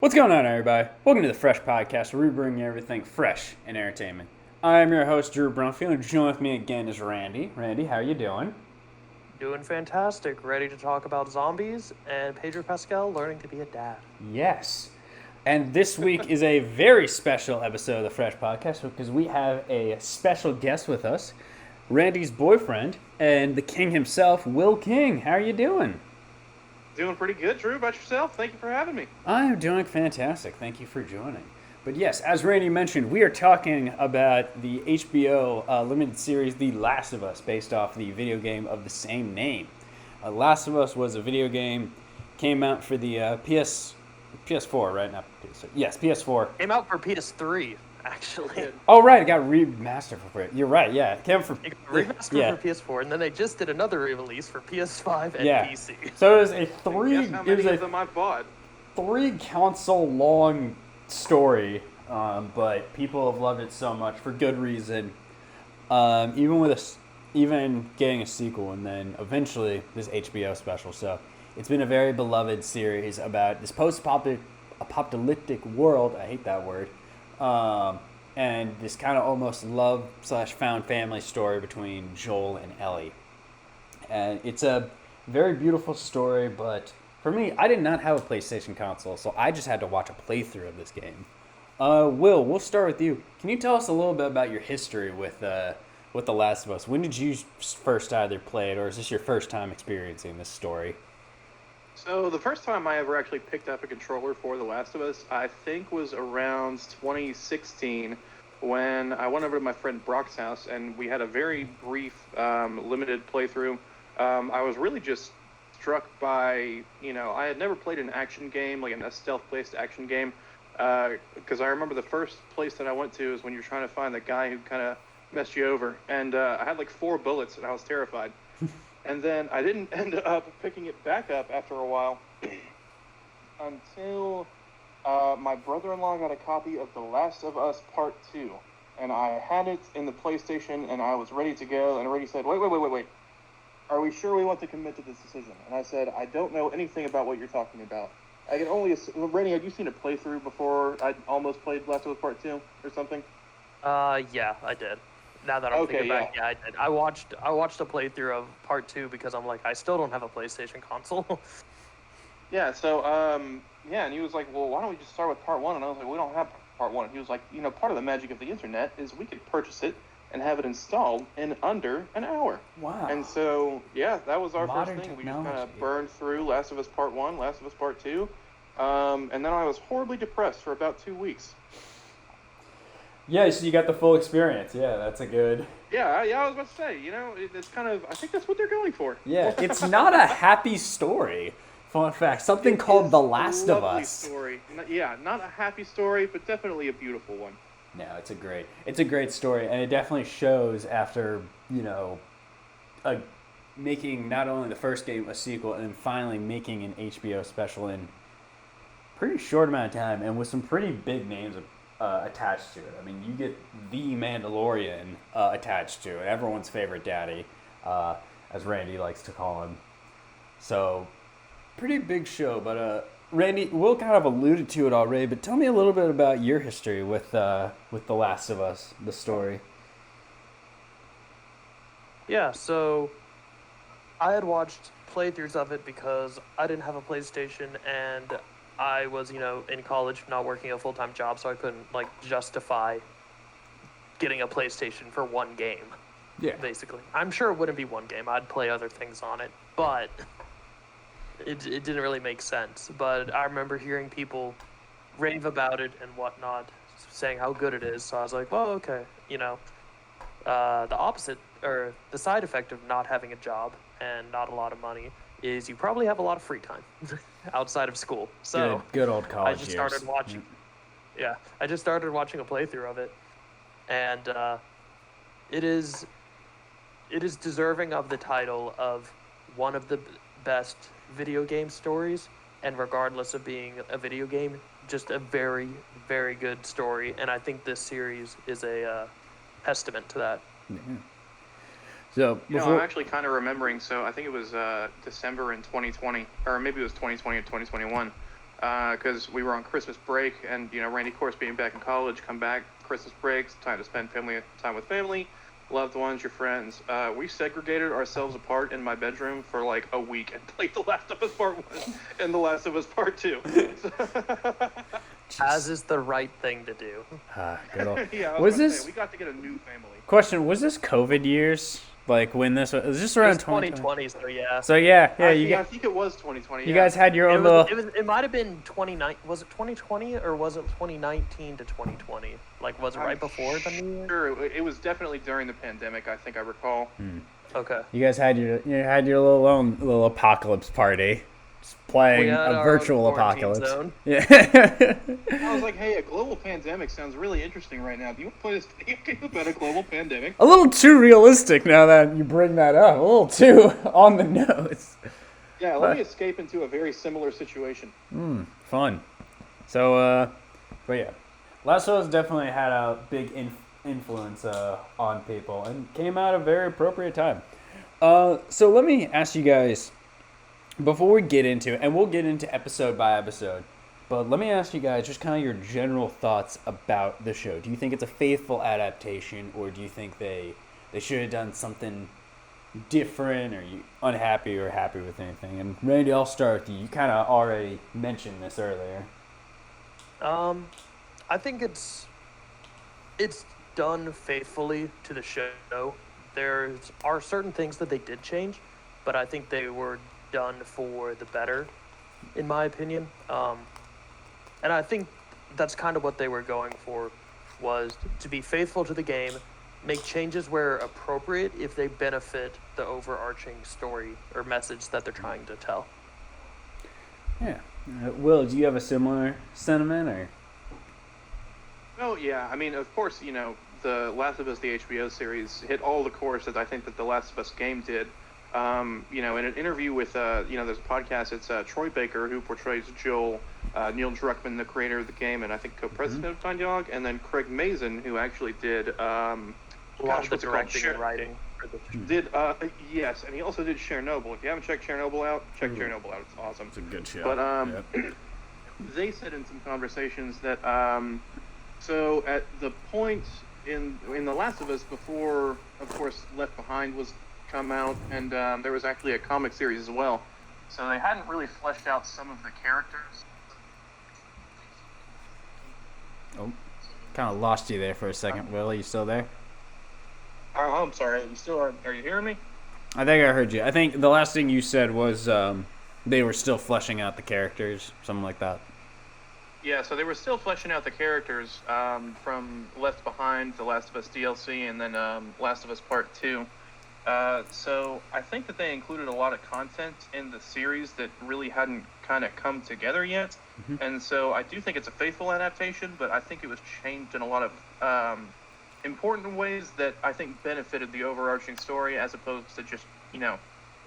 What's going on, everybody? Welcome to the Fresh Podcast, where we bring you everything fresh in entertainment. I'm your host, Drew Brumfield, and joining with me again is Randy. Randy, how you doing? Doing fantastic. Ready to talk about zombies and Pedro Pascal learning to be a dad. Yes. And this week is a very special episode of the Fresh Podcast because we have a special guest with us, Randy's boyfriend and the king himself, Will King. How are you doing? Doing pretty good, Drew. About yourself? Thank you for having me. I am doing fantastic. Thank you for joining. But yes, as Randy mentioned, we are talking about the HBO limited series The Last of Us, based off the video game of the same name. Last of Us was a video game, came out for the PS4, right? Not PS4. Yes, PS4. Came out for PS3, actually. Oh, right, it got remastered for it. You're right, yeah. It came for It got remastered for PS4, and then they just did another re-release for PS5 and PC. So it was a Guess how many of them I've bought? 3 console long story, but people have loved it so much for good reason. Even getting a sequel and then eventually this HBO special. So it's been a very beloved series about this post-apocalyptic world. I hate that word. And this kind of almost love/found family story between Joel and Ellie. And it's a very beautiful story, but for me, I did not have a PlayStation console, so I just had to watch a playthrough of this game. We'll start with you. Can you tell us a little bit about your history with The Last of Us? When did you first either play it, or is this your first time experiencing this story? So the first time I ever actually picked up a controller for The Last of Us, I think was around 2016 when I went over to my friend Brock's house and we had a very brief, limited playthrough. I was really just struck by, I had never played an action game, like a stealth-based action game, because I remember the first place that I went to is when you're trying to find the guy who kind of messed you over, and I had like 4 bullets and I was terrified. And then I didn't end up picking it back up after a while until my brother-in-law got a copy of The Last of Us Part 2. And I had it in the PlayStation, and I was ready to go, and Randy said, wait. Are we sure we want to commit to this decision? And I said, I don't know anything about what you're talking about. I can only assume... Randy, had you seen a playthrough before I almost played Last of Us Part 2 or something? Yeah, I did. Now that I'm thinking back, yeah, I did. I watched a playthrough of Part 2 because I'm like, I still don't have a PlayStation console. Yeah, so, and he was like, well, why don't we just start with Part 1? And I was like, we don't have Part 1. And he was like, part of the magic of the internet is we could purchase it and have it installed in under an hour. Wow. And so, yeah, that was our Modern first thing. technology. We just kind of burned through Last of Us Part 1, Last of Us Part 2, and then I was horribly depressed for about 2 weeks. Yeah, so you got the full experience. Yeah, that's a good... Yeah, I was about to say, it's kind of, I think that's what they're going for. Yeah, it's not a happy story. Fun fact, something called The Last of Us. Story. Yeah, not a happy story, but definitely a beautiful one. No, it's a great story, and it definitely shows after, making not only the first game a sequel, and then finally making an HBO special in pretty short amount of time, and with some pretty big names attached to it. I mean, you get the Mandalorian attached to it, everyone's favorite daddy, as Randy likes to call him. So, pretty big show, but Randy, Will kind of alluded to it already, but tell me a little bit about your history with The Last of Us, the story. Yeah, so I had watched playthroughs of it because I didn't have a PlayStation and I was, in college, not working a full-time job, so I couldn't, justify getting a PlayStation for one game. Yeah. Basically. I'm sure it wouldn't be one game. I'd play other things on it, but it didn't really make sense. But I remember hearing people rave about it and whatnot, saying how good it is, so I was like, well, okay, the opposite, or the side effect of not having a job and not a lot of money is you probably have a lot of free time outside of school. So good old college I just started watching. Yeah, I just started watching a playthrough of it, and it is deserving of the title of one of the best video game stories. And regardless of being a video game, just a very, very good story. And I think this series is a testament to that. Mm-hmm. So I'm actually kind of remembering. So I think it was December in 2020, or maybe it was 2020 or 2021. because we were on Christmas break, and Randy, of course, being back in college, come back Christmas breaks, time to spend time with family, loved ones, your friends. We segregated ourselves apart in my bedroom for like a week and played The Last of Us Part 1 and The Last of Us Part 2. As is the right thing to do. Good old... Yeah, was this... we got to get a new family. Question, was this COVID years? Like when this was this around 2020, so yeah. So yeah, I think it was 2020. You guys had your own little... It might have been 2019. Was it 2020 or was it 2019 to 2020? Like, was it right before the new year? Sure, it was definitely during the pandemic. I think I recall. Okay. You guys had your little apocalypse party, just playing a virtual apocalypse. Zone. Yeah. I was like, hey, a global pandemic sounds really interesting right now. Do you want to play this video game about a global pandemic? A little too realistic now that you bring that up. A little too on the nose. Yeah, let me escape into a very similar situation. Fun. So, but yeah, Last of Us definitely had a big influence on people and came out at a very appropriate time. So let me ask you guys, before we get into it, and we'll get into episode by episode, but let me ask you guys just kind of your general thoughts about the show. Do you think it's a faithful adaptation, or do you think they should have done something different? Are you unhappy or happy with anything? And Randy, I'll start with you. You kind of already mentioned this earlier. I think it's done faithfully to the show. There are certain things that they did change, but I think they were done for the better, in my opinion. And I think that's kind of what they were going for, was to be faithful to the game, make changes where appropriate if they benefit the overarching story or message that they're trying to tell. Yeah. Will, do you have a similar sentiment, or? Oh, yeah. I mean, of course, The Last of Us, the HBO series, hit all the chords that I think that The Last of Us game did. In an interview with, there's a podcast, it's Troy Baker, who portrays Joel, Neil Druckmann, the creator of the game, and I think co-president of Naughty Dog, and then Craig Mazin, who actually did, a lot of the directing and writing. Yes, and he also did Chernobyl. If you haven't checked Chernobyl out, check Chernobyl out. It's awesome. It's a good show. But they said in some conversations that so at the point in The Last of Us, before, of course, Left Behind was come out, and there was actually a comic series as well. So they hadn't really fleshed out some of the characters. Oh, kind of lost you there for a second. Will, are you still there? Oh, I'm sorry. Are you hearing me? I think I heard you. I think the last thing you said was they were still fleshing out the characters, something like that. Yeah, so they were still fleshing out the characters from Left Behind, The Last of Us DLC, and then Last of Us Part 2. So I think that they included a lot of content in the series that really hadn't kind of come together yet. Mm-hmm. And so I do think it's a faithful adaptation, but I think it was changed in a lot of important ways that I think benefited the overarching story, as opposed to just,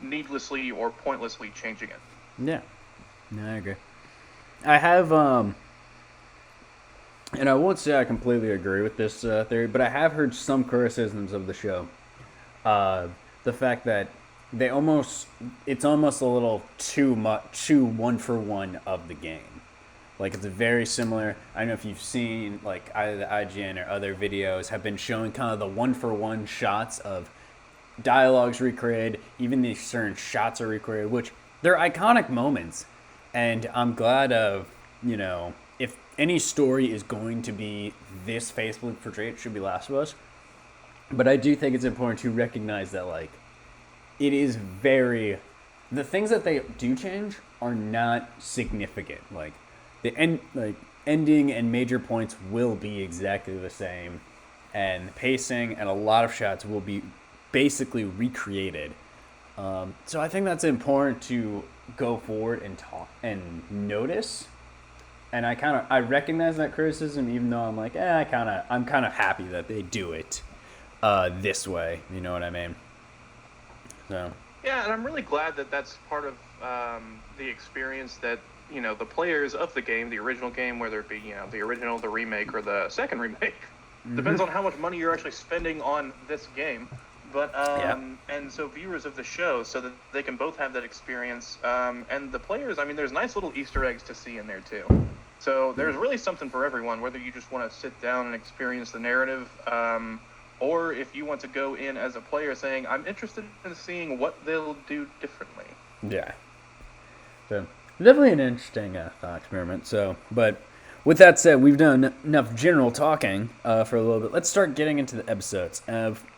needlessly or pointlessly changing it. Yeah. No, I agree. I have, and I won't say I completely agree with this theory, but I have heard some criticisms of the show. The fact that it's almost a little too one for one of the game. Like, it's very similar. I don't know if you've seen, like, either the IGN or other videos have been showing kind of the one for one shots of dialogues recreated, even these certain shots are recreated, which they're iconic moments. And I'm glad of, if any story is going to be this faithfully portrayed, it should be Last of Us. But I do think it's important to recognize that, like, it is the things that they do change are not significant. Like, the ending and major points will be exactly the same, and the pacing and a lot of shots will be basically recreated. So I think that's important to go forward and talk and notice. And I recognize that criticism, even though I'm like, I'm kind of happy that they do it this way. You know what I mean? So. Yeah, and I'm really glad that that's part of the experience that, the players of the game, the original game, whether it be, the original, the remake, or the second remake, depends on how much money you're actually spending on this game. But Yeah. and so viewers of the show, so that they can both have that experience. And the players, I mean, there's nice little Easter eggs to see in there too. So there's really something for everyone, whether you just want to sit down and experience the narrative, or if you want to go in as a player saying, I'm interested in seeing what they'll do differently. Yeah. So definitely an interesting thought experiment. So, but with that said, we've done enough general talking for a little bit. Let's start getting into the episodes.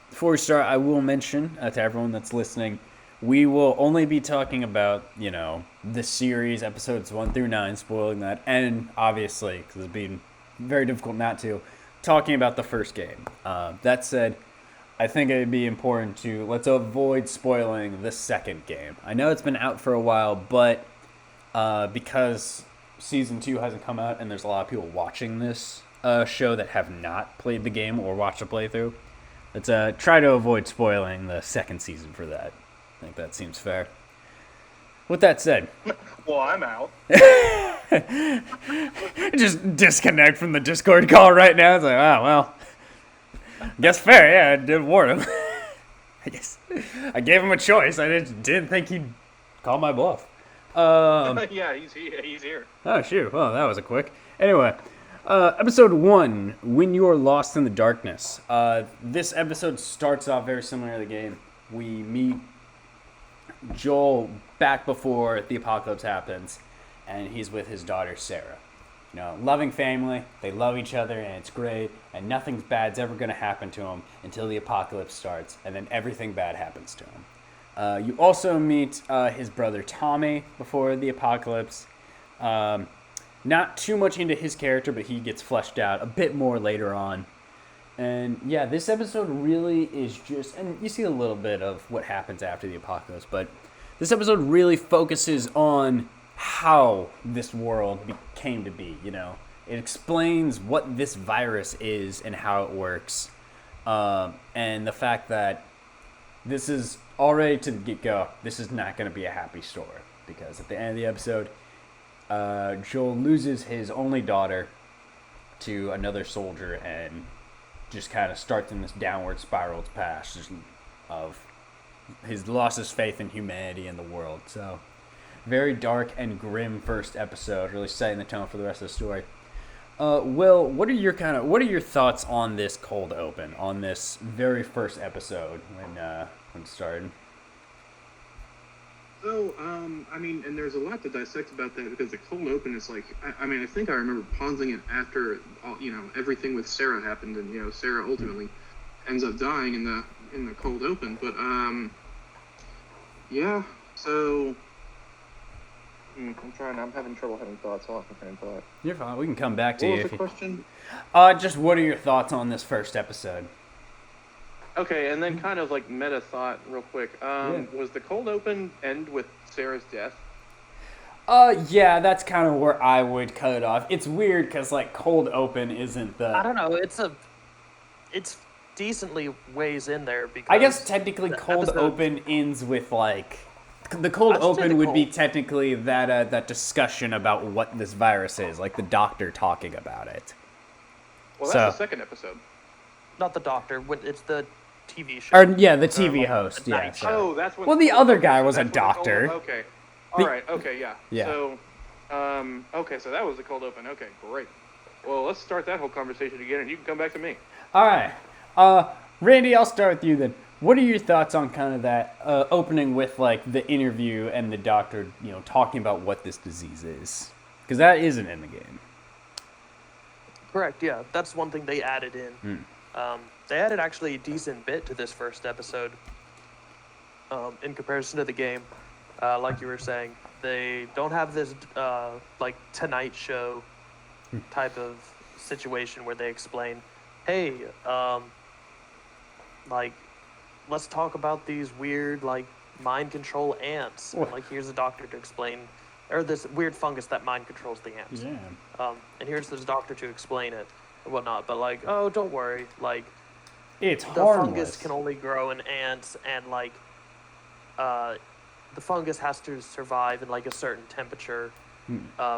Before we start, I will mention to everyone that's listening, we will only be talking about, the series, episodes 1 through 9, spoiling that, and obviously, because it's been very difficult not to, talking about the first game. That said, I think it'd be important to, let's avoid spoiling the second game. I know it's been out for a while, but because Season 2 hasn't come out and there's a lot of people watching this show that have not played the game or watched a playthrough, let's try to avoid spoiling the second season for that. I think that seems fair. With that said, Well, I'm out. just disconnect from the Discord call right now. It's like, oh, well, guess fair. Yeah, I did warn him. I guess I gave him a choice. I didn't think he'd call my bluff. Yeah, he's here. Oh, shoot. Well, that was a quick. Anyway, episode 1, When You're Lost in the Darkness. This episode starts off very similar to the game. We meet Joel back before the apocalypse happens, and he's with his daughter, Sarah. Loving family, they love each other, and it's great, and nothing bad's ever going to happen to them until the apocalypse starts, and then everything bad happens to him. You also meet his brother Tommy before the apocalypse. Not too much into his character, but he gets fleshed out a bit more later on. And yeah, this episode really is just, and you see a little bit of what happens after the apocalypse, but this episode really focuses on how this world came to be, It explains what this virus is and how it works. And the fact that this is already to the get-go, this is not going to be a happy story. Because at the end of the episode, Joel loses his only daughter to another soldier and just kind of starts in this downward spiral path of his lost his faith in humanity and the world. So, very dark and grim first episode, really setting the tone for the rest of the story. Will, what are your thoughts on this cold open, on this very first episode when it started? So, I mean, and there's a lot to dissect about that because the cold open is like, I think I remember pausing it after, everything with Sarah happened, and Sarah ultimately ends up dying in the cold open. But yeah. So, I'm having trouble having thoughts. I'll have to train thought. You're fine. We can come back to What you. was the question? Just what are your thoughts on this first episode? Okay, and then kind of like meta thought real quick. Was the cold open end with Sarah's death? Yeah, that's kind of where I would cut it off. It's weird because cold open isn't the. I don't know. It's decently ways in there because I guess technically the cold episode- open ends with the cold I'd say open the would be cold- technically that discussion about what this virus is, like the doctor talking about it. Well, that's So- the second episode. not the doctor. It's the TV show. Or yeah, the TV host. the Yeah. night so- Oh, that's when. Well, the other guy was a that's when the cold- doctor. Okay. All right. Okay. Yeah. Yeah. So, okay. So that was the cold open. Okay. Great. Well, let's start that whole conversation again, and you can come back to me. All right. Randy, I'll start with you then. What are your thoughts on kind of that opening with the interview and the doctor, talking about what this disease is? Because that isn't in the game. Correct. Yeah, that's one thing they added in. They added actually a decent bit to this first episode. In comparison to the game, like you were saying, they don't have this Tonight Show type of situation where they explain, hey, let's talk about these weird mind control ants. What? And, here's a doctor to explain, or this weird fungus that mind controls the ants. Yeah. And here's this doctor to explain it and whatnot. But oh, don't worry, It's the harmless. fungus can only grow in ants, and the fungus has to survive in a certain temperature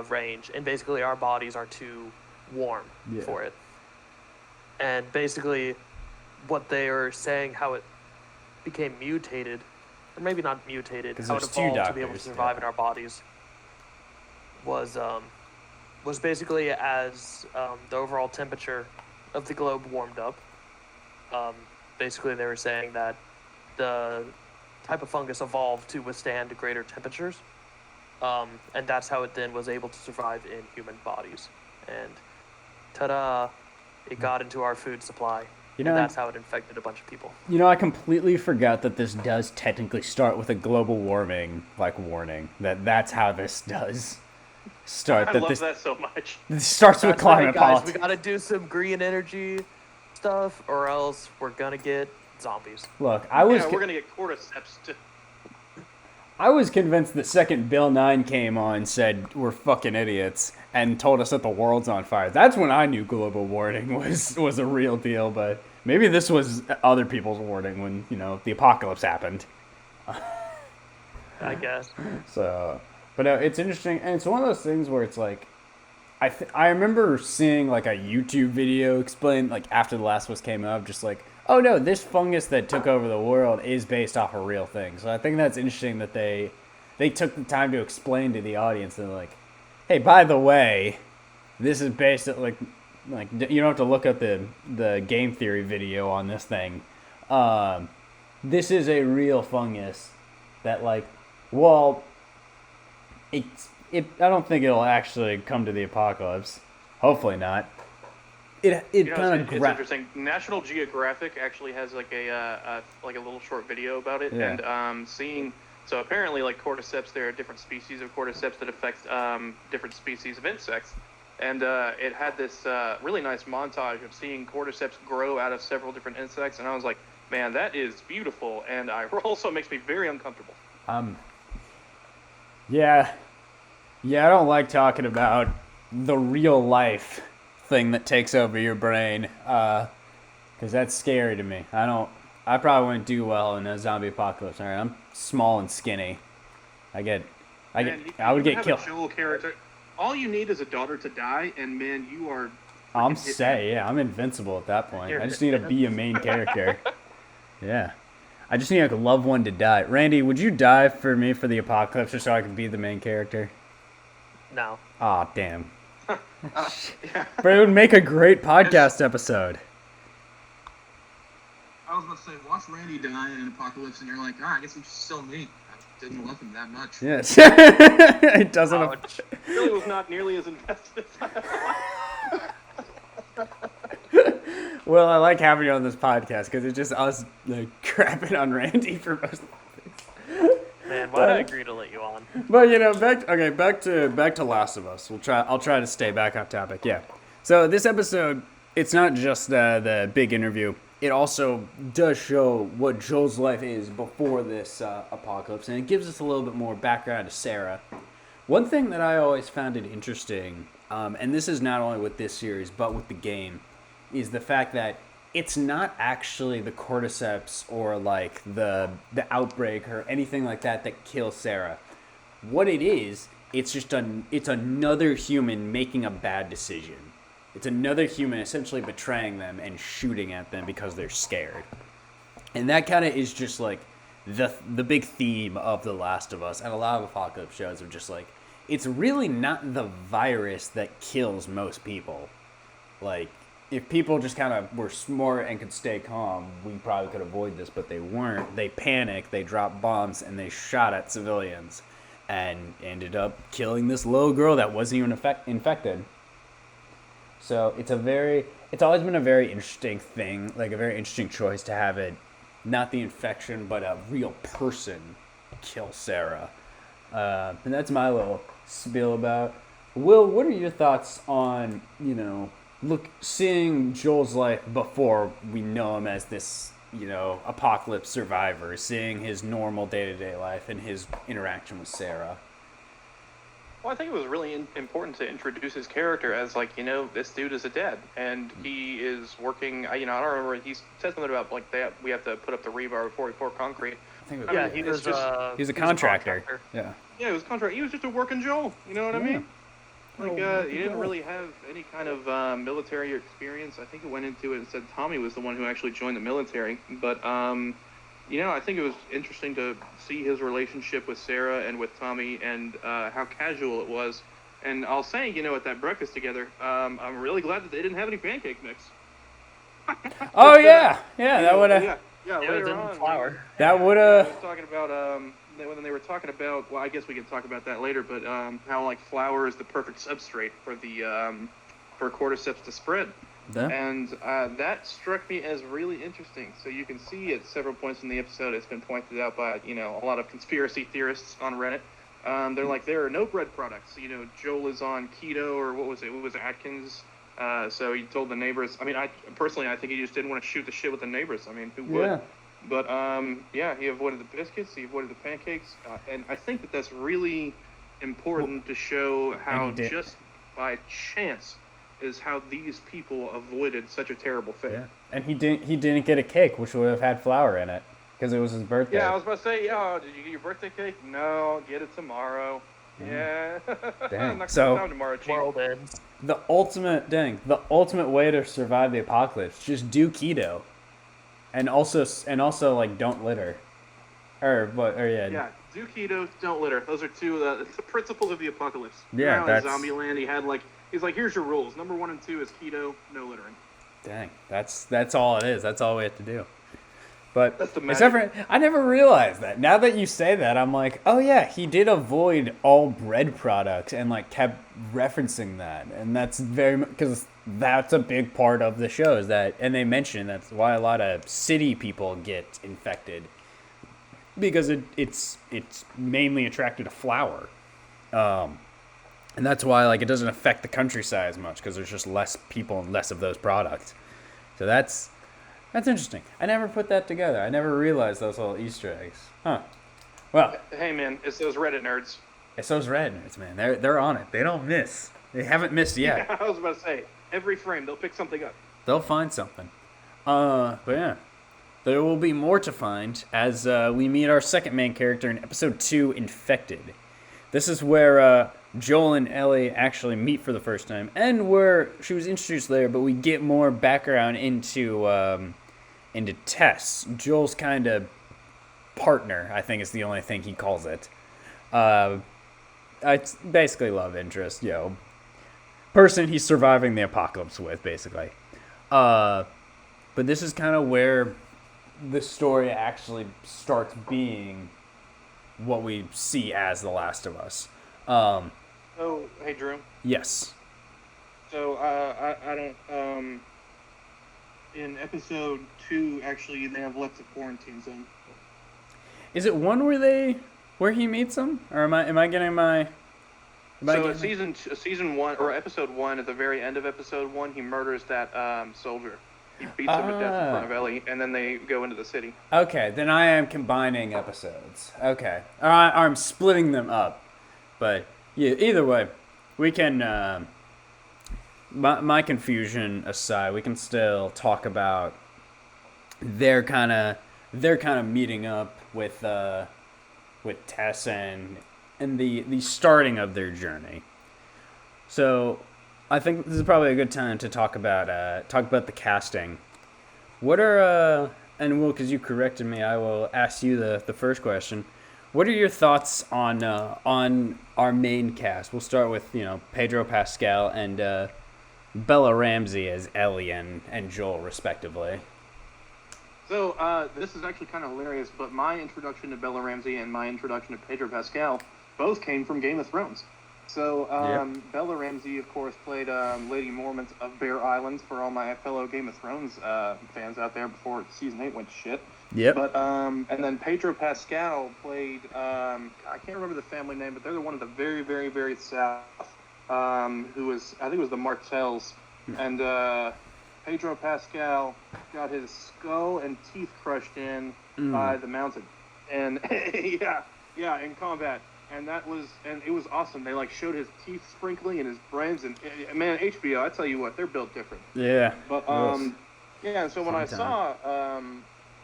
range, and basically our bodies are too warm Yeah. for it. And basically, what they are saying, how it became mutated, or maybe not mutated, 'Cause how it there's two evolved to be able to doctors, survive yeah. in our bodies was basically as the overall temperature of the globe warmed up. Basically, they were saying that the type of fungus evolved to withstand greater temperatures, and that's how it then was able to survive in human bodies. And ta-da! It got into our food supply, You know, and that's how it infected a bunch of people. You know, I completely forgot that this does technically start with a global warming warning. That's how this does start. I That love this that so much. this starts with That's right, climate guys. politics. We gotta do some green energy stuff, or else we're gonna get zombies. Look, I was Yeah, we're gonna get cordyceps too. I was convinced the second Bill 9 came on, said we're fucking idiots, and told us that the world's on fire. That's when I knew global warming was a real deal. But maybe this was other people's warning when the apocalypse happened. I guess. So, but no, it's interesting, and it's one of those things where it's like, I remember seeing like a YouTube video explain like after The Last of Us came out, just like, oh no, this fungus that took over the world is based off a real thing. So I think that's interesting that they took the time to explain to the audience and like, hey, by the way, this is based at like you don't have to look up the game theory video on this thing. This is a real fungus that well, I don't think it'll actually come to the apocalypse. Hopefully not. It kind of it's interesting. National Geographic actually has like a little short video about it, Yeah. and seeing. So apparently, like cordyceps, there are different species of cordyceps that affect different species of insects, and it had this really nice montage of seeing cordyceps grow out of several different insects, and I was like, man, that is beautiful, and it also makes me very uncomfortable. Yeah, I don't like talking about the real life thing that takes over your brain, because that's scary to me. I probably wouldn't do well in a zombie apocalypse. All right, I'm small and skinny. I would get killed. A Joel character. All you need is a daughter to die, and man, you are. I'm say, yeah, I'm invincible at that point. I just need to be a main character. Yeah. I just need a loved one to die. Randy, would you die for me for the apocalypse just so I can be the main character? No. Aw, damn. Yeah. But it would make a great podcast episode. I was about to say, watch Randy die in an apocalypse, and you're like, I guess it's still me. I didn't love him that much. Yes. It doesn't. Ouch. Really was not nearly as invested. Well, I like having you on this podcast because it's just us crapping on Randy for most of it. Man, why did I agree to let you on? But back to Last of Us. I'll try to stay back on topic. Yeah. So this episode, it's not just the big interview. It also does show what Joel's life is before this apocalypse, and it gives us a little bit more background to Sarah. One thing that I always found it interesting, and this is not only with this series but with the game, is the fact that it's not actually the cordyceps or like the outbreak or anything like that kills Sarah. What it is, it's just it's another human making a bad decision. It's another human essentially betraying them and shooting at them because they're scared. And that kind of is just like the big theme of The Last of Us and a lot of apocalypse shows are just like, it's really not the virus that kills most people. Like, if people just kind of were smart and could stay calm, we probably could avoid this, but they weren't. They panicked, they dropped bombs, and they shot at civilians and ended up killing this little girl that wasn't even infected. So it's always been a very interesting thing, like a very interesting choice to have it, not the infection, but a real person kill Sarah. And that's my little spiel about. Will, what are your thoughts on, seeing Joel's life before we know him as this, apocalypse survivor, seeing his normal day-to-day life and his interaction with Sarah? Well, I think it was really important to introduce his character as this dude is a dad, and he is working. I don't remember. He said something about we have to put up the rebar before we pour concrete. I think Yeah, he was he's a contractor. Yeah. Yeah, he was a contractor. He was just a working Joel. You know what I mean? He didn't really have any kind of military experience. I think it went into it and said Tommy was the one who actually joined the military. But I think it was interesting to see his relationship with Sarah and with Tommy and how casual it was. And I'll say, at that breakfast together, I'm really glad that they didn't have any pancake mix. Oh yeah, that would have. Yeah, It was later in on. flour. That would I have. was talking about when they were talking about. Well, I guess we can talk about that later. But how like flour is the perfect substrate for the for cordyceps to spread, Yeah. and that struck me as really interesting. So you can see at several points in the episode, it's been pointed out by a lot of conspiracy theorists on Reddit. They're like, there are no bread products. Joel is on keto, or what was it? What was Atkins? So he told the neighbors. I mean, I think he just didn't want to shoot the shit with the neighbors. I mean, who would? Yeah. But he avoided the biscuits. He avoided the pancakes, and I think that that's really important to show how And he did. just by chance is how these people avoided such a terrible fate. Yeah. And he didn't get a cake, which would have had flour in it, because it was his birthday. Yeah, I was about to say, oh, did you get your birthday cake? No, get it tomorrow. Yeah. Dang. Not So- coming down tomorrow, Chief. World ends. The ultimate way to survive the apocalypse, just do keto, and also like don't litter, or Yeah, do keto, don't litter. Those are two the principles of the apocalypse. Yeah, In that's- Zombieland, he's like, here's your rules. Number 1 and 2 is keto, no littering. Dang, that's all it is. That's all we have to do. But That's the except magic. for, I never realized that. Now that you say that, I'm like, oh yeah, he did avoid all bread products and like kept referencing that, and that's because that's a big part of the show is that, and they mention that's why a lot of city people get infected because it's mainly attracted to flour, and that's why like it doesn't affect the countryside as much because there's just less people and less of those products. So that's interesting. I never put that together. I never realized those little Easter eggs. Huh. Well, Hey man, it's those Reddit nerds. it's those red nerds, man. They're on it. They don't miss. They haven't missed yet. I was about to say, every frame they'll pick something up. They'll find something. But yeah, there will be more to find as we meet our second main character in episode 2, Infected. This is where Joel and Ellie actually meet for the first time, and where she was introduced later, but we get more background into Tess, Joel's kind of partner, I think is the only thing he calls it. It's basically love interest, person he's surviving the apocalypse with, basically. But this is kind of where the story actually starts being what we see as The Last of Us. Oh, hey Drew. Yes. So I don't. In episode 2, actually, they have left the quarantine zone. Is it one where he meets him, or am I getting my? So season 1 or episode 1, at the very end of episode 1, he murders that soldier. He beats him to death in front of Ellie, and then they go into the city. Okay, then I am combining episodes. Okay, I'm splitting them up, but yeah, either way, we can. My confusion aside, we can still talk about their kind of meeting up with Tess and the starting of their journey. So I think this is probably a good time to talk about the casting. What are and Will, because you corrected me, I will ask you the first question. What are your thoughts on our main cast? We'll start with Pedro Pascal and Bella Ramsey as Ellie and Joel, respectively. So this is actually kind of hilarious, but my introduction to Bella Ramsey and my introduction to Pedro Pascal both came from Game of Thrones. So Bella Ramsey, of course, played Lady Mormont of Bear Island for all my fellow Game of Thrones fans out there before season 8 went to shit. Yep. But and then Pedro Pascal played I can't remember the family name, but they're the one of the very, very, very south. Who was, I think it was the Martells, and Pedro Pascal got his skull and teeth crushed in by the mountain, and yeah, in combat, and it was awesome. They like showed his teeth sprinkling and his brains, and man, HBO, I tell you what, they're built different. Yeah. But yeah, and so when I saw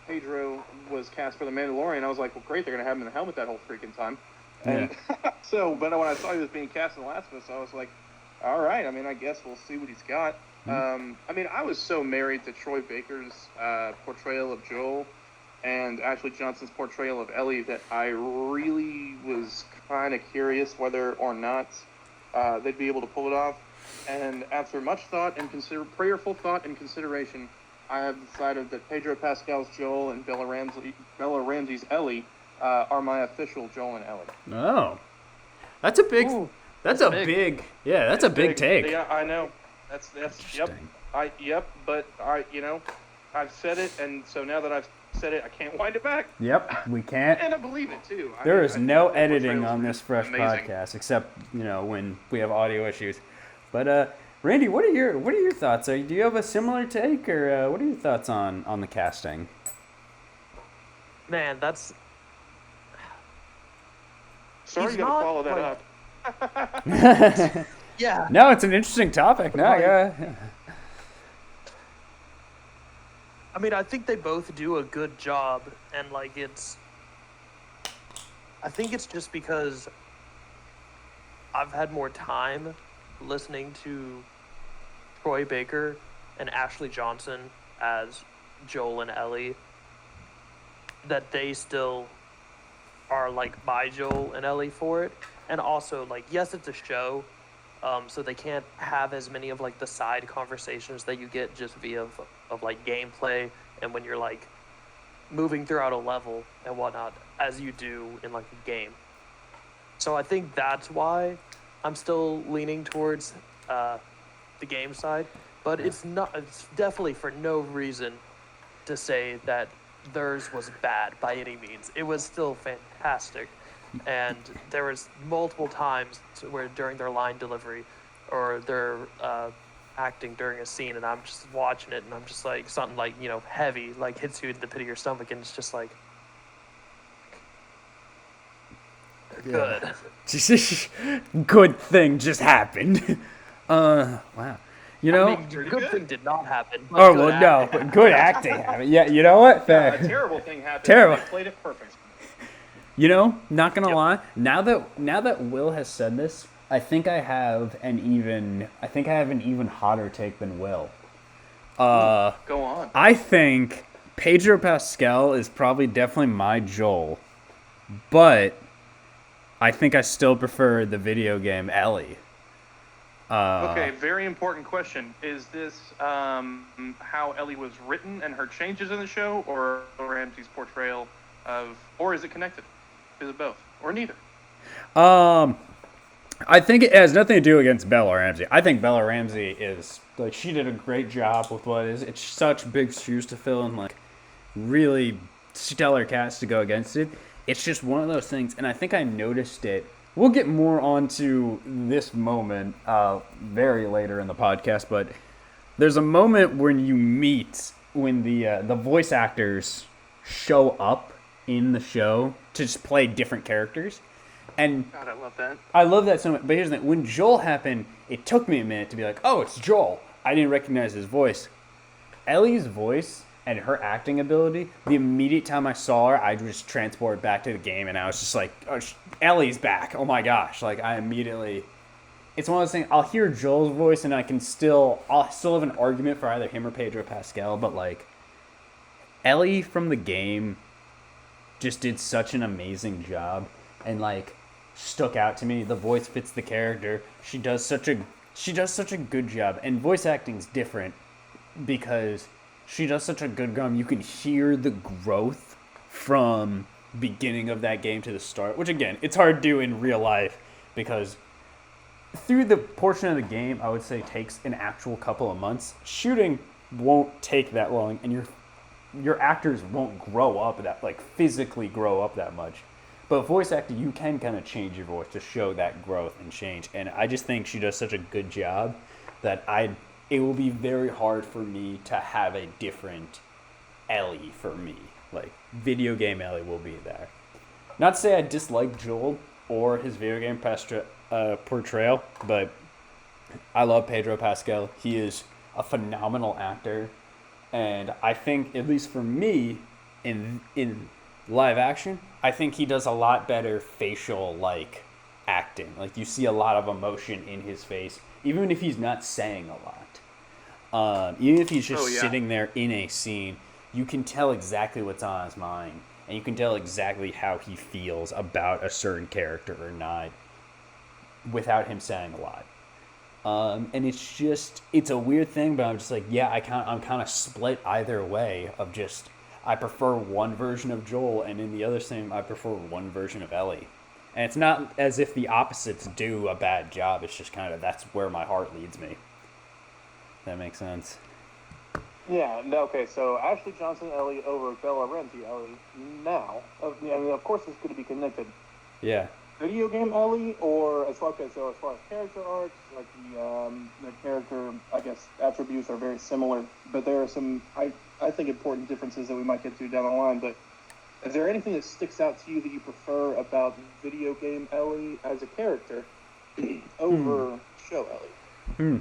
Pedro was cast for The Mandalorian, I was like, well, great, they're gonna have him in the helmet that whole freaking time. And but when I saw he was being cast in The Last of Us, I was like, all right, I mean, I guess we'll see what he's got. I mean, I was so married to Troy Baker's portrayal of Joel. and Ashley Johnson's portrayal of Ellie that I really was kind of curious whether or not they'd be able to pull it off. And after much thought and prayerful thought and consideration, I have decided that Pedro Pascal's Joel and Bella Ramsey's Ellie are my official Joel and Ellie. Oh, that's a big. Ooh, that's a big. Yeah, that's a big take. Yeah, I know. That's yep. Interesting. But I've said it, and so now that I've said it, I can't wind it back. Yep, we can't. And I believe it too. There is I think no the editing portrayal's on this fresh amazing. podcast, except when we have audio issues. But Randy, what are your thoughts? Do you have a similar take, or what are your thoughts on the casting? Man, that's Sorry, He's you got to not, follow that like- up. yeah. No, it's an interesting topic. No, yeah. I mean, I think they both do a good job, and I think it's just because I've had more time listening to Troy Baker and Ashley Johnson as Joel and Ellie that they still are my Joel and Ellie for it. And also, yes, it's a show, so they can't have as many of the side conversations that you get just via of gameplay and when you're moving throughout a level and whatnot as you do in a game. So I think that's why I'm still leaning towards the game side, but it's definitely for no reason to say that theirs was bad by any means. It was still fantastic, and there was multiple times where during their line delivery or their acting during a scene, and I'm just watching it and I'm just something heavy hits you in the pit of your stomach, and it's just good. Good thing just happened. Wow. I mean, good thing did not happen. But Oh good well, no, acting. but good acting happened. Yeah, you know what? Fair. A terrible thing happened. Terrible. They played it perfect. Not gonna Yep. lie. Now that Will has said this, I think I have an even hotter take than Will. Go on. I think Pedro Pascal is definitely my Joel, but I think I still prefer the video game Ellie. Okay, very important question. Is this how Ellie was written and her changes in the show, or Ramsey's portrayal of, or is it connected? Is it both, or neither? I think it has nothing to do against Bella Ramsey. I think Bella Ramsey is she did a great job with it's such big shoes to fill and really stellar cast to go against it. It's just one of those things, and I think I noticed it. We'll get more onto this moment very later in the podcast, but there's a moment when the voice actors show up in the show to just play different characters. And God, I love that. I love that so much. But here's the thing. When Joel happened, it took me a minute to be oh, it's Joel. I didn't recognize his voice. Ellie's voice and her acting ability, the immediate time I saw her, I just transported back to the game, and I was just oh, Ellie's back. Oh my gosh. I immediately... It's one of those things, I'll hear Joel's voice, and I'll still have an argument for either him or Pedro Pascal, but Ellie from the game just did such an amazing job, and stuck out to me. The voice fits the character. She does such a good job, and voice acting's different because she does such a good job. You can hear the growth from beginning of that game to the start, which again, it's hard to do in real life because through the portion of the game, I would say takes an actual couple of months. Shooting won't take that long, and your actors won't grow up physically grow up that much. But voice acting, you can kind of change your voice to show that growth and change. And I just think she does such a good job that it will be very hard for me to have a different Ellie for me. Video game Ellie will be there. Not to say I dislike Joel or his video game portrayal, but I love Pedro Pascal. He is a phenomenal actor. And I think, at least for me, in live action, I think he does a lot better facial acting. You see a lot of emotion in his face, even if he's not saying a lot. Even if he's just sitting there in a scene, you can tell exactly what's on his mind, and you can tell exactly how he feels about a certain character or not without him saying a lot. And it's a weird thing, but I'm just like, yeah, I'm kind of split either way of just, I prefer one version of Joel, and in the other same, I prefer one version of Ellie. And it's not as if the opposites do a bad job, it's just kind of, that's where my heart leads me. That makes sense. Yeah, no, okay, so Ashley Johnson Ellie over Bella Ramsey Ellie now. Of course it's going to be connected. Yeah. Video game Ellie, or as far as character arcs, like the character, I guess, attributes are very similar, but there are some, I think, important differences that we might get to down the line. But is there anything that sticks out to you that you prefer about video game Ellie as a character over show Ellie?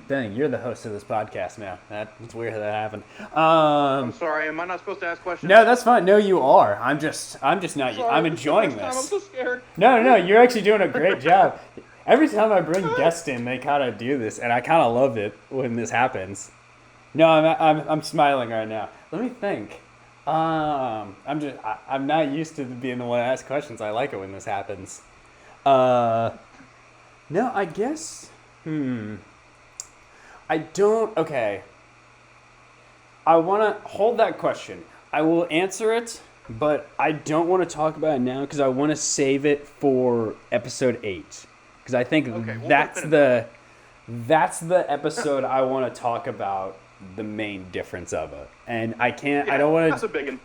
Dang, you're the host of this podcast now. It's weird how that happened. I'm sorry, am I not supposed to ask questions? No, that's fine. No, you are. I'm just not. Sorry, I'm enjoying I'm this. so scared. No, you're actually doing a great job. Every time I bring guests in, they kind of do this, and I kind of love it when this happens. No, I'm smiling right now. Let me think. I'm not used to being the one to ask questions. I like it when this happens. No, I guess. I don't. Okay. I want to hold that question. I will answer it, but I don't want to talk about it now because I want to save it for episode 8. Because I think that's the episode I want to talk about the main difference of it. And I can't. Yeah, I don't want to. That's a big one.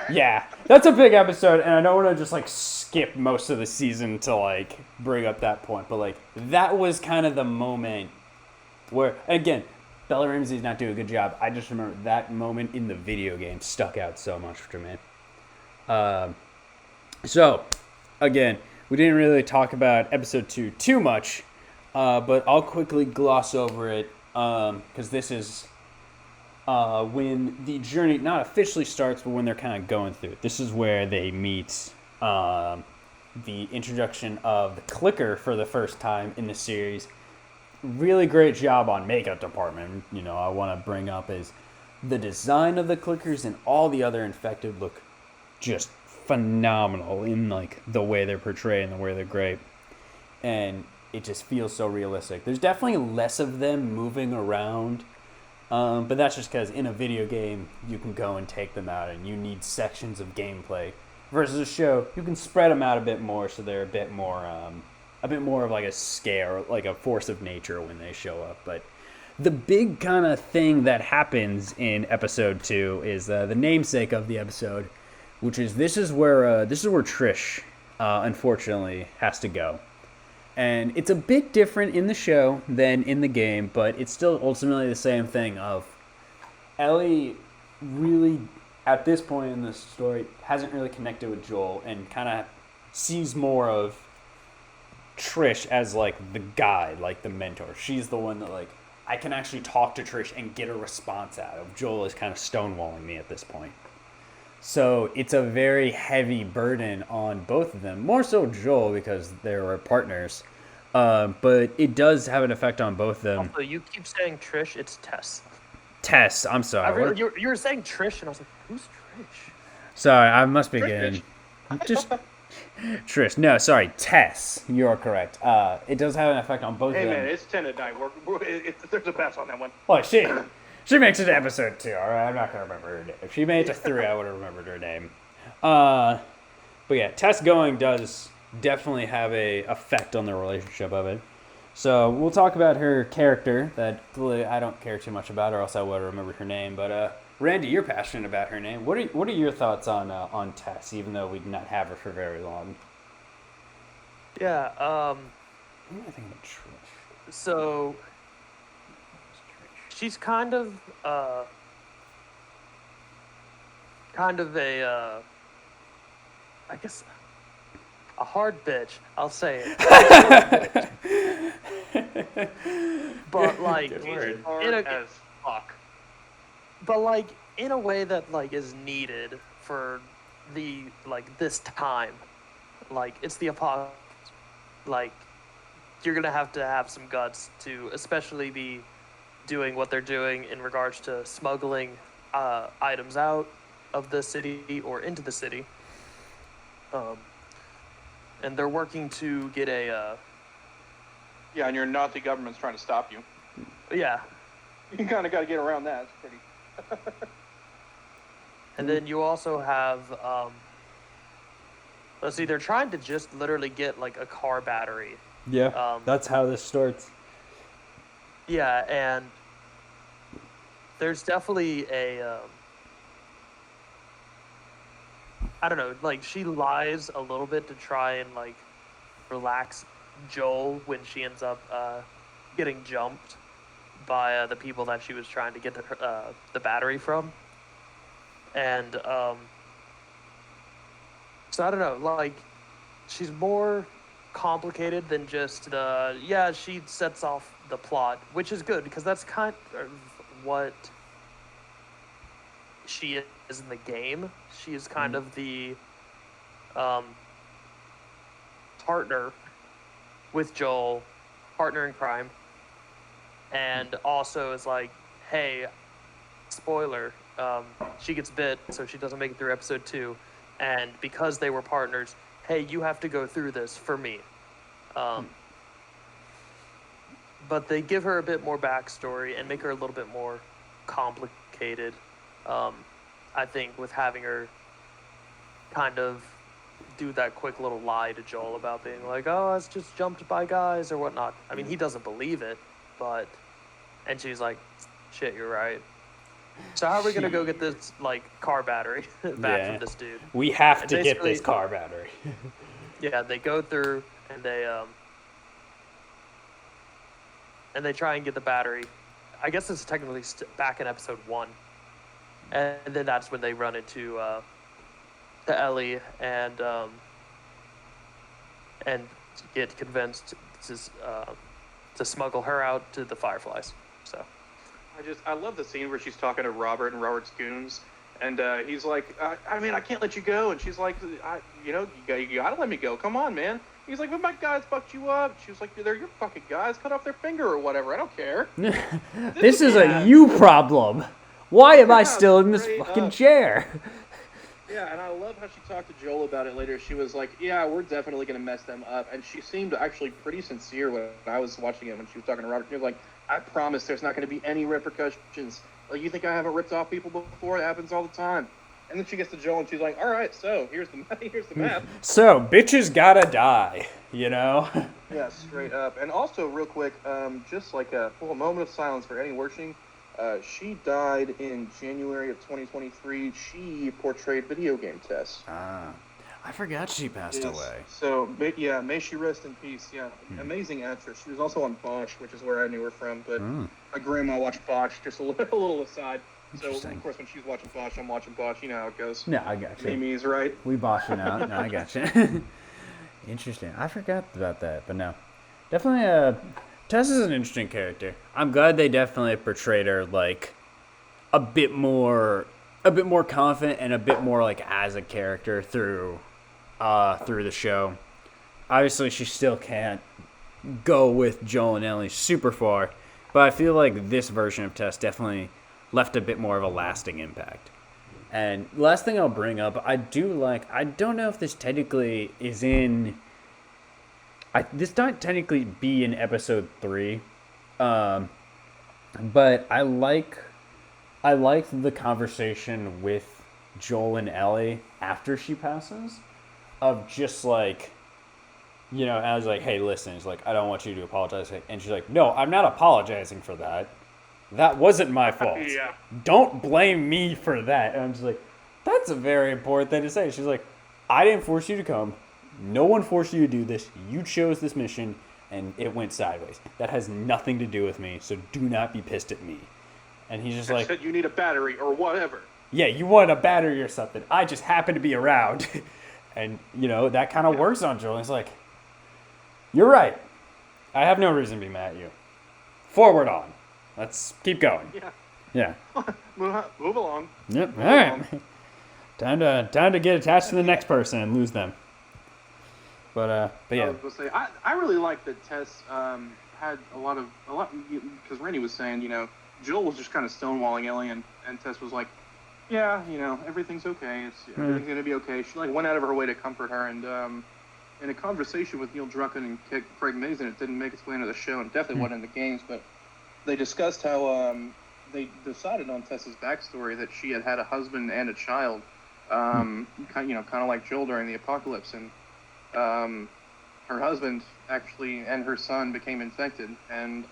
Yeah, that's a big episode, and I don't want to just like skip most of the season to like bring up that point. But like that was kind of the moment where, again, Bella Ramsey's not doing a good job. I just remember that moment in the video game stuck out so much to me. So, again, we didn't really talk about episode 2 too much, but I'll quickly gloss over it because this is when the journey not officially starts, but when they're kind of going through it. This is where they meet the introduction of the clicker for the first time in the series. Really great job on makeup department. I want to bring up is the design of the clickers and all the other infected look just phenomenal in like the way they're portrayed and the way they're great. And it just feels so realistic. There's definitely less of them moving around, but that's just because in a video game you can go and take them out and you need sections of gameplay. Versus a show, you can spread them out a bit more so they're a bit more of like a scare, like a force of nature when they show up. But the big kind of thing that happens in episode 2 is the namesake of the episode, which is this is where Trish unfortunately has to go. And it's a bit different in the show than in the game, but it's still ultimately the same thing of Ellie really, at this point in the story, hasn't really connected with Joel and kind of sees more of Trish as like the guide, like the mentor. She's the one that like I can actually talk to Trish and get a response out of. Joel is kind of stonewalling me at this point. So it's a very heavy burden on both of them. More so Joel because they were partners. But it does have an effect on both of them. Also, you keep saying Trish, it's Tess. Tess, I'm sorry. You were saying Trish, and I was like, who's Trish? Sorry, I must be getting... Just... Trish. No, sorry, Tess. You're correct. It does have an effect on both of them. Hey, man, it's 10 at night. There's a pass on that one. Well, she makes it to episode 2, all right? I'm not going to remember her name. If she made it to 3, I would have remembered her name. But yeah, Tess going does definitely have a effect on the relationship of it. So we'll talk about her character that I don't care too much about, or else I would have remembered her name. But Randy, you're passionate about her name. What are your thoughts on Tess, even though we did not have her for very long? Yeah. What am I thinking about Trish? So she's kind of a I guess a hard bitch. I'll say it. But like As fuck. But like in a way that like is needed for the like this time. Like it's the apocalypse. Like you're gonna have to have some guts to especially be doing what they're doing in regards to smuggling items out of the city or into the city. And they're working to get a Yeah, and your Nazi government's trying to stop you. yeah. You kind of got to get around that. It's pretty. And then you also have let's see, they're trying to just literally get like a car battery. Yeah, that's how this starts. Yeah, and there's definitely a I don't know, like she lies a little bit to try and like relax Joel when she ends up getting jumped by the people that she was trying to get the battery from. And so I don't know, like she's more complicated than just yeah, she sets off the plot, which is good because that's kind of what she is in the game. She is kind of the partner with Joel, partner in crime, and also is like, hey, spoiler, she gets bit, so she doesn't make it through episode 2, and because they were partners, hey, you have to go through this for me. But they give her a bit more backstory and make her a little bit more complicated. I think with having her kind of do that quick little lie to Joel about being like, oh, I was just jumped by guys or whatnot. I mean, he doesn't believe it, but... And she's like, shit, you're right. So how are we going to go get this, like, car battery back from this dude? We have to get this car battery. Yeah, they go through and they try and get the battery. I guess it's technically back in episode 1. And then that's when they run into to Ellie and get convinced to smuggle her out to the Fireflies. So I love the scene where she's talking to Robert and Robert's goons, and he's like, I mean, I can't let you go, and she's like, you gotta let me go. Come on, man. He's like, but my guys fucked you up. She was like, they're your fucking guys. Cut off their finger or whatever. I don't care. This is a you problem. Why am I still in this fucking chair? Yeah, and I love how she talked to Joel about it later. She was like, yeah, we're definitely going to mess them up. And she seemed actually pretty sincere when I was watching it when she was talking to Robert. She was like, I promise there's not going to be any repercussions. Like, you think I haven't ripped off people before? It happens all the time. And then she gets to Joel and she's like, all right, so here's the map. So, bitches gotta die, you know? Yeah, straight up. And also, real quick, just like a moment of silence for Annie Wershing. She died in January of 2023. She portrayed video game Tess. I forgot she passed away. So, yeah, may she rest in peace. Yeah, amazing actress. She was also on Bosch, which is where I knew her from. But my grandma watched Bosch, just a little aside. So, of course, when she's watching Bosch, I'm watching Bosch. You know how it goes. No, I got you. Mimi's right. We Bosching out. No, I got you. Interesting. I forgot about that, but no. Definitely, Tess is an interesting character. I'm glad they definitely portrayed her like a bit more confident and a bit more like as a character through the show. Obviously, she still can't go with Joel and Ellie super far, but I feel like this version of Tess definitely left a bit more of a lasting impact. And last thing I'll bring up, I don't know if this technically is in. This don't technically be in episode 3, but I like the conversation with Joel and Ellie after she passes, of just like, you know, I was like, hey, listen, it's like, I don't want you to apologize, and she's like, no, I'm not apologizing for that. That wasn't my fault. Yeah. Don't blame me for that. And I'm just like, that's a very important thing to say. She's like, I didn't force you to come. No one forced you to do this. You chose this mission, and it went sideways. That has nothing to do with me, so do not be pissed at me. And he's just like, said you need a battery or whatever. Yeah, you want a battery or something. I just happen to be around. And, you know, that kind of works on Joel. He's like, you're right. I have no reason to be mad at you. Forward on. Let's keep going. Yeah. Move along. Yep. All right. Time to get attached to the next person and lose them. But yeah. I was gonna say, I really like that Tess had a lot because Randy was saying, you know, Joel was just kind of stonewalling Ellie, and Tess was like, yeah, everything's okay. Everything's gonna be okay. She like went out of her way to comfort her, and in a conversation with Neil Druckmann and Craig Mazin, it didn't make its way into the show, and definitely wasn't in the games, but they discussed how they decided on Tessa's backstory that she had a husband and a child, kind of like Joel during the apocalypse, and her husband actually and her son became infected, and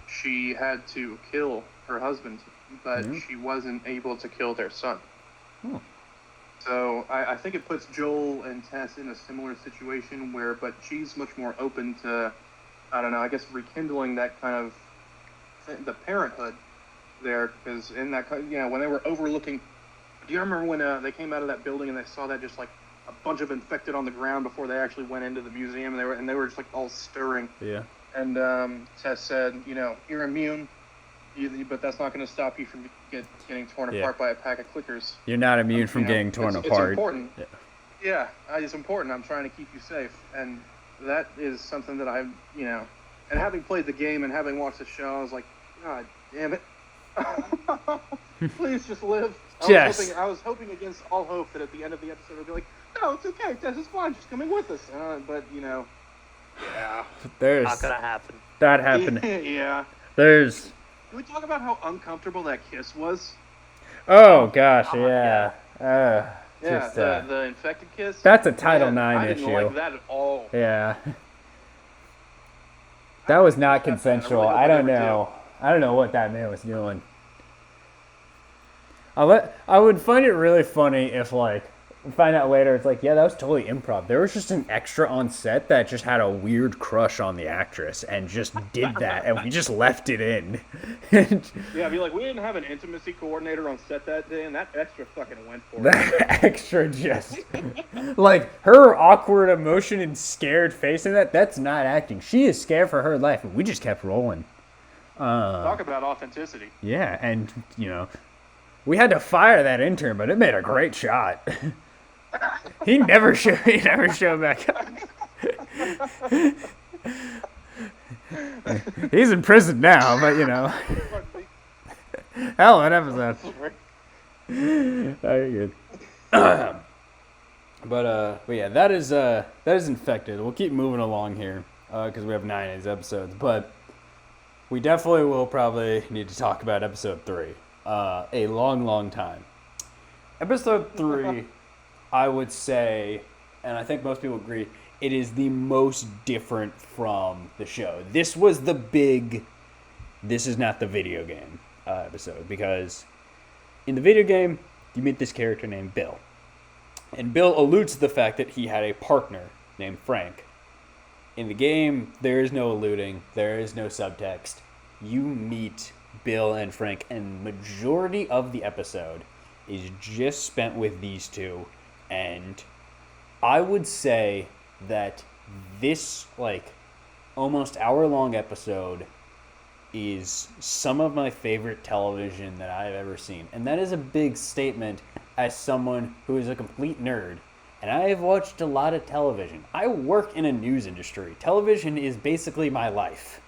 she had to kill her husband, but she wasn't able to kill their son. Hmm. So I think it puts Joel and Tess in a similar situation but she's much more open to, I don't know, I guess rekindling that kind of the parenthood there, because in that, when they were overlooking, do you remember when they came out of that building and they saw that just like a bunch of infected on the ground before they actually went into the museum, and they were just like all stirring. Yeah. And Tess said, you're immune, but that's not going to stop you from getting torn apart by a pack of clickers. You're not immune from getting torn apart. It's important. Yeah, it's important. I'm trying to keep you safe, and that is something that and having played the game and having watched the show, I was like, God damn it. Please just live. I was hoping against all hope that at the end of the episode it would be like, no, it's okay, Tess is fine, she's coming with us. But, yeah. There's... Not gonna happen. That happened. Yeah. There's... Can we talk about how uncomfortable that kiss was? Oh, gosh, yeah. The infected kiss. That's a Title IX I didn't issue. like that at all. Yeah. That was not consensual. I don't know. I don't know what that man was doing. I would find it really funny if, we find out later, it's like, yeah, that was totally improv. There was just an extra on set that just had a weird crush on the actress and just did that, and we just left it in. Yeah, I'd be like, we didn't have an intimacy coordinator on set that day, and that extra fucking went for it. That extra just... her awkward emotion and scared face in that's not acting. She is scared for her life, and we just kept rolling. Talk about authenticity. Yeah, and, we had to fire that intern, but it made a great shot. He never showed back up. He's in prison now, but hell of an episode. Very good. But yeah, that is infected. We'll keep moving along here because we have 9 of these episodes, but we definitely will probably need to talk about episode 3 a long time. Episode 3. I would say, and I think most people agree, it is the most different from the show. This was the big, this is not the video game episode, because in the video game, you meet this character named Bill. And Bill alludes to the fact that he had a partner named Frank. In the game, there is no alluding, there is no subtext. You meet Bill and Frank, and majority of the episode is just spent with these two. And I would say that this, almost hour-long episode is some of my favorite television that I've ever seen. And that is a big statement as someone who is a complete nerd. And I have watched a lot of television. I work in a news industry. Television is basically my life.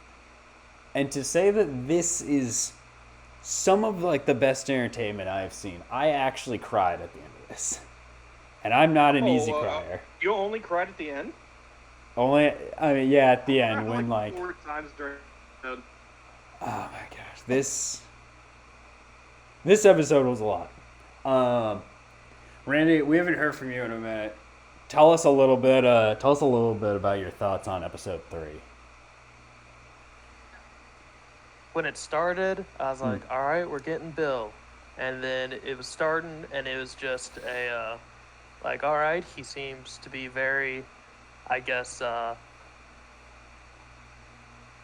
And to say that this is some of, the best entertainment I've seen, I actually cried at the end of this. And I'm not an easy crier. You only cried at the end? At the end when 4 times during. Oh my gosh, this episode was a lot. Randy, we haven't heard from you in a minute. Tell us a little bit about your thoughts on episode 3. When it started, I was like, all right, we're getting Bill. And then it was starting, and it was just all right, he seems to be very, I guess,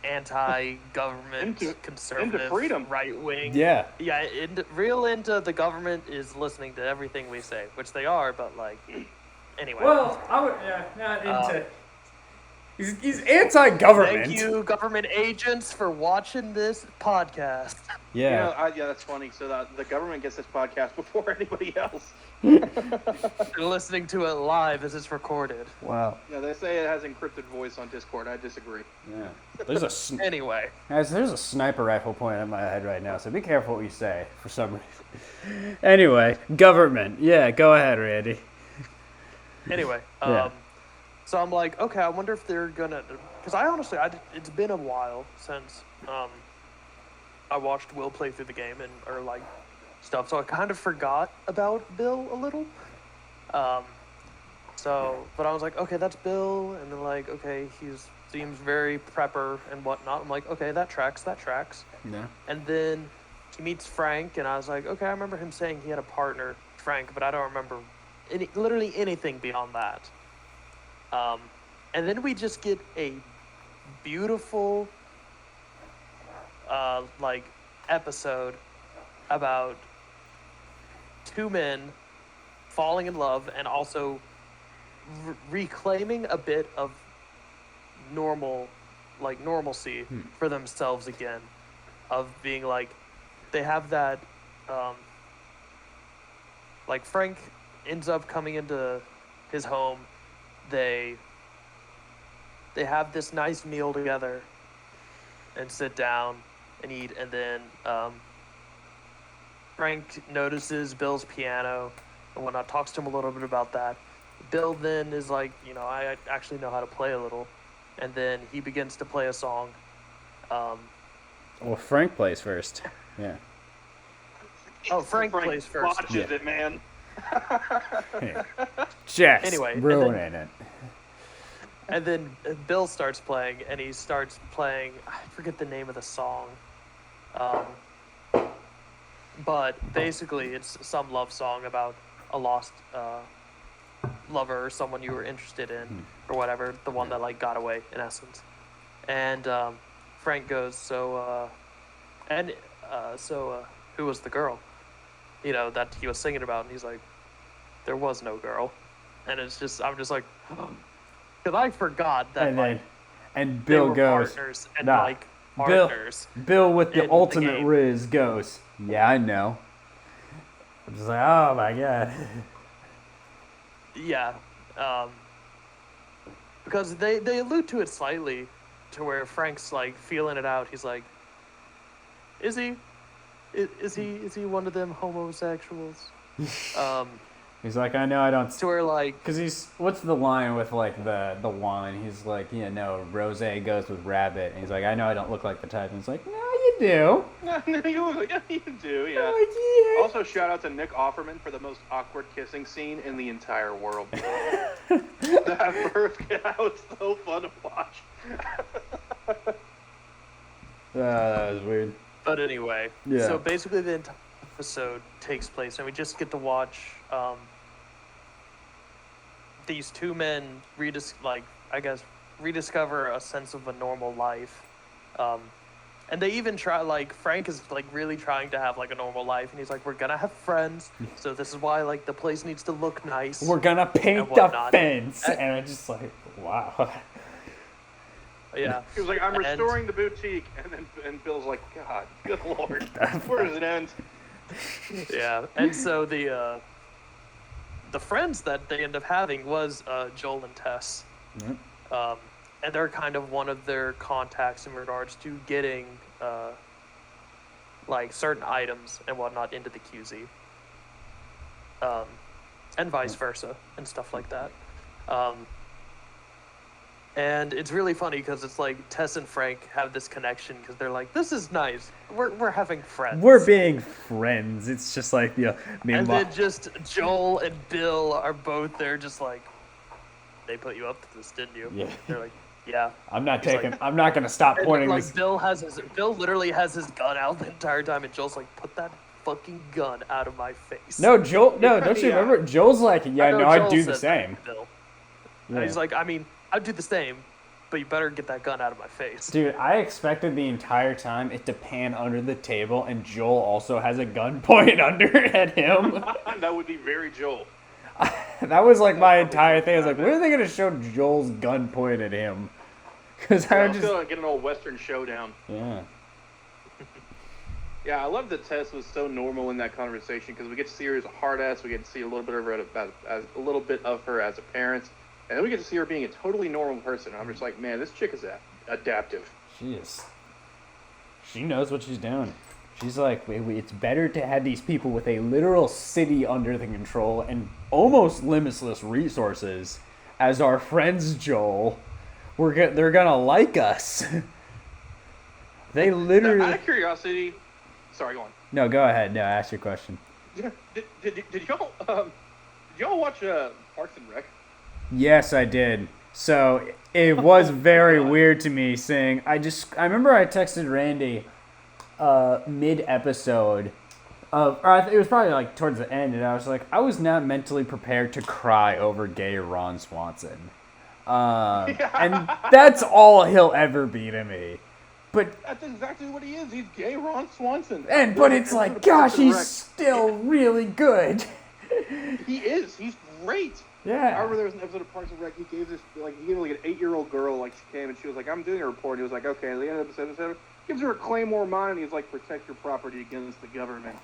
anti-government, conservative, into freedom. right-wing. Yeah. Yeah, real into the government is listening to everything we say, which they are, but, anyway. Well, I would, not into... He's anti-government. Thank you, government agents, for watching this podcast. Yeah. Yeah, that's funny. So the government gets this podcast before anybody else. They're listening to it live as it's recorded. Wow. Yeah, they say it has encrypted voice on Discord. I disagree. Yeah. There's a Anyway, guys, there's a sniper rifle pointed at my head right now, so be careful what you say for some reason. Anyway, government. Yeah, go ahead, Randy. anyway, Yeah. so I'm like, okay, I wonder if they're gonna, because I honestly, it's been a while since I watched Will play through the game or like stuff, so I kind of forgot about Bill a little. But I was like, okay, that's Bill, and then like, okay, seems very prepper and whatnot. I'm like, okay, that tracks. Yeah. And then he meets Frank, and I was like, okay, I remember him saying he had a partner, Frank, but I don't remember literally anything beyond that. And then we just get a beautiful, like, episode about two men falling in love and also reclaiming a bit of normalcy for themselves again, of being like, they have that, like Frank ends up coming into his home, they have this nice meal together and sit down and eat, and then Frank notices Bill's piano and whatnot, talks to him a little bit about that. Bill then is like, I actually know how to play a little, and then he begins to play a song. Well, Frank plays first. Yeah. Oh, Frank plays first. Watches it, man. Just Anyway, ruining it. And then Bill starts playing, and he starts playing, I forget the name of the song. But basically it's some love song about a lost lover or someone you were interested in or whatever, the one that like got away in essence. And Frank goes, so who was the girl, that he was singing about? And he's like, there was no girl. And I'm just like, because I forgot that and they Bill were goes, partners and nah. like partners. Bill with the in the ultimate game. riz goes, yeah, I know. I'm just like, oh my god. Yeah, because they allude to it slightly, to where Frank's like feeling it out. He's like, is he one of them homosexuals? He's like, I know I don't. To where like, Because what's the line with like the wine? He's like, no, rosé goes with rabbit. And he's like, I know I don't look like the type. And he's like, no, you do. No, you do, yeah. Oh, yeah. Also, shout out to Nick Offerman for the most awkward kissing scene in the entire world. That first that was so fun to watch. That was weird. but anyway, Yeah. so basically the entire episode takes place, and we just get to watch these two men rediscover a sense of a normal life. And they even try, like, Frank is, like, really trying to have, like, a normal life. And he's like, we're gonna have friends. So this is why, like, the place needs to look nice. We're gonna paint the whatnot. fence. And I'm just like, wow. Yeah. He was like, I'm restoring the boutique. And Bill's like, God, good Lord. Where does it end? Yeah. And so the friends that they end up having was Joel and Tess. Yep. And they're kind of one of their contacts in regards to getting like certain items and whatnot into the QZ, and vice versa and stuff like that. And it's really funny because it's like Tess and Frank have this connection because they're like, this is nice. We're having friends. We're being friends. It's just like, me And and then just Joel and Bill are both there, just like, they put you up to this, didn't you? Yeah. They're like, yeah. I'm not He's like- I'm not gonna stop And, pointing like, this. Bill literally has his gun out the entire time, and Joel's like, put that fucking gun out of my face. No, Joel. No, don't you Yeah. remember? Joel's like, yeah, know no, I'd Joel do the said same. that to Bill. Yeah. And he's like, I mean, I'd do the same, but you better get that gun out of my face. Dude, I expected the entire time it to pan under the table, and Joel also has a gun pointed under at him. That would be very Joel. That was like my entire thing. I was like, when are they gonna show Joel's gun pointed at him? Because Yeah, I let's just go and get an old Western showdown. yeah. Yeah, I love that Tess was so normal in that conversation because we get to see her as a hard ass. We get to see a little bit of her as a little bit of her as a parent, and then we get to see her being a totally normal person. And I'm just like, man, this chick is adaptive. She is. She knows what she's doing. She's like, it's better to have these people with a literal city under the control and almost limitless resources as our friends, Joel. They're gonna like us. They Out literally. of curiosity, sorry, go on. No, go ahead. No, ask your question. Did y'all watch Parks and Rec? Yes, I did. So it was very weird to me saying I remember I texted Randy mid episode it was probably like towards the end, and I was like, I was not mentally prepared to cry over gay Ron Swanson. And that's all he'll ever be to me. But That's exactly what he is. He's gay Ron Swanson. but it's like, gosh, he's still really good. He is. He's great. I Yeah. remember there was an episode of Parks and Rec. He gave an 8-year-old girl, like, she came and she was like, I'm doing a report. And he was like, okay. At the end of the episode, gives her a Claymore mine, and he's like, protect your property against the government.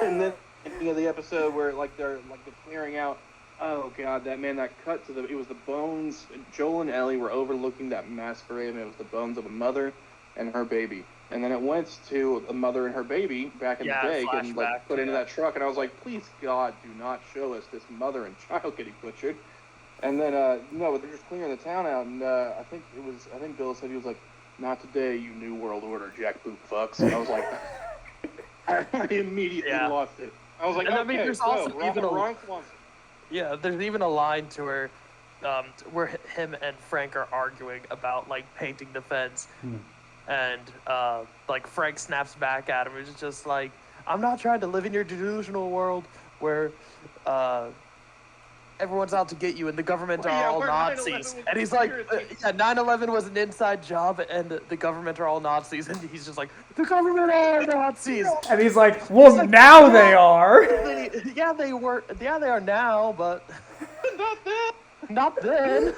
And then the episode where they're clearing out. Oh god, that cut to it was the bones. Joel and Ellie were overlooking that mass grave, and it was the bones of a mother and her baby. And then it went to a mother and her baby back in the day getting put into that truck, and I was like, please God, do not show us this mother and child getting butchered. And then no, but they're just clearing the town out, and I think Bill said, he was like, not today, you New World Order jackboot fucks. And I was like, I immediately lost it. I was like, And okay, I mean, there's so also even Ron Swanson. Yeah, there's even a line to where him and Frank are arguing about like painting the fence, and like Frank snaps back at him. It's just like, I'm not trying to live in your delusional world where everyone's out to get you and the government Well, are yeah, all where 9/11 Nazis. was And he's a like, conspiracy. 9/11 was an inside job and the government are all Nazis. And he's just like, the government are Nazis. And he's like, well, now they are. They were. Yeah, they are now, but Not that. not then.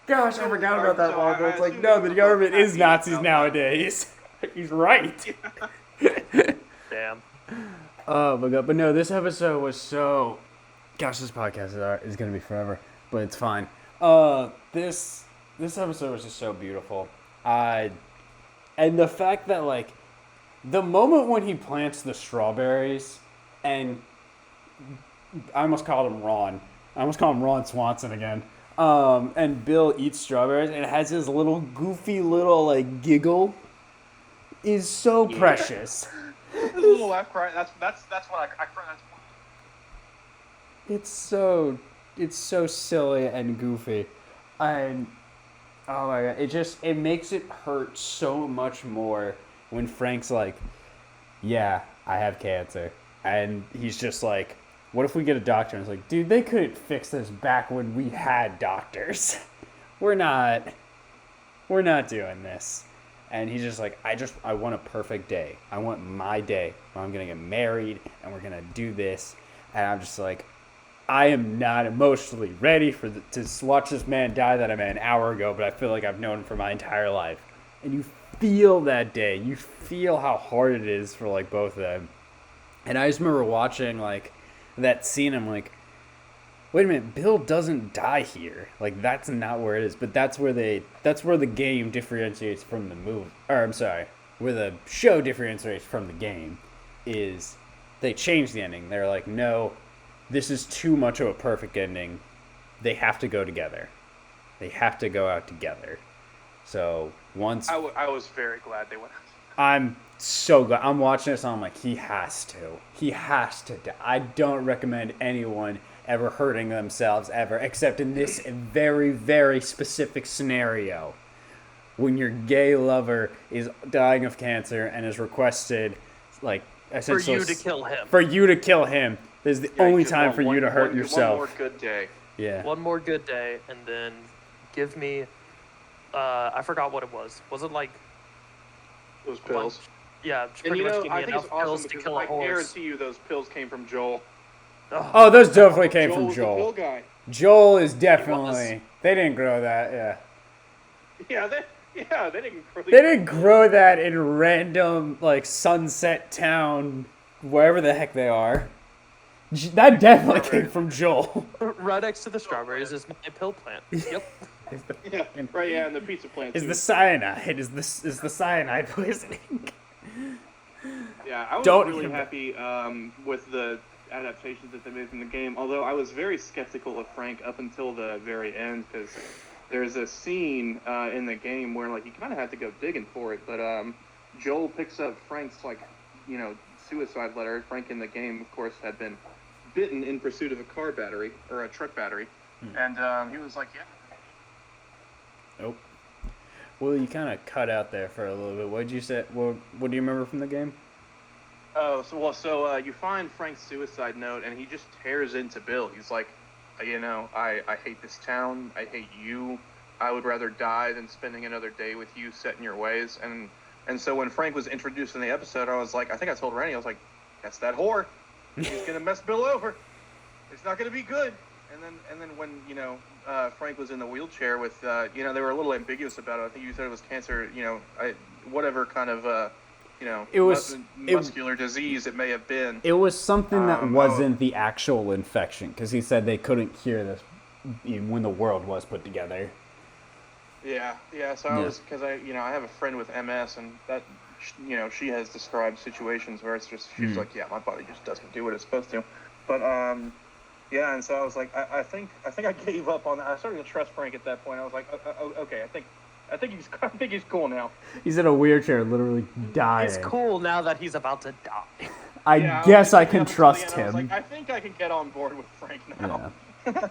Gosh, I forgot about that So one. But I it's like, assume no, they the were government both is happy Nazis about nowadays. He's right. Damn. Oh my god! But no, this episode was so. Gosh, this podcast is gonna be forever, but it's fine. This episode was just so beautiful. And the fact that like, the moment when he plants the strawberries, and I almost called him Ron. I almost called him Ron Swanson again. And Bill eats strawberries and has his little goofy little like giggle. Is so precious. This little laugh cry. That's what I cry. It's so silly and goofy, and oh my god, it makes it hurt so much more when Frank's like, yeah, I have cancer, and he's just like, what if we get a doctor? And it's like, dude, they couldn't fix this back when we had doctors. We're not doing this. And he's just like, I want a perfect day. I want my day where I'm gonna get married and we're gonna do this. And I'm just like, I am not emotionally ready to watch this man die that I met an hour ago, but I feel like I've known him for my entire life. And you feel that day. You feel how hard it is for like both of them. And I just remember watching like that scene. I'm like, wait a minute, Bill doesn't die here. Like, that's not where it is. But that's where the game differentiates from the movie. Or I'm sorry, where the show differentiates from the game is they change the ending. They're like, no, this is too much of a perfect ending. They have to go together. They have to go out together. So once I was very glad they went out. I'm so glad. I'm watching this and I'm like, he has to. He has to die. I don't recommend anyone ever hurting themselves ever, except in this very, very specific scenario. When your gay lover is dying of cancer and is requested, like, For essentially you to kill him. For you to kill him. This is the only just time want for you to hurt yourself. One more good day. Yeah. One more good day, and then give me. I forgot what it was. Was it like? Those pills. Yeah, And pretty much give I me think it's enough pills awesome to because kill a I horse. guarantee you those pills came from Joel. Oh, those definitely came Joel from was the pill Joel. guy. Joel is definitely. They didn't grow that, yeah. Yeah, they didn't really. They didn't grow that in random like Sunset Town, wherever the heck they are. That definitely came from Joel. Right next to the strawberries is my pill plant. Yep. Yeah, right. Yeah, and the pizza plant. Is too. the cyanide? Is the cyanide poisoning? Yeah, I was Don't really even- happy with the adaptations that they made from the game. Although I was very skeptical of Frank up until the very end, because there's a scene in the game where like you kind of had to go digging for it. But Joel picks up Frank's suicide letter. Frank in the game, of course, had been bitten in pursuit of a car battery or a truck battery, and he was like, "Yeah." Nope. Well, you kind of cut out there for a little bit. What did you say? What do you remember from the game? Oh, so you find Frank's suicide note, and he just tears into Bill. He's like, I hate this town. I hate you. I would rather die than spending another day with you set in your ways. And so when Frank was introduced in the episode, I was like, I think I told Randy, I was like, that's that whore. He's gonna mess Bill over. It's not gonna be good. And then when Frank was in the wheelchair with they were a little ambiguous about it. I think you said it was cancer. Whatever kind of It was muscular disease it may have been. It was something that wasn't the actual infection, because he said they couldn't cure this when the world was put together. Yeah. So I was, because I have a friend with MS, and that she has described situations where it's just she's like, yeah, my body just doesn't do what it's supposed to. But yeah, and so I was like, I think I gave up on that. I started to trust Frank at that point. I was like, okay, I think he's cool now. He's in a wheelchair, literally dying. It's cool now that he's about to die. I Yeah, guess I was can up until the trust end, I was him. like, I think I can get on board with Frank now. Yeah.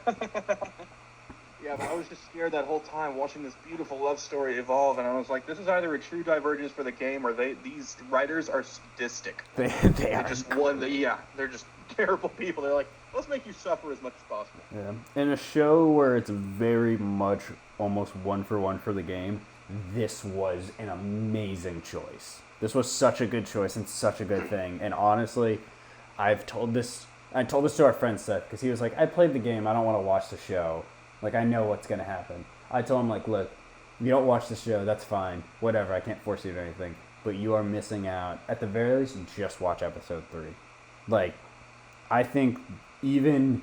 Yeah, but I was just scared that whole time watching this beautiful love story evolve, and I was like, this is either a true divergence for the game, or these writers are sadistic. They They're are. just they're just terrible people. They're like, let's make you suffer as much as possible. Yeah. In a show where it's very much almost one for one for the game, this was an amazing choice. This was such a good choice and such a good thing. And honestly, I told this to our friend Seth, because he was like, I played the game, I don't want to watch the show. Like, I know what's going to happen. I told him, like, look, if you don't watch the show, that's fine. Whatever, I can't force you to do anything. But you are missing out. At the very least, just watch episode 3. Like, I think even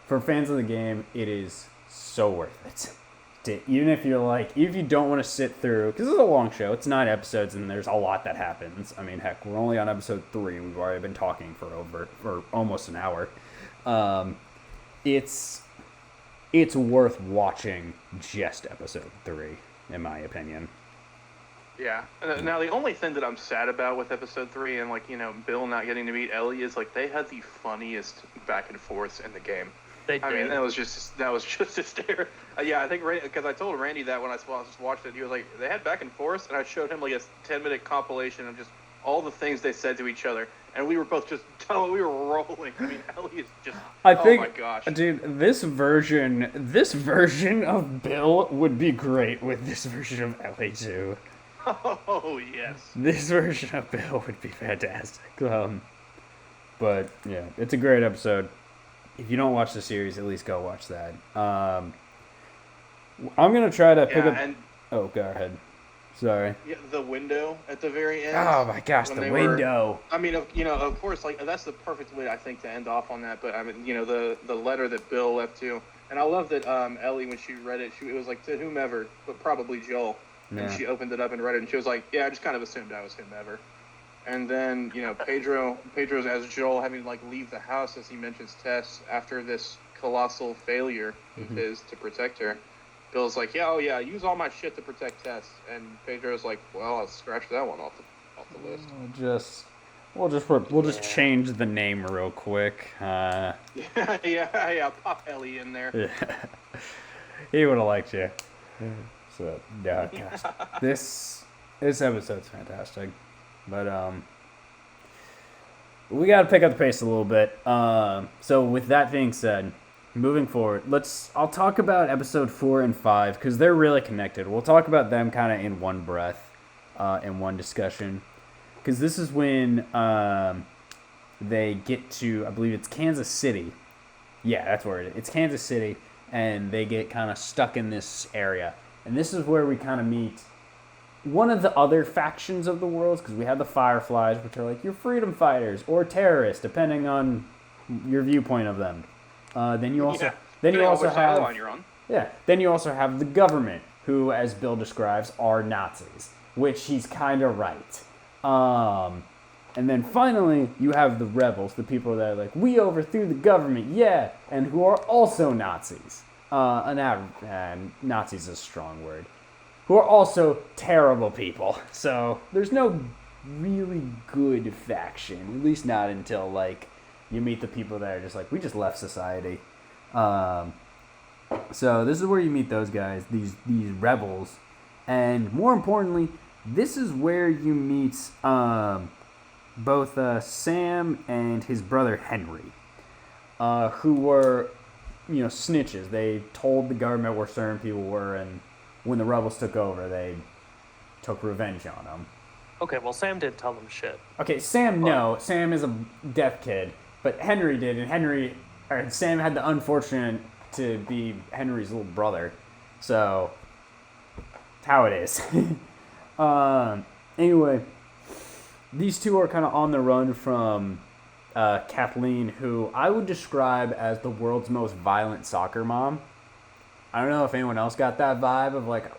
for fans of the game, it is so worth it. Even if you're like, if you don't want to sit through, because it's a long show, it's 9 episodes and there's a lot that happens. I mean, heck, we're only on episode 3. We've already been talking for almost an hour. It's worth watching just episode 3, in my opinion. Yeah. Now, the only thing that I'm sad about with episode 3 and, Bill not getting to meet Ellie is, they had the funniest back and forths in the game. They did. I mean, that was just hysterical. Yeah, I think, because I told Randy that when I just watched it, he was like, they had back and forths, and I showed him, a 10-minute compilation of just all the things they said to each other. And we were both we were rolling. I mean, Ellie is just, oh my gosh. Dude, this version of Bill would be great with this version of Ellie too. Oh, yes. This version of Bill would be fantastic. But yeah, it's a great episode. If you don't watch the series, at least go watch that. I'm gonna try to pick up. Oh, go ahead. Sorry. Yeah, the window at the very end. Oh my gosh, the window. I mean, of course, that's the perfect way I think to end off on that. But I mean, the letter that Bill left to, and I love that Ellie, when she read it, it was like to whomever, but probably Joel. Yeah. And she opened it up and read it, and she was like, "Yeah, I just kind of assumed I was whomever." And then Pedro's as Joel having to leave the house as he mentions Tess after this colossal failure of his to protect her. Bill's like, yeah, use all my shit to protect Tess, and Pedro's like, well, I'll scratch that one off the list. We'll just change the name real quick. Yeah, pop Ellie in there. Yeah. He would have liked you. So yeah, gosh. This episode's fantastic, but we got to pick up the pace a little bit. So with that being said, moving forward, I'll talk about episode 4 and 5 because they're really connected. We'll talk about them kind of in one breath, in one discussion, because this is when they get to, I believe it's Kansas City. Yeah, that's where it is. It's Kansas City, and they get kind of stuck in this area. And this is where we kind of meet one of the other factions of the world, because we have the Fireflies, which are like your freedom fighters or terrorists, depending on your viewpoint of them. Then you also have you're on. yeah. Then you also have the government, who, as Bill describes, are Nazis, which he's kind of right. And then finally, you have the rebels, the people that are like, we overthrew the government, yeah, and who are also Nazis. Nazis is a strong word. Who are also terrible people. So there's no really good faction, at least not until like you meet the people that are just like, we just left society. So this is where you meet those guys, these rebels, and more importantly, this is where you meet both Sam and his brother Henry, who were, snitches. They told the government where certain people were, and when the rebels took over, they took revenge on them. Okay, well, Sam didn't tell them shit. Okay, Sam, no. Sam is a deaf kid, but Henry did, and Sam had the unfortunate to be Henry's little brother. So, it's how it is. Anyway, these two are kind of on the run from Kathleen, who I would describe as the world's most violent soccer mom. I don't know if anyone else got that vibe of like,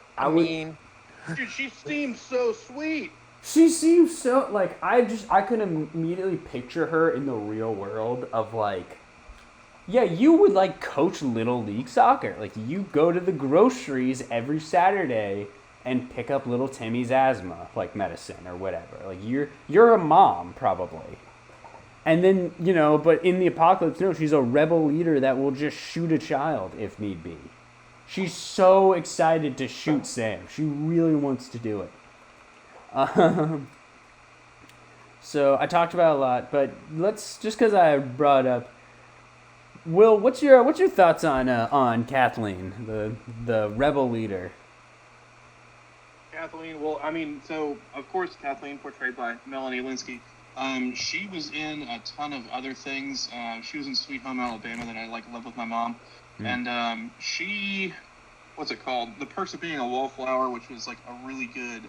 Dude, she seems so sweet. She seems so, like, I could immediately picture her in the real world of, like, yeah, you would, like, coach Little League soccer. Like, you go to the groceries every Saturday and pick up little Timmy's asthma, like, medicine or whatever. Like, you're a mom, probably. And then, but in the apocalypse, no, she's a rebel leader that will just shoot a child if need be. She's so excited to shoot Sam. She really wants to do it. So I talked about it a lot, but let's just because I brought up. Will, what's your thoughts on Kathleen, the rebel leader? Kathleen, well, so of course Kathleen, portrayed by Melanie Linsky. She was in a ton of other things. She was in Sweet Home Alabama that I lived with my mom. And she, what's it called? The Perks of Being a Wallflower, which was like a really good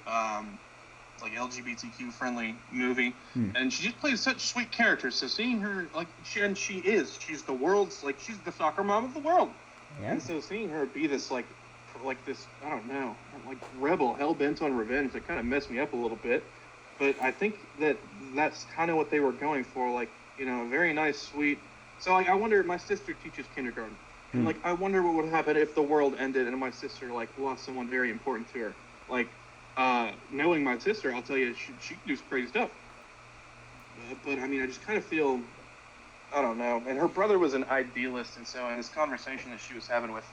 LGBTQ friendly movie. And she just plays such sweet characters. So seeing her she's the world's she's the soccer mom of the world. Yeah. And so seeing her be this this, I don't know, rebel hell bent on revenge, that kind of messed me up a little bit. But I think that's kind of what they were going for, a very nice, sweet. So I wonder, my sister teaches kindergarten. And I wonder what would happen if the world ended and my sister lost someone very important to her. Knowing my sister, I'll tell you, she can do some crazy stuff. But I just kind of feel, I don't know. And her brother was an idealist, and so in this conversation that she was having with,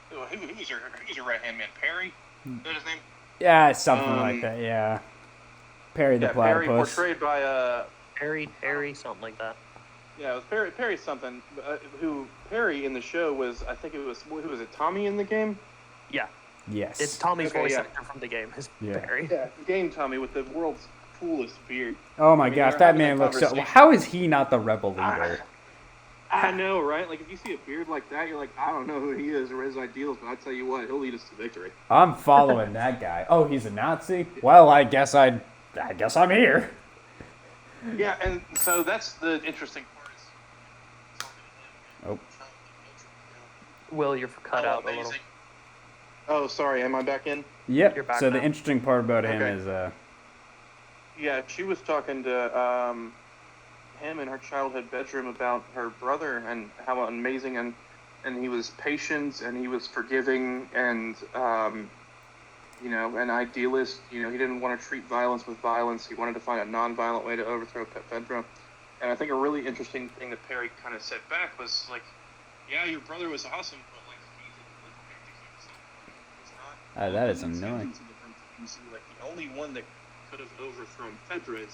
who's her right hand man, Perry? Is that his name? Yeah, something like that. Yeah, Perry the platypus. Perry, portrayed by Perry, something like that. Yeah, it was Perry something. Who Perry in the show was? I think it was. Who was it? Tommy in the game? Yeah. Yes. It's Tommy's voice actor from the game. Is Perry. Yeah, game Tommy with the world's coolest beard. Oh my gosh, that man looks so. How is he not the rebel leader? I know, right? If you see a beard like that, you're like, I don't know who he is or his ideals, but I tell you what, he'll lead us to victory. I'm following that guy. Oh, he's a Nazi? Well, I guess I'm here. Yeah, and so that's the interesting part. Oh. Will, you're cut out a little. Oh, sorry. Am I back in? Yep. You're back so now. The interesting part about him is, yeah, she was talking to him in her childhood bedroom about her brother and how amazing and he was patient and he was forgiving and an idealist. He didn't want to treat violence with violence. He wanted to find a non-violent way to overthrow Fedra. And I think a really interesting thing that Perry kind of said back was yeah, your brother was awesome, but that is annoying. The only one that could have overthrown Fedra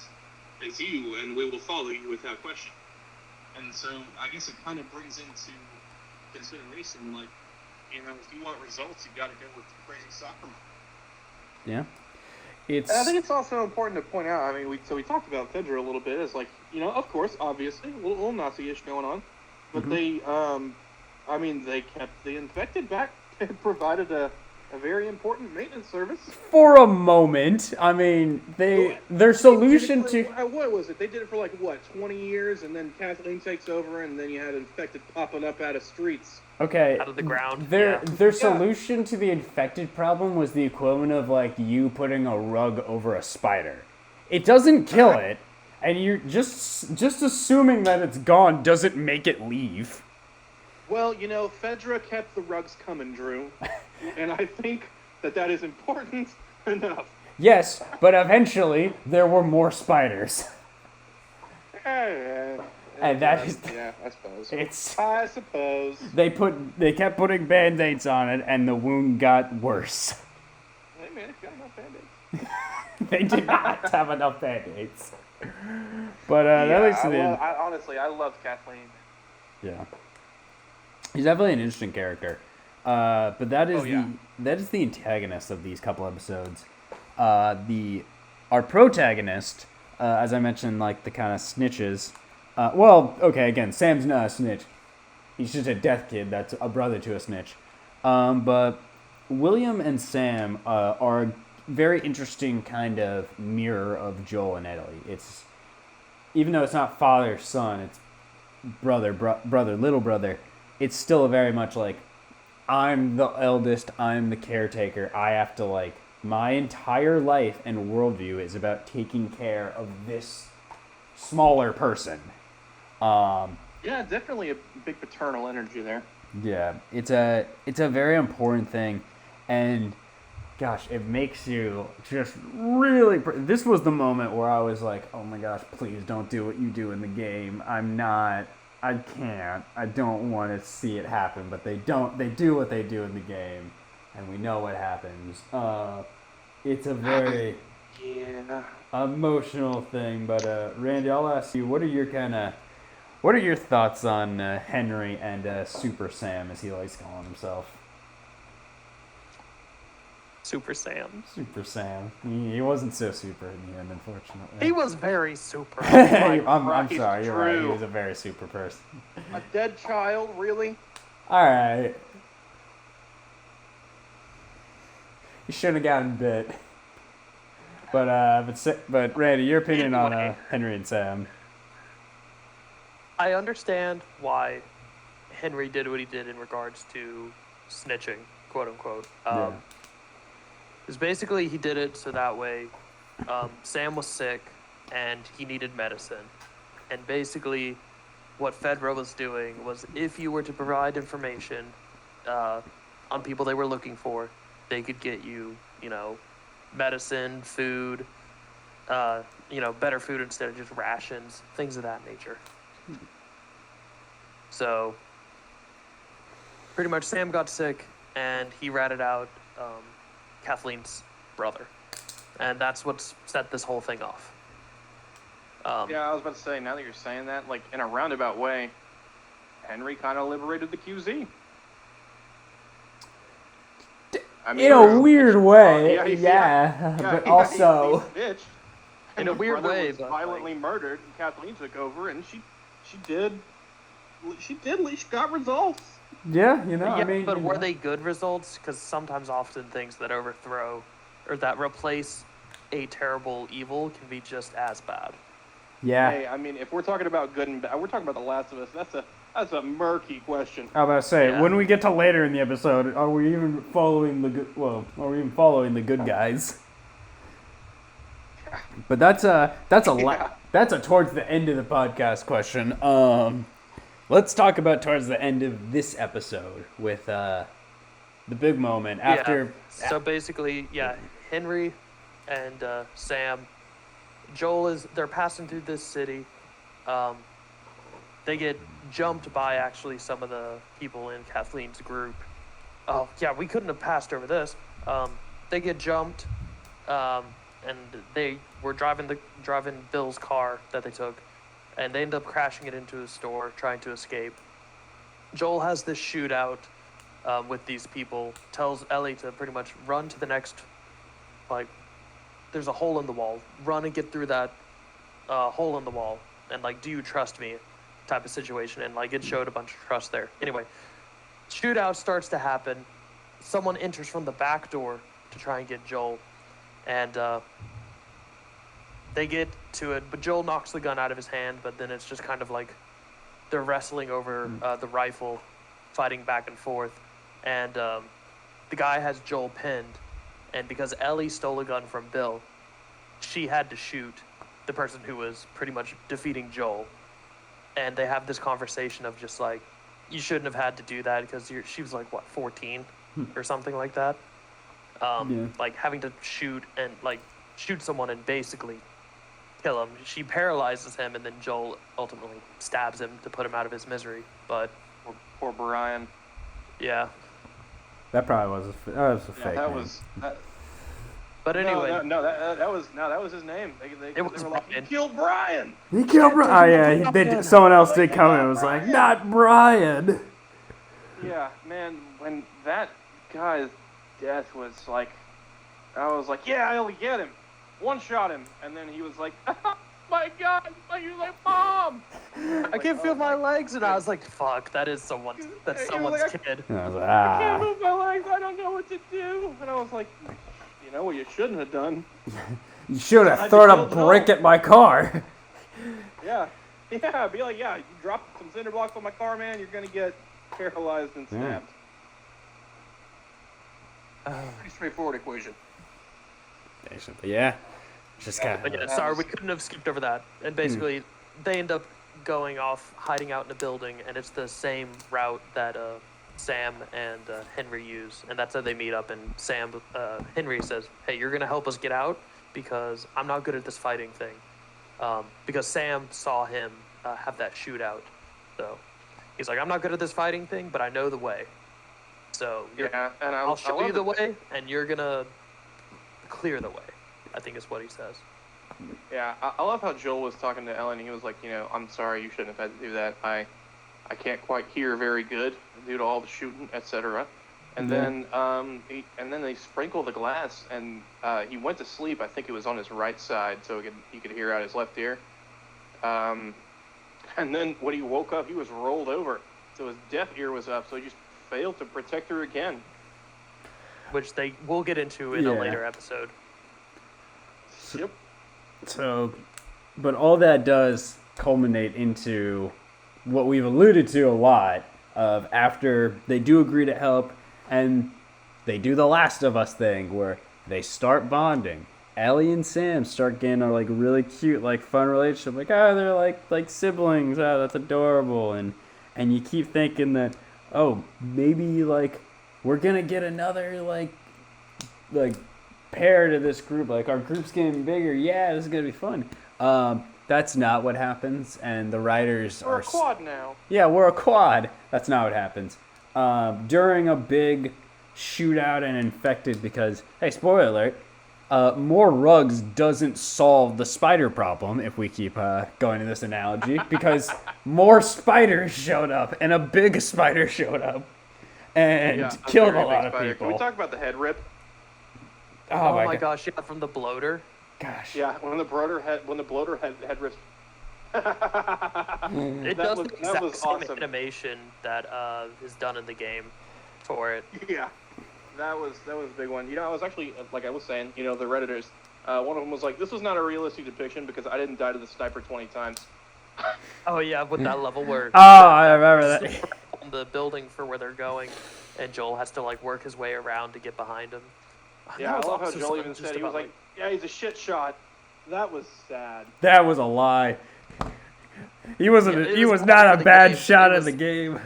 is you, and we will follow you without question. And so I guess it kind of brings into consideration, if you want results, you got to go with the crazy soccer mom. Yeah. And I think it's also important to point out, we talked about Fedra a little bit, as of course, obviously, a little Nazi-ish going on, but they kept the infected back. They provided a very important maintenance service. For a moment, I mean, their solution They did it to... for, what was it? They did it for 20 years, and then Kathleen takes over, and then you had infected popping up out of streets. Okay, Out of the ground, Their yeah. their solution to the infected problem was the equivalent of you putting a rug over a spider. It doesn't kill it, and you're just assuming that it's gone doesn't make it leave. Well, Fedra kept the rugs coming, Drew, and I think that is important enough. Yes, but eventually there were more spiders. And that is... Yeah, I suppose. I suppose. They kept putting band-aids on it, and the wound got worse. Hey man, if you got enough band-aids. They did not have enough band-aids. But that leads to the end. Honestly, I loved Kathleen. Yeah. He's definitely an interesting character. But that is that is the antagonist of these couple episodes. Our protagonist, as I mentioned, the kind of snitches. Again, Sam's not a snitch. He's just a death kid that's a brother to a snitch. But William and Sam are a very interesting kind of mirror of Joel and Ellie. It's, even though it's not father, son, it's brother, little brother, it's still very much I'm the eldest, I'm the caretaker, I have to my entire life and worldview is about taking care of this smaller person. Yeah, definitely a big paternal energy there. Yeah, it's a very important thing, and gosh, it makes you just really... This was the moment where I was like, oh my gosh, please don't do what you do in the game. I can't. I don't want to see it happen, but they don't. They do what they do in the game, and we know what happens. It's a very emotional thing, but Randy, I'll ask you, what are your thoughts on Henry and Super Sam, as he likes calling himself? Super Sam. Super Sam. He wasn't so super in the end, unfortunately. He was very super. I'm sorry, you're right. He was a very super person. A dead child, really? All right. He shouldn't have gotten bit. But Randy, your opinion on Henry and Sam? I understand why Henry did what he did in regards to snitching, quote unquote. Because basically he did it so that way Sam was sick and he needed medicine. And basically what Fedra was doing was, if you were to provide information on people they were looking for, they could get you, medicine, food, better food instead of just rations, things of that nature. So pretty much Sam got sick and he ratted out Kathleen's brother, and that's what set this whole thing off. Yeah, I was about to say, now that you're saying that, in a roundabout way, Henry kind of liberated the QZ. In a weird way, but also... In a weird way, was violently murdered, and Kathleen took over, and she got results. Yeah, but were they good results? Because often things that overthrow or that replace a terrible evil can be just as bad. Yeah. Hey, if we're talking about good and bad, we're talking about The Last of Us. That's a murky question. I was about to say, when we get to later in the episode, are we even following the good? Well, are we even following the good guys? But that's a towards the end of the podcast question. Let's talk about towards the end of this episode with the big moment after. Yeah. So basically, Henry and Sam, they're passing through this city. They get jumped by actually some of the people in Kathleen's group. Oh yeah, we couldn't have passed over this. They get jumped, and they were driving Bill's car that they took, and they end up crashing it into a store, trying to escape. Joel has this shootout with these people, tells Ellie to pretty much run to the next, there's a hole in the wall, run and get through that hole in the wall, and do you trust me type of situation, and it showed a bunch of trust there. Anyway, shootout starts to happen. someone enters from the back door to try and get Joel, and they get to it, but Joel knocks the gun out of his hand, but then it's just kind of like they're wrestling over the rifle, fighting back and forth, and the guy has Joel pinned, and because Ellie stole a gun from Bill, she had to shoot the person who was pretty much defeating Joel, and they have this conversation of just like, you shouldn't have had to do that because she was like, what, 14 or something like that. Like having to shoot someone and basically kill him. She paralyzes him, and then Joel ultimately stabs him to put him out of his misery. But Poor Brian. yeah. That probably was a fake. That name. was. But anyway, that was his name. They was were like, Brian. "He killed Brian." He killed Brian. Oh yeah, someone else did come in and was like, not Brian. Yeah, man. When that guy's death was like, I was like, yeah, I'll get him. One shot him, and then he was like, oh my God, he was like, Mom. I can't feel my legs, and I was like, fuck, that's someone's kid. And I was like, I can't move my legs. I don't know what to do. And I was like, you know what you shouldn't have done? You should have thrown a brick at my car. Yeah, be like, yeah, you dropped some cinder blocks on my car, man. You're gonna get paralyzed and stabbed. Pretty straightforward equation. Yeah, just kind But yeah, sorry, we couldn't have skipped over that. And basically, they end up going off, hiding out in a building, and it's the same route that Sam and Henry use, and that's how they meet up. And Henry says, "Hey, you're gonna help us get out because I'm not good at this fighting thing." Because Sam saw him have that shootout, so he's like, "I'm not good at this fighting thing, but I know the way. So and I'll show you the way, and you're gonna clear the way," I think is what he says. Yeah, I love how Joel was talking to Ellen. He was like, I'm sorry, you shouldn't have had to do that. I can't quite hear very good due to all the shooting, etc. And then they sprinkle the glass, and he went to sleep. I think it was on his right side, so he could hear out his left ear. And then when he woke up, he was rolled over, so his deaf ear was up. So he just failed to protect her again. Which they will get into in a later episode. Yep. So, but all that does culminate into what we've alluded to a lot of after they do agree to help and they do the Last of Us thing where they start bonding. Ellie and Sam start getting a really cute, fun relationship. They're like siblings. Oh, that's adorable. And you keep thinking that, oh, maybe we're gonna get another pair to this group. Our group's getting bigger. Yeah, this is gonna be fun. That's not what happens, and the writers We're a quad now. Yeah, we're a quad. That's not what happens. During a big shootout and infected, because hey, spoiler alert, more rugs doesn't solve the spider problem. If we keep going to this analogy, because more spiders showed up, and a big spider showed up. And killed a lot of people. Can we talk about the head rip? Oh my gosh, yeah, from the bloater. Gosh. Yeah, when the bloater head ripped. It does the exact same animation that is done in the game for it. Yeah, that was a big one. I was actually, like I was saying, the Redditors, one of them was like, this was not a realistic depiction because I didn't die to the sniper 20 times. Oh yeah, with that level where I remember that. On the building for where they're going, and Joel has to work his way around to get behind him. Yeah, I love how Joel even said, he was like, yeah, he's a shit shot. That was sad. That was a lie. He wasn't. He was not a bad shot in the game.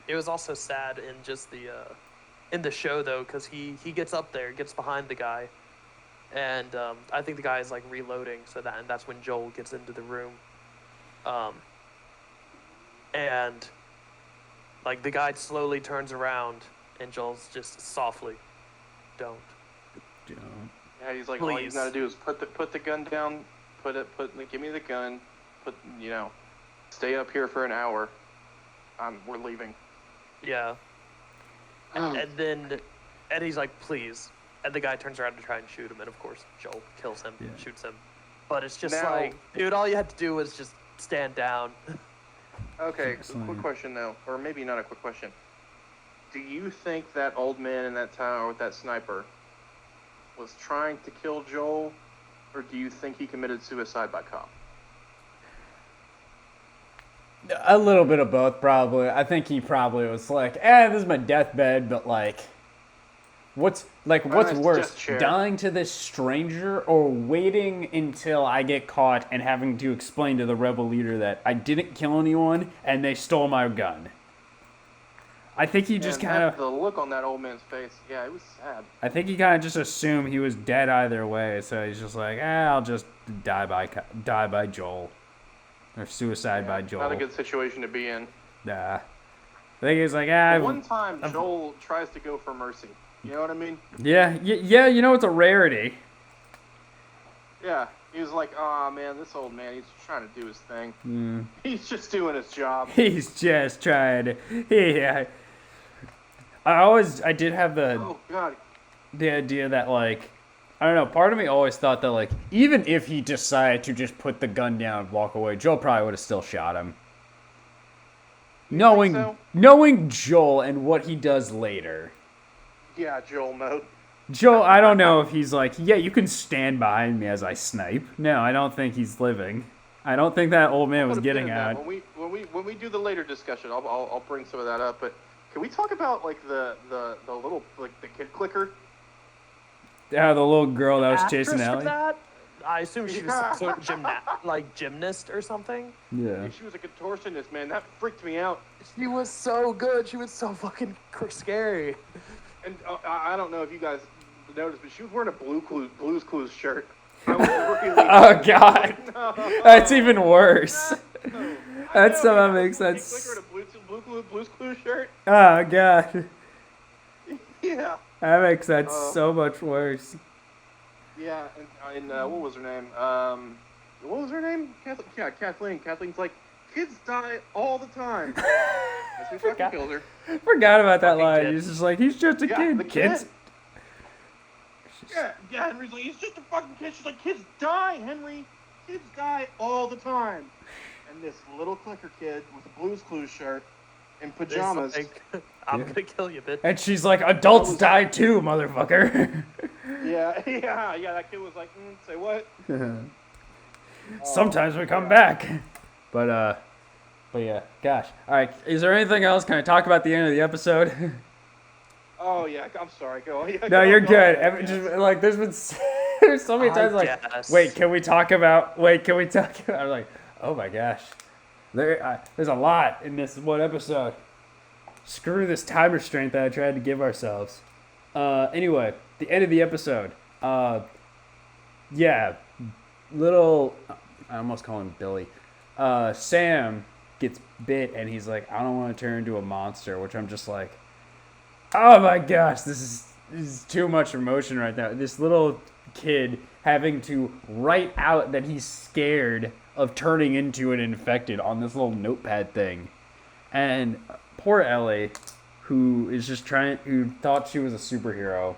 It was also sad in just in the show though, because he gets up there, gets behind the guy, and I think the guy is reloading, and that's when Joel gets into the room, and the guy slowly turns around, and Joel's just softly, don't. Yeah, he's like, please. All you gotta do is put the gun down, give me the gun, stay up here for an hour. We're leaving. Yeah. And then Eddie's like, please. And the guy turns around to try and shoot him, and of course Joel kills him, shoots him. But it's just dude, all you had to do was just stand down. Okay, quick question though, or maybe not a quick question. do you think that old man in that tower with that sniper was trying to kill Joel, or do you think he committed suicide by cop? A little bit of both, probably. I think he probably was like, this is my deathbed, but like, what's worse, just chair. dying to this stranger or waiting until I get caught and having to explain to the rebel leader that I didn't kill anyone and they stole my gun? I think he just kind of... The look on that old man's face, yeah, it was sad. I think he kind of just assumed he was dead either way, so he's just like, I'll just die by Joel. Or suicide by Joel. Not a good situation to be in. Nah. I think he's like, One time, Joel tries to go for mercy. You know what I mean? Yeah, you know, it's a rarity. Yeah, he was like, oh man, this old man, he's trying to do his thing. He's just doing his job. He's just trying to... Yeah. I did have Oh, God. the idea that, like, I don't know, part of me always thought that, like, even if he decided to just put the gun down and walk away, Joel probably would have still shot him. Knowing Joel and what he does later. Yeah, Joel mode. Joel, I don't know if he's like, yeah, you can stand behind me as I snipe. No, I don't think he's living. I don't think that old man was getting out. When we do the later discussion, I'll bring some of that up. But can we talk about like the little like the kid clicker? Yeah, the little girl that was Actress chasing for Ellie. that? I assume she was some sort of gymnast or something. Yeah. She was a contortionist, man. That freaked me out. She was so good. She was so fucking scary. And I don't know if you guys noticed, but she was wearing a Blue's Clues shirt. I was really Oh God, no. that's even worse. No. That somehow man. makes Clicker sense. in a Blue's Clues shirt. Oh God, Yeah. that makes that so much worse. Yeah, and what was her name? What was her name? Kathleen. Kathleen's like, kids die all the time. That's who fucking killed her. Forgot about that Fucking line. kid. He's just like, he's just a kid. The Kids. Yeah, Henry's like, he's just a fucking kid. She's like, kids die, Henry. Kids die all the time. And this little clicker kid with a Blue's Clues shirt and pajamas. I'm gonna kill you, bitch. And she's like, adults die too, motherfucker. Yeah. That kid was like, say what? Sometimes we come back. But yeah, gosh. All right, is there anything else? Can I talk about the end of the episode? Oh yeah, I'm sorry. Go. Yeah, No, go, you're go good. ahead. Just like there's been there's so many times like, guess. can we talk about? I'm like, oh my gosh, there's a lot in this one episode. Screw this time restraint that I tried to give ourselves. Anyway, the end of the episode. Yeah, little. I almost call him Billy. Sam gets bit and he's like, I don't want to turn into a monster, which I'm just like, oh my gosh, this is too much emotion right now. This little kid having to write out that he's scared of turning into an infected on this little notepad thing. And poor Ellie, who thought she was a superhero,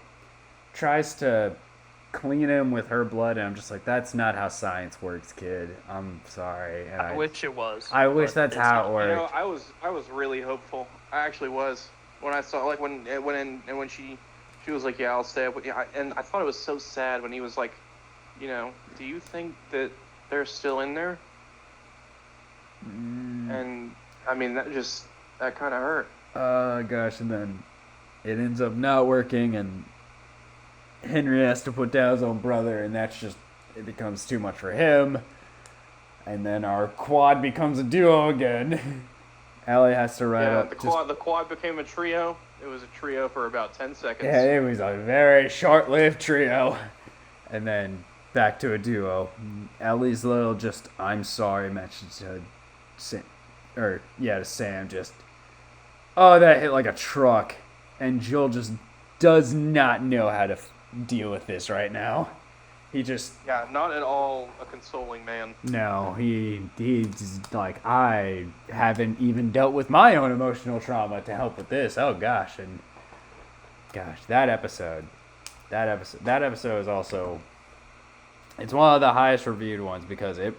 tries to clean him with her blood, and I'm just like, that's not how science works, kid. I'm sorry. And I wish it was. I wish but that's it's how not. it worked. I was really hopeful. I actually was when I saw like when she was like, yeah, I'll stay up with you. And I thought it was so sad when he was like, do you think that they're still in there? And I mean that kind of hurt. Gosh, and then it ends up not working, and Henry has to put down his own brother, and it becomes too much for him. And then our quad becomes a duo again. Allie has to ride up. The quad became a trio. It was a trio for about 10 seconds. Yeah, it was a very short-lived trio. And then back to a duo. Ellie's little I'm sorry message to Sam. To Sam that hit like a truck. And Joel just does not know how to deal with this right now. He just... Yeah, not at all a consoling man. No, he's like, I haven't even dealt with my own emotional trauma to help with this. Oh gosh, and gosh, that episode is also, it's one of the highest reviewed ones because it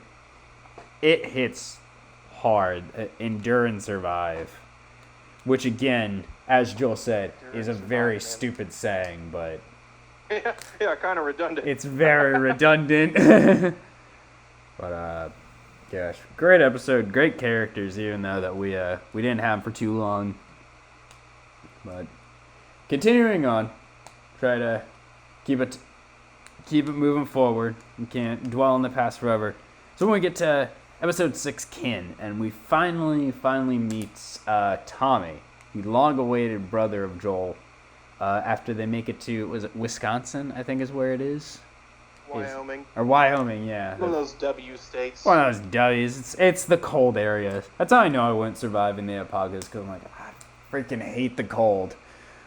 hits hard. Endure and survive, which again, as Joel said, is a Survive, very man. stupid saying, but Yeah, kind of redundant. it's very redundant. But gosh, great episode, great characters, even though that we didn't have them for too long. But continuing on, try to keep it moving forward. We can't dwell on the past forever. So when we get to episode 6, Kin, and we finally meet Tommy, the long-awaited brother of Joel. After they make it to, was it Wisconsin? I think is where it is. Wyoming. Or Wyoming, yeah. One of those W states. One of those W's. It's the cold area. That's how I know I wouldn't survive in the apocalypse, because I'm like, I freaking hate the cold.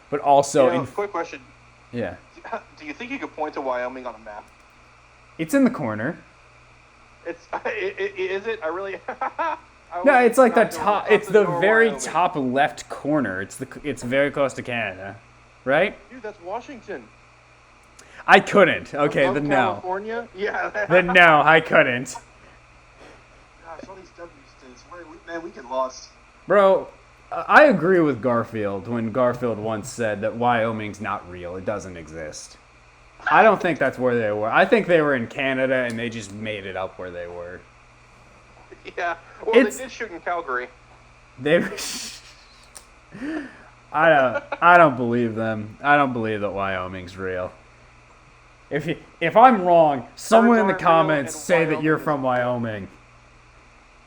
But also, Quick question. yeah, Do you think you could point to Wyoming on a map? it's in the corner. Is it? I really. No, it's like the not doing top. it. It's the Or very Wyoming. top left corner. It's very close to Canada, right? Dude, that's Washington. I couldn't. Okay, Above then no. California? Yeah. Then no, I couldn't. Gosh, all these W states. Man, we get lost. Bro, I agree with Garfield when Garfield once said that Wyoming's not real. It doesn't exist. I don't think that's where they were. I think they were in Canada and they just made it up where they were. Yeah. Well, It's- they did shoot in Calgary. They were... I don't believe them. I don't believe that Wyoming's real. If I'm wrong, someone in the aren't real comments and say that you're Wyoming is from real. Wyoming.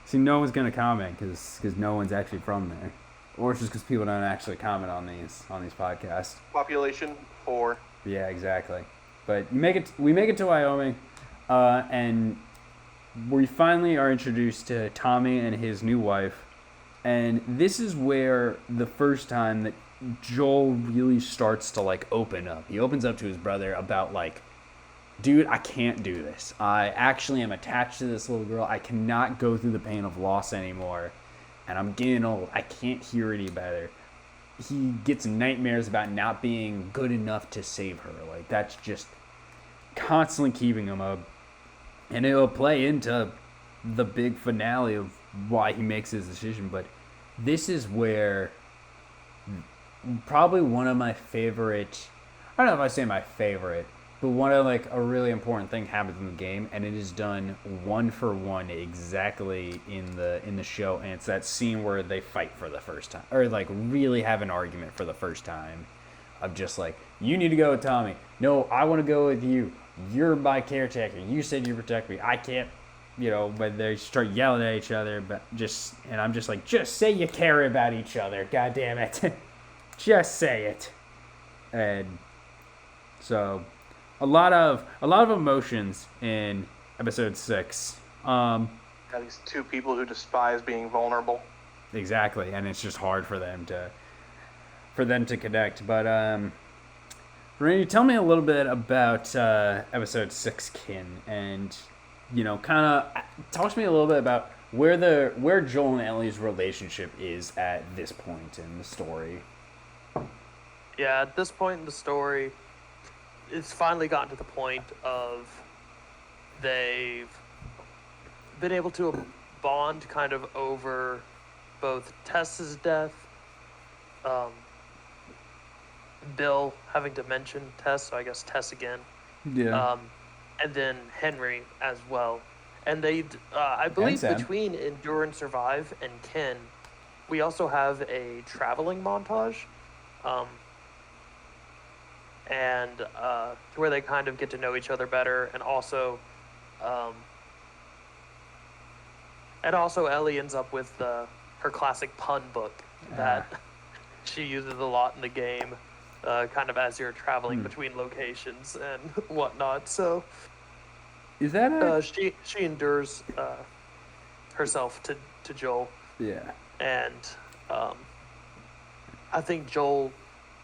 See, no one's gonna comment because no one's actually from there, or it's just because people don't actually comment on these podcasts. Population 4. Yeah, exactly. But we make it to Wyoming, and we finally are introduced to Tommy and his new wife, and this is where the first time that Joel really starts to like open up. He opens up to his brother about like, dude, I can't do this. I actually am attached to this little girl. I cannot go through the pain of loss anymore, and I'm getting old. I can't hear any better. He gets nightmares about not being good enough to save her. Like, that's just constantly keeping him up. And it'll play into the big finale of why he makes his decision. But this is where probably one of my favorite, I don't know if I say my favorite, but one of like a really important thing happens in the game, and it is done one for one exactly in the show, and it's that scene where they fight for the first time, or like really have an argument for the first time, of just like, you need to go with Tommy. No, I want to go with you. You're my caretaker. You said you protect me. I can't, but they start yelling at each other, and I'm just like, just say you care about each other. God damn it. Just say it. And so a lot of emotions in episode 6. Got these two people who despise being vulnerable. Exactly, and it's just hard for them to connect. But Randy, tell me a little bit about episode 6, Kin, and kind of talk to me a little bit about where Joel and Ellie's relationship is at this point in the story. Yeah, at this point in the story, it's finally gotten to the point of they've been able to bond kind of over both Tess's death, Bill having to mention Tess, so I guess Tess again, Yeah. and then Henry as well. And they, I believe, Sam. between Endure and Survive and Ken, we also have a traveling montage. And where they kind of get to know each other better, and also Ellie ends up with her classic pun book that she uses a lot in the game, kind of as you're traveling between locations and whatnot. So Is that she endures herself to Joel, yeah. and I think Joel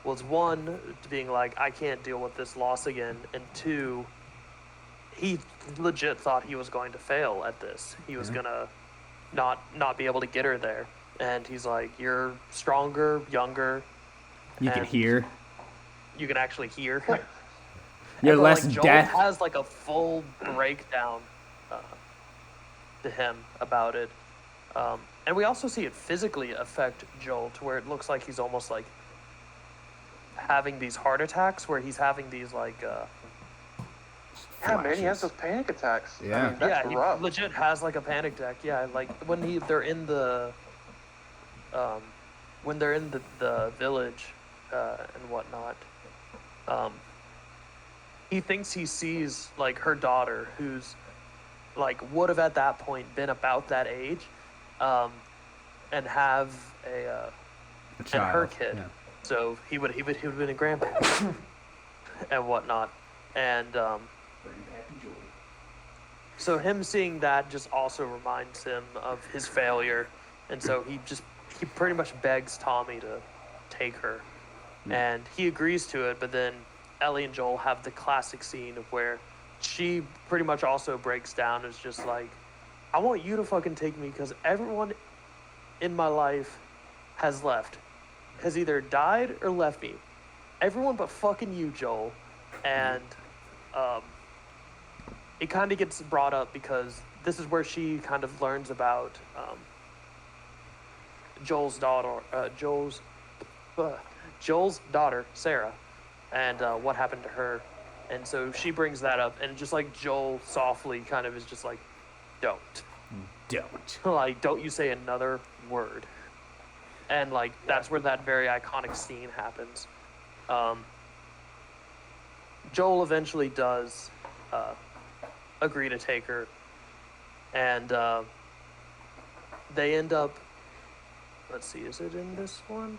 was, one, being like, I can't deal with this loss again, and two, he legit thought he was going to fail at this. He was gonna not be able to get her there, and he's like, you're stronger, younger, You can and hear. you can actually hear. You're And, less like, Joel death. has like a full breakdown to him about it, and we also see it physically affect Joel to where it looks like he's almost like having these heart attacks where he's having these like Yeah, man, he has those panic attacks. Yeah. I mean, that's he rough. legit has like a panic attack. Yeah, like they're in the when they're in the village and whatnot. He thinks he sees like her daughter, who's like would have at that point been about that age, and have a child. and her kid. Yeah. So he would have been a grandparent and whatnot, and so him seeing that just also reminds him of his failure, and so he pretty much begs Tommy to take her, and he agrees to it. But then Ellie and Joel have the classic scene of where she pretty much also breaks down. It's just like, I want you to fucking take me because everyone in my life has either died or left me. Everyone but fucking you, Joel. And it kind of gets brought up because this is where she kind of learns about Joel's daughter, Sarah, and what happened to her. And so she brings that up, and just like Joel softly kind of is just like, don't. Like, don't you say another word. And like, that's where that very iconic scene happens. Joel eventually does agree to take her, and they end up, let's see, is it in this one?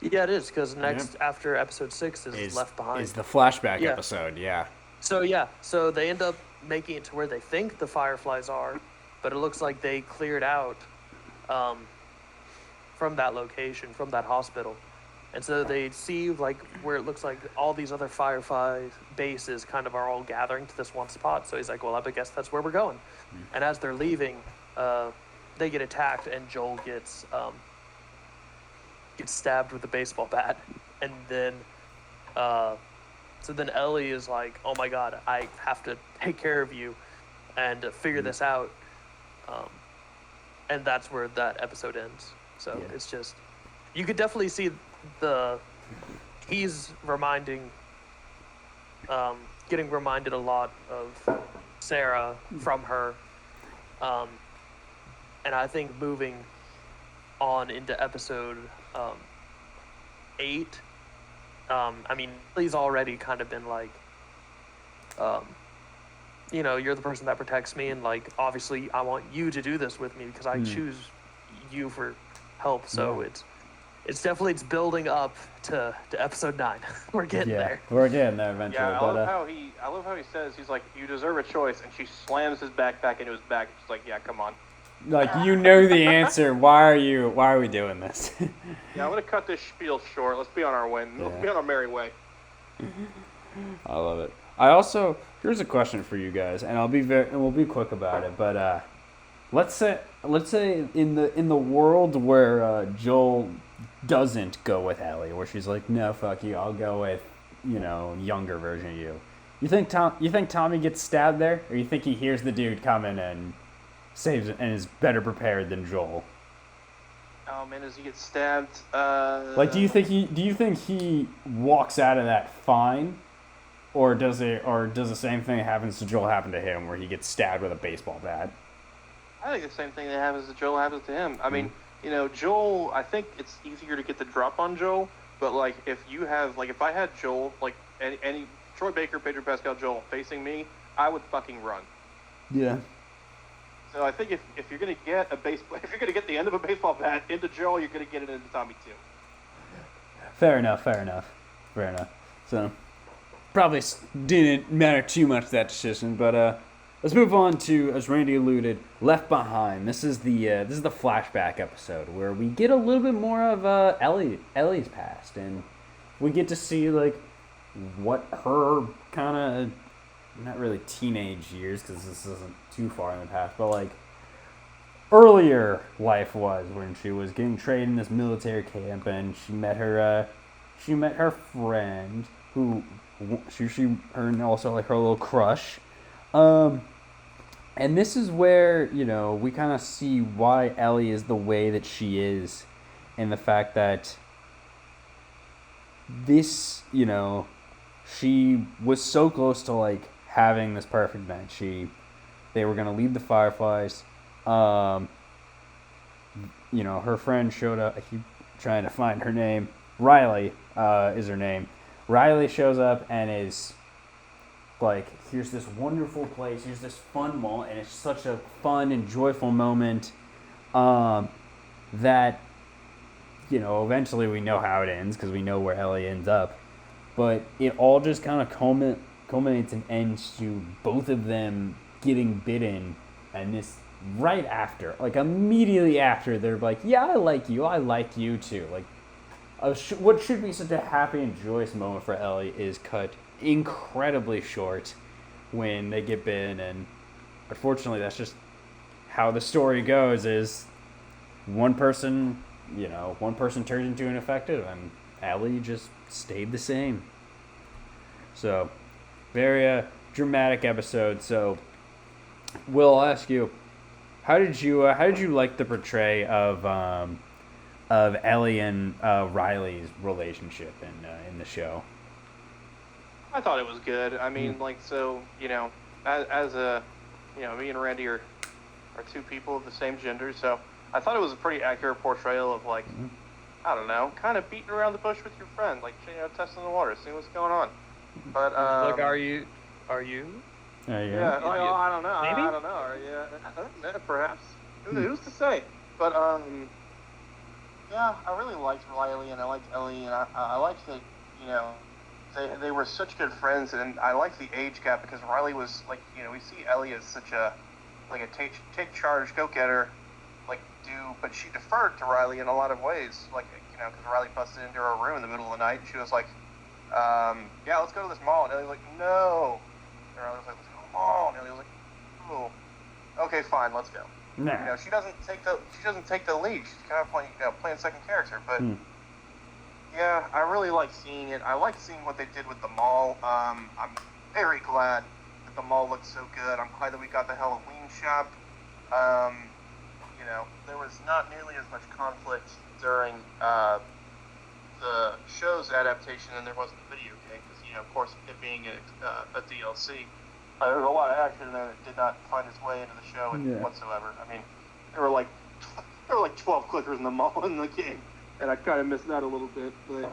Yeah, it is, because next, after episode 6 is Left Behind. Is the flashback episode, yeah. So they end up making it to where they think the Fireflies are, but it looks like they cleared out from that location, from that hospital. And so they see like where it looks like all these other Firefly bases kind of are all gathering to this one spot. So he's like, well, I guess that's where we're going. And as they're leaving, they get attacked, and Joel gets stabbed with a baseball bat. And then so then Ellie is like, oh my god, I have to take care of you and figure this out. And that's where that episode ends. So it's just, you could definitely see he's reminding, getting reminded a lot of Sarah from her. And I think moving on into episode 8, I mean, he's already kind of been like, you know, you're the person that protects me, and like, obviously I want you to do this with me because I choose you for help. So it's definitely, it's building up to episode 9. We're getting there. We're getting there eventually. Yeah, I love how he says, he's like, you deserve a choice, and she slams his backpack into his back. She's like, yeah, come on. Like, you know the answer. Why are we doing this? Yeah, I'm gonna cut this spiel short. Let's be on our way. Let's be on our merry way. I love it. Here's a question for you guys, and we'll be quick about it. But let's say in the world where Joel doesn't go with Ellie, where she's like, no, fuck you, I'll go with, you know, younger version of you. You think Tommy gets stabbed there, or you think he hears the dude coming and saves it and is better prepared than Joel? Oh man, does he get stabbed? Like, do you think he walks out of that fine, or does the same thing that happens to Joel happen to him, where he gets stabbed with a baseball bat? I think the same thing that happens to Joel happens to him. I mean, you know, Joel, I think it's easier to get the drop on Joel, but like, if I had Joel, like any Troy Baker, Pedro Pascal, Joel facing me, I would fucking run. Yeah. So I think if you're gonna get if you're gonna get the end of a baseball bat into Joel, you're gonna get it into Tommy too. Fair enough. So probably didn't matter too much, that decision, but let's move on to, as Randy alluded, Left Behind. This is the flashback episode where we get a little bit more of Ellie's past, and we get to see like what her kind of, not really teenage years, because this isn't too far in the past, but like earlier life was, when she was getting trained in this military camp, and she met her friend, who her and also like her little crush, and this is where, you know, we kind of see why Ellie is the way that she is, and the fact that this, she was so close to like having this perfect match. They were gonna leave the Fireflies. Um, her friend showed up. I keep trying to find her name. Riley is her name. Riley shows up and is like, here's this wonderful place. Here's this fun mall, and it's such a fun and joyful moment that eventually we know how it ends because we know where Ellie ends up. But it all just kind of culminates and ends to both of them getting bitten, and this right after, like immediately after, they're like, "Yeah, I like you too." Like, what should be such a happy and joyous moment for Ellie is cut incredibly short when they get bitten, and unfortunately, that's just how the story goes. Is one person turns into an effective, and Ellie just stayed the same. So, very dramatic episode. So, Will, I'll ask you, how did you like the portray of Ellie and Riley's relationship in the show? I thought it was good. I mean, as me and Randy are two people of the same gender, so I thought it was a pretty accurate portrayal of like, I don't know, kind of beating around the bush with your friend, like testing the water, seeing what's going on. But like, are you? Yeah, I don't know. Maybe? I don't know. Yeah, perhaps. Who's to say? But yeah, I really liked Riley and I liked Ellie, and I liked that they were such good friends, and I liked the age gap because Riley was like, we see Ellie as such a take charge, go getter, but she deferred to Riley in a lot of ways, because Riley busted into her room in the middle of the night and she was like, yeah, let's go to this mall, and Ellie was like, no. And Riley was like, let's go to the mall, and Ellie was like, oh, okay, fine, let's go. Nah. She doesn't take the lead. She's kind of playing second character, but yeah, I really like seeing it. I like seeing what they did with the mall. I'm very glad that the mall looks so good. I'm glad that we got the Halloween shop. There was not nearly as much conflict during the show's adaptation than there was in the video game, because of course, it being a DLC. There was a lot of action there that did not find its way into the show whatsoever. I mean, there were like 12 clickers in the mall in the game, and I kind of missed that a little bit. But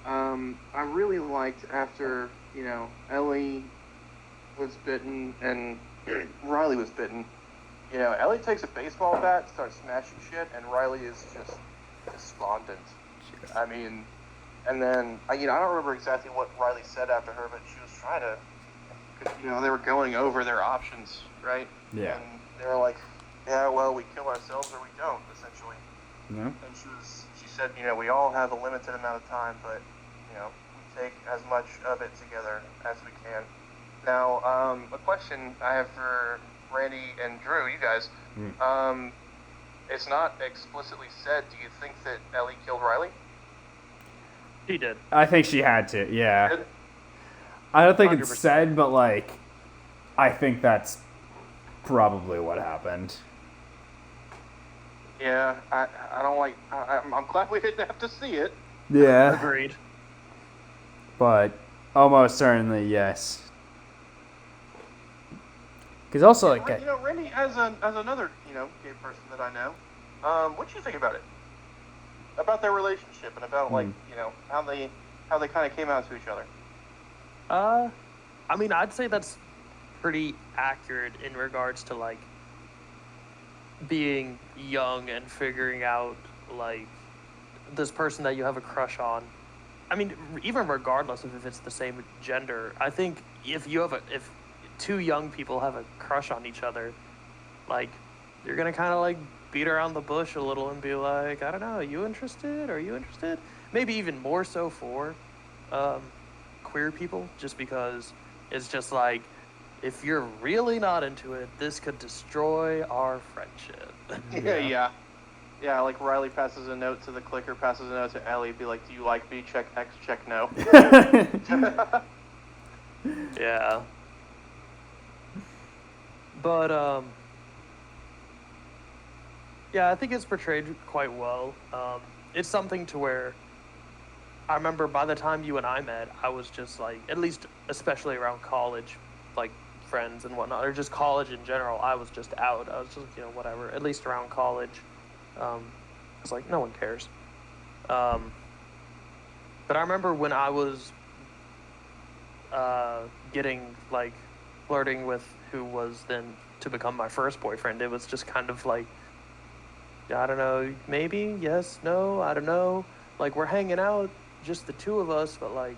I really liked after Ellie was bitten and Riley was bitten. Ellie takes a baseball bat, starts smashing shit, and Riley is just despondent. I mean, and then I don't remember exactly what Riley said after her, but she was trying to. They were going over their options, right? Yeah. And they were like, yeah, well, we kill ourselves or we don't, essentially. Yeah. And she said, we all have a limited amount of time, but, we take as much of it together as we can. Now, a question I have for Randy and Drew, you guys. It's not explicitly said, do you think that Ellie killed Riley? She did. I think she had to, yeah. I don't think 100%. It's said, but I think that's probably what happened. Yeah, I don't like. I'm glad we didn't have to see it. Yeah. Agreed. But almost certainly yes. Because also, Randy, as another gay person that I know, what do you think about it? About their relationship and about how they kind of came out to each other. I mean, I'd say that's pretty accurate in regards to being young and figuring out this person that you have a crush on. I mean, even regardless of if it's the same gender, I think if two young people have a crush on each other, you're gonna kind of beat around the bush a little and be like, I don't know, are you interested? Are you interested? Maybe even more so for queer people, just because it's just if you're really not into it, this could destroy our friendship. Yeah, like Riley passes a note to the clicker, passes a note to Ellie, be like, do you like me? Check X, check no. Yeah. But, yeah, I think it's portrayed quite well. It's something to where I remember by the time you and I met, I was just like, at least especially around college, like friends and whatnot, or just college in general, I was just out. I was just, whatever, at least around college. It's like, no one cares. But I remember when I was getting, like, flirting with who was then to become my first boyfriend, it was just kind of like, I don't know, maybe, yes, no, I don't know. Like, we're hanging out, just the two of us, but, like,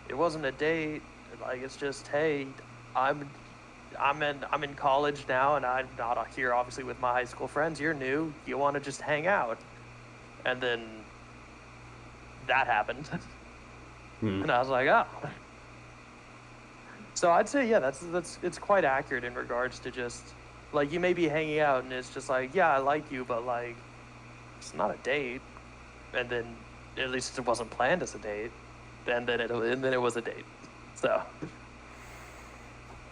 it wasn't a date. Like, it's just, hey, I'm in college now, and I'm not here, obviously, with my high school friends. You're new. You want to just hang out. And then that happened. And I was like, oh. So I'd say, yeah, it's quite accurate in regards to just, like, you may be hanging out, and it's just like, yeah, I like you, but, like, it's not a date. And then, at least it wasn't planned as a date. And then it was a date. So...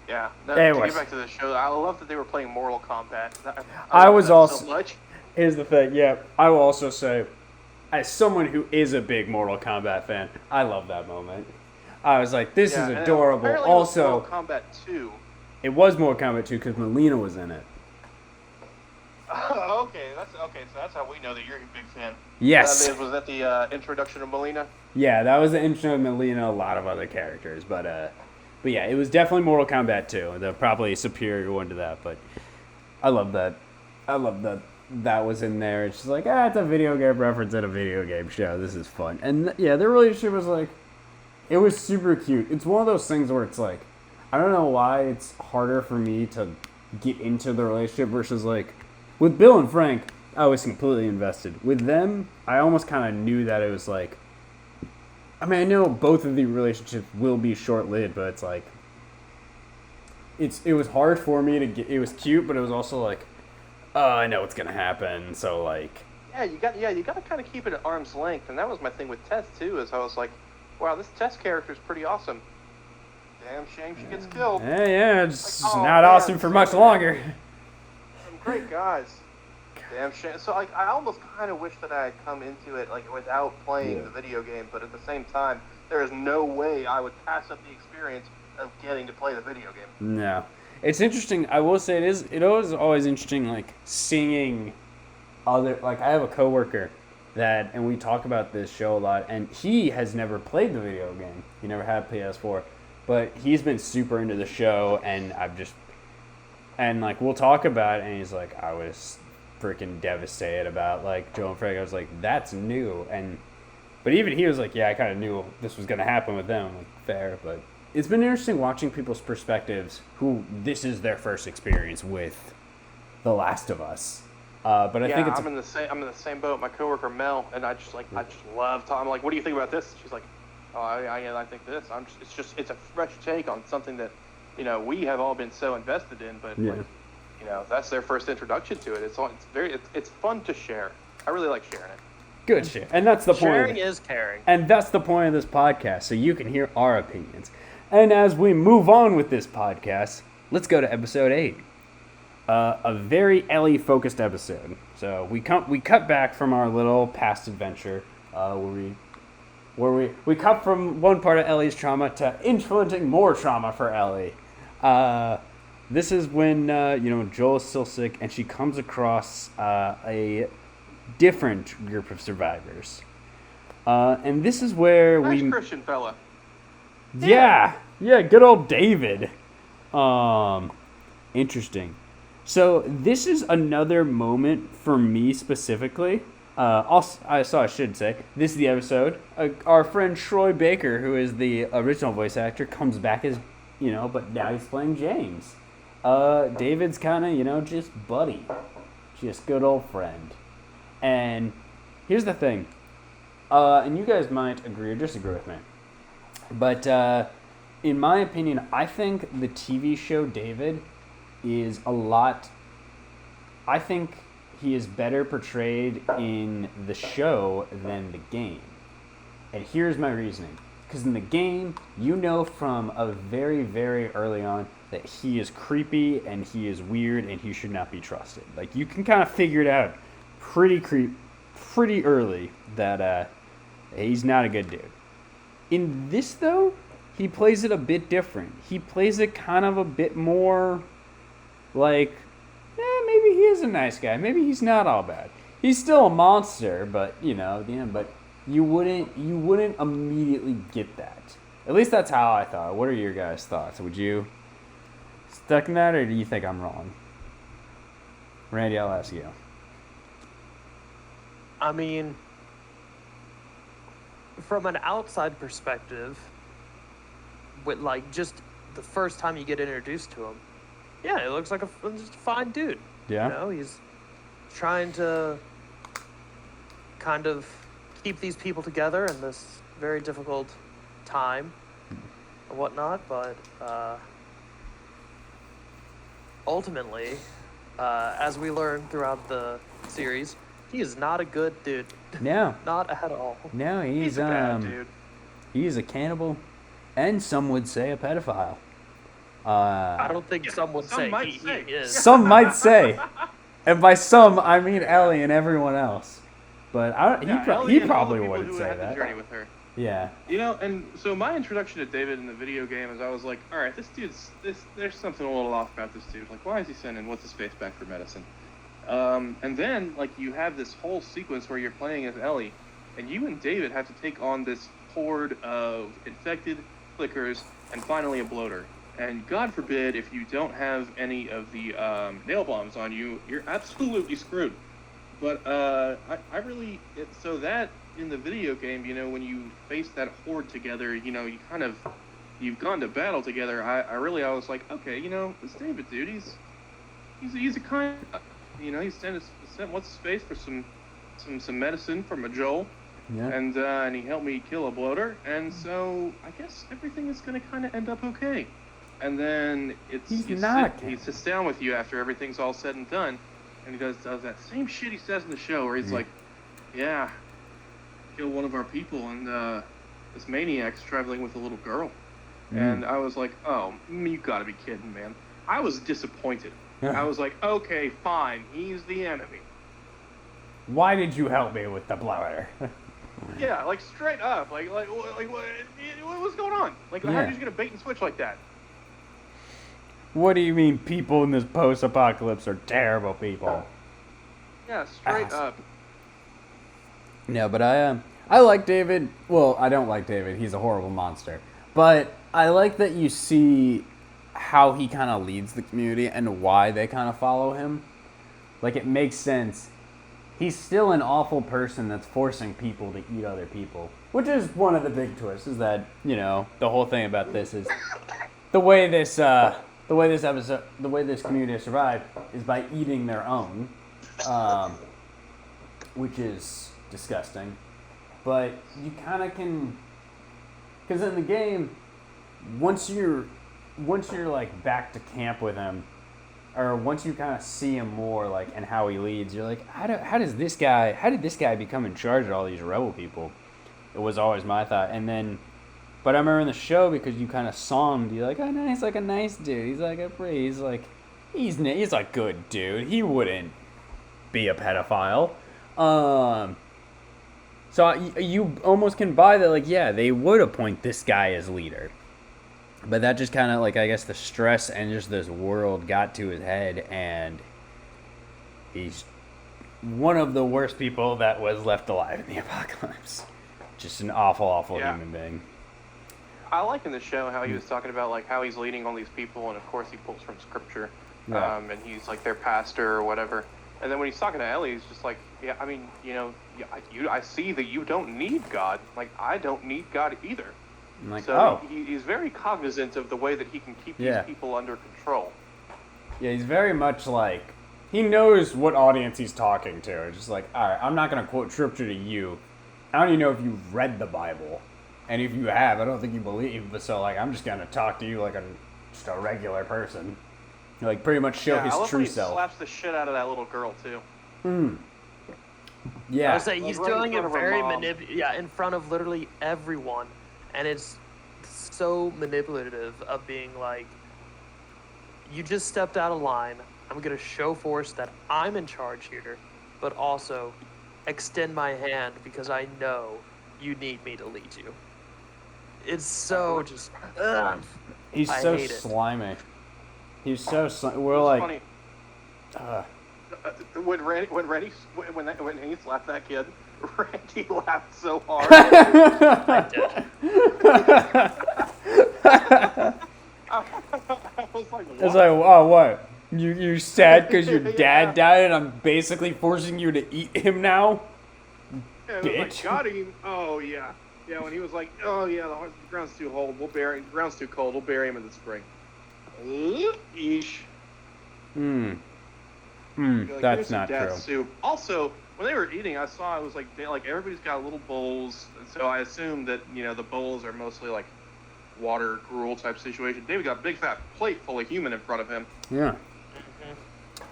Yeah. To Anyways. get back to the show, I love that they were playing Mortal Kombat. I love was that also. so much. Here's the thing. Yeah, I will also say, as someone who is a big Mortal Kombat fan, I love that moment. I was like, this is and adorable. apparently it was Also, Mortal Kombat 2. it was Mortal Kombat 2 because Melina was in it. Okay, so that's how we know that you're a big fan. Yes. Was that the introduction of Melina? Yeah, that was the intro of Melina, a lot of other characters, but yeah, it was definitely Mortal Kombat 2, the probably superior one to that, but I love that. I love that was in there. It's just like, it's a video game reference at a video game show. This is fun. And yeah, their relationship was like, it was super cute. It's one of those things where it's like, I don't know why it's harder for me to get into the relationship versus like, with Bill and Frank, I was completely invested. With them, I almost kind of knew that it was like, I mean, I know both of the relationships will be short-lived, but it's like, it was hard for me to get. It was cute, but it was also like, oh, I know what's gonna happen. So like, you got to kind of keep it at arm's length, and that was my thing with Tess too. Is I was like, wow, this Tess character is pretty awesome. Damn shame she gets killed. Yeah, it's Like, not awesome for much longer. Some great guys. Damn shame. So like, I almost kind of wish that I had come into it like without playing the video game, but at the same time, there is no way I would pass up the experience of getting to play the video game. No, it's interesting. I will say it was always interesting, like seeing other. Like I have a coworker and we talk about this show a lot, and he has never played the video game. He never had PS4, but he's been super into the show, and like we'll talk about it, and he's like, I was freaking devastated about like Joe and Frank. I was like, that's new, but even he was like, yeah, I kind of knew this was gonna happen with them. I'm like, fair, but it's been interesting watching people's perspectives who this is their first experience with The Last of Us. But I think I'm in the same boat. My coworker Mel, and I just love talking. I'm like, what do you think about this? She's like, oh, I think this. It's a fresh take on something that, we have all been so invested in, but that's their first introduction to it. It's fun to share. I really like sharing it. Good share, and that's the point. Sharing is caring, and that's the point of this podcast, so you can hear our opinions. And as we move on with this podcast, let's go to episode 8. A very Ellie-focused episode. So we cut back from our little past adventure, where we cut from one part of Ellie's trauma to inflicting more trauma for Ellie. This is when Joel is still sick, and she comes across a different group of survivors. And this is where nice Christian fella. Yeah, good old David. Interesting. So this is another moment for me specifically. I should say, this is the episode. Our friend Troy Baker, who is the original voice actor, comes back as, but now he's playing James. David's kind of, just buddy. Just good old friend. And here's the thing. And you guys might agree or disagree with me. But in my opinion, I think the TV show David is I think he is better portrayed in the show than the game. And here's my reasoning. Because in the game, from a very, very early on that he is creepy and he is weird and he should not be trusted. Like, you can kind of figure it out pretty early that He's not a good dude. In this, though, he plays it a bit different. He plays it kind of a bit more like, maybe he is a nice guy. Maybe he's not all bad. He's still a monster, but, at the end, but you wouldn't immediately get that. At least that's how I thought. What are your guys' thoughts? Would you stuck in that, or do you think I'm wrong? Randy, I'll ask you. I mean, from an outside perspective, with like just the first time you get introduced to him, yeah, he looks like just a fine dude. Yeah. He's trying to kind of keep these people together in this very difficult time and whatnot, but ultimately, as we learn throughout the series, he is not a good dude. No. Not at all. No, He's a bad dude. He's a cannibal, and some would say a pedophile. I don't think some would some say might he say. is. Some might say, and by some I mean Ellie and everyone else. But Ellie he and all probably the people wouldn't who say had the that. journey with her. Yeah. And so my introduction to David in the video game is I was like, all right, there's something a little off about this dude. Like, why is he sending what's his face back for medicine? And then like you have this whole sequence where you're playing as Ellie, and you and David have to take on this horde of infected flickers and finally a bloater. And God forbid if you don't have any of the nail bombs on you, you're absolutely screwed. But so that in the video game, when you face that horde together, you've gone to battle together. I was like, okay, this David dude, he's a kind, he sent what's his face for some medicine from a Joel. Yeah. And he helped me kill a bloater, and so I guess everything is gonna kind of end up okay. And then he sits down with you after everything's all said and done, and he does that same shit he says in the show, where he's like, "Yeah, kill one of our people, and this maniac's traveling with a little girl." And I was like, "Oh, you gotta be kidding, man!" I was disappointed. I was like, "Okay, fine, he's the enemy." Why did you help me with the bloater? Yeah, like straight up, like what's going on? Like, how are you just gonna bait and switch like that? What do you mean people in this post-apocalypse are terrible people? Yeah, straight up. No, but I like David. Well, I don't like David. He's a horrible monster. But I like that you see how he kind of leads the community and why they kind of follow him. Like, it makes sense. He's still an awful person that's forcing people to eat other people, which is one of the big twists. Is that the whole thing about this is the way this community has survived is by eating their own, which is disgusting. But you kind of can, because in the game, once you're like back to camp with him, or once you kind of see him more, like, and how he leads, you're like, how did this guy become in charge of all these rebel people? It was always my thought. And then, but I remember in the show, because you kind of saw him, you're like, oh no, he's like a nice dude. He's like he's a good dude. He wouldn't be a pedophile. So you almost can buy that, like, yeah, they would appoint this guy as leader. But that just kind of, like, I guess the stress and just this world got to his head, and he's one of the worst people that was left alive in the apocalypse. Just an awful, awful human being. I like in the show how he was talking about, like, how he's leading all these people, and of course he pulls from scripture, and he's like their pastor or whatever. And then when he's talking to Ellie, he's just like, yeah, I mean, I see that you don't need God. Like, I don't need God either. I'm like, so he's very cognizant of the way that he can keep these people under control. Yeah, he's very much like, he knows what audience he's talking to. It's just like, all right, I'm not going to quote scripture to you. I don't even know if you've read the Bible. And if you have, I don't think you believe. But so, like, I'm just going to talk to you like just a regular person. Like, pretty much show his true self. He slaps the shit out of that little girl, too. Yeah. I would say he's doing it very in front of literally everyone. And it's so manipulative of being like, you just stepped out of line. I'm going to show force that I'm in charge here, but also extend my hand because I know you need me to lead you. It's so just. Ugh. He's I so hate it. slimy. He's so slimy. We're It's like, funny. When he slapped that kid, Randy laughed so hard. I did. I was like, what? it's like, oh, what? You sad because your Yeah. dad died and I'm basically forcing you to eat him now? Yeah, it was like, bitch. got him. Oh yeah, yeah. When he was like, oh yeah, the ground's too cold. We'll bury. The ground's too cold. We'll bury him in the spring. Yeesh. You're like, "Here's That's some not dad's true. Soup. Also, when they were eating, I saw it was like everybody's got little bowls, and so I assumed that the bowls are mostly like water gruel type situation. David got a big fat plate full of human in front of him. Yeah.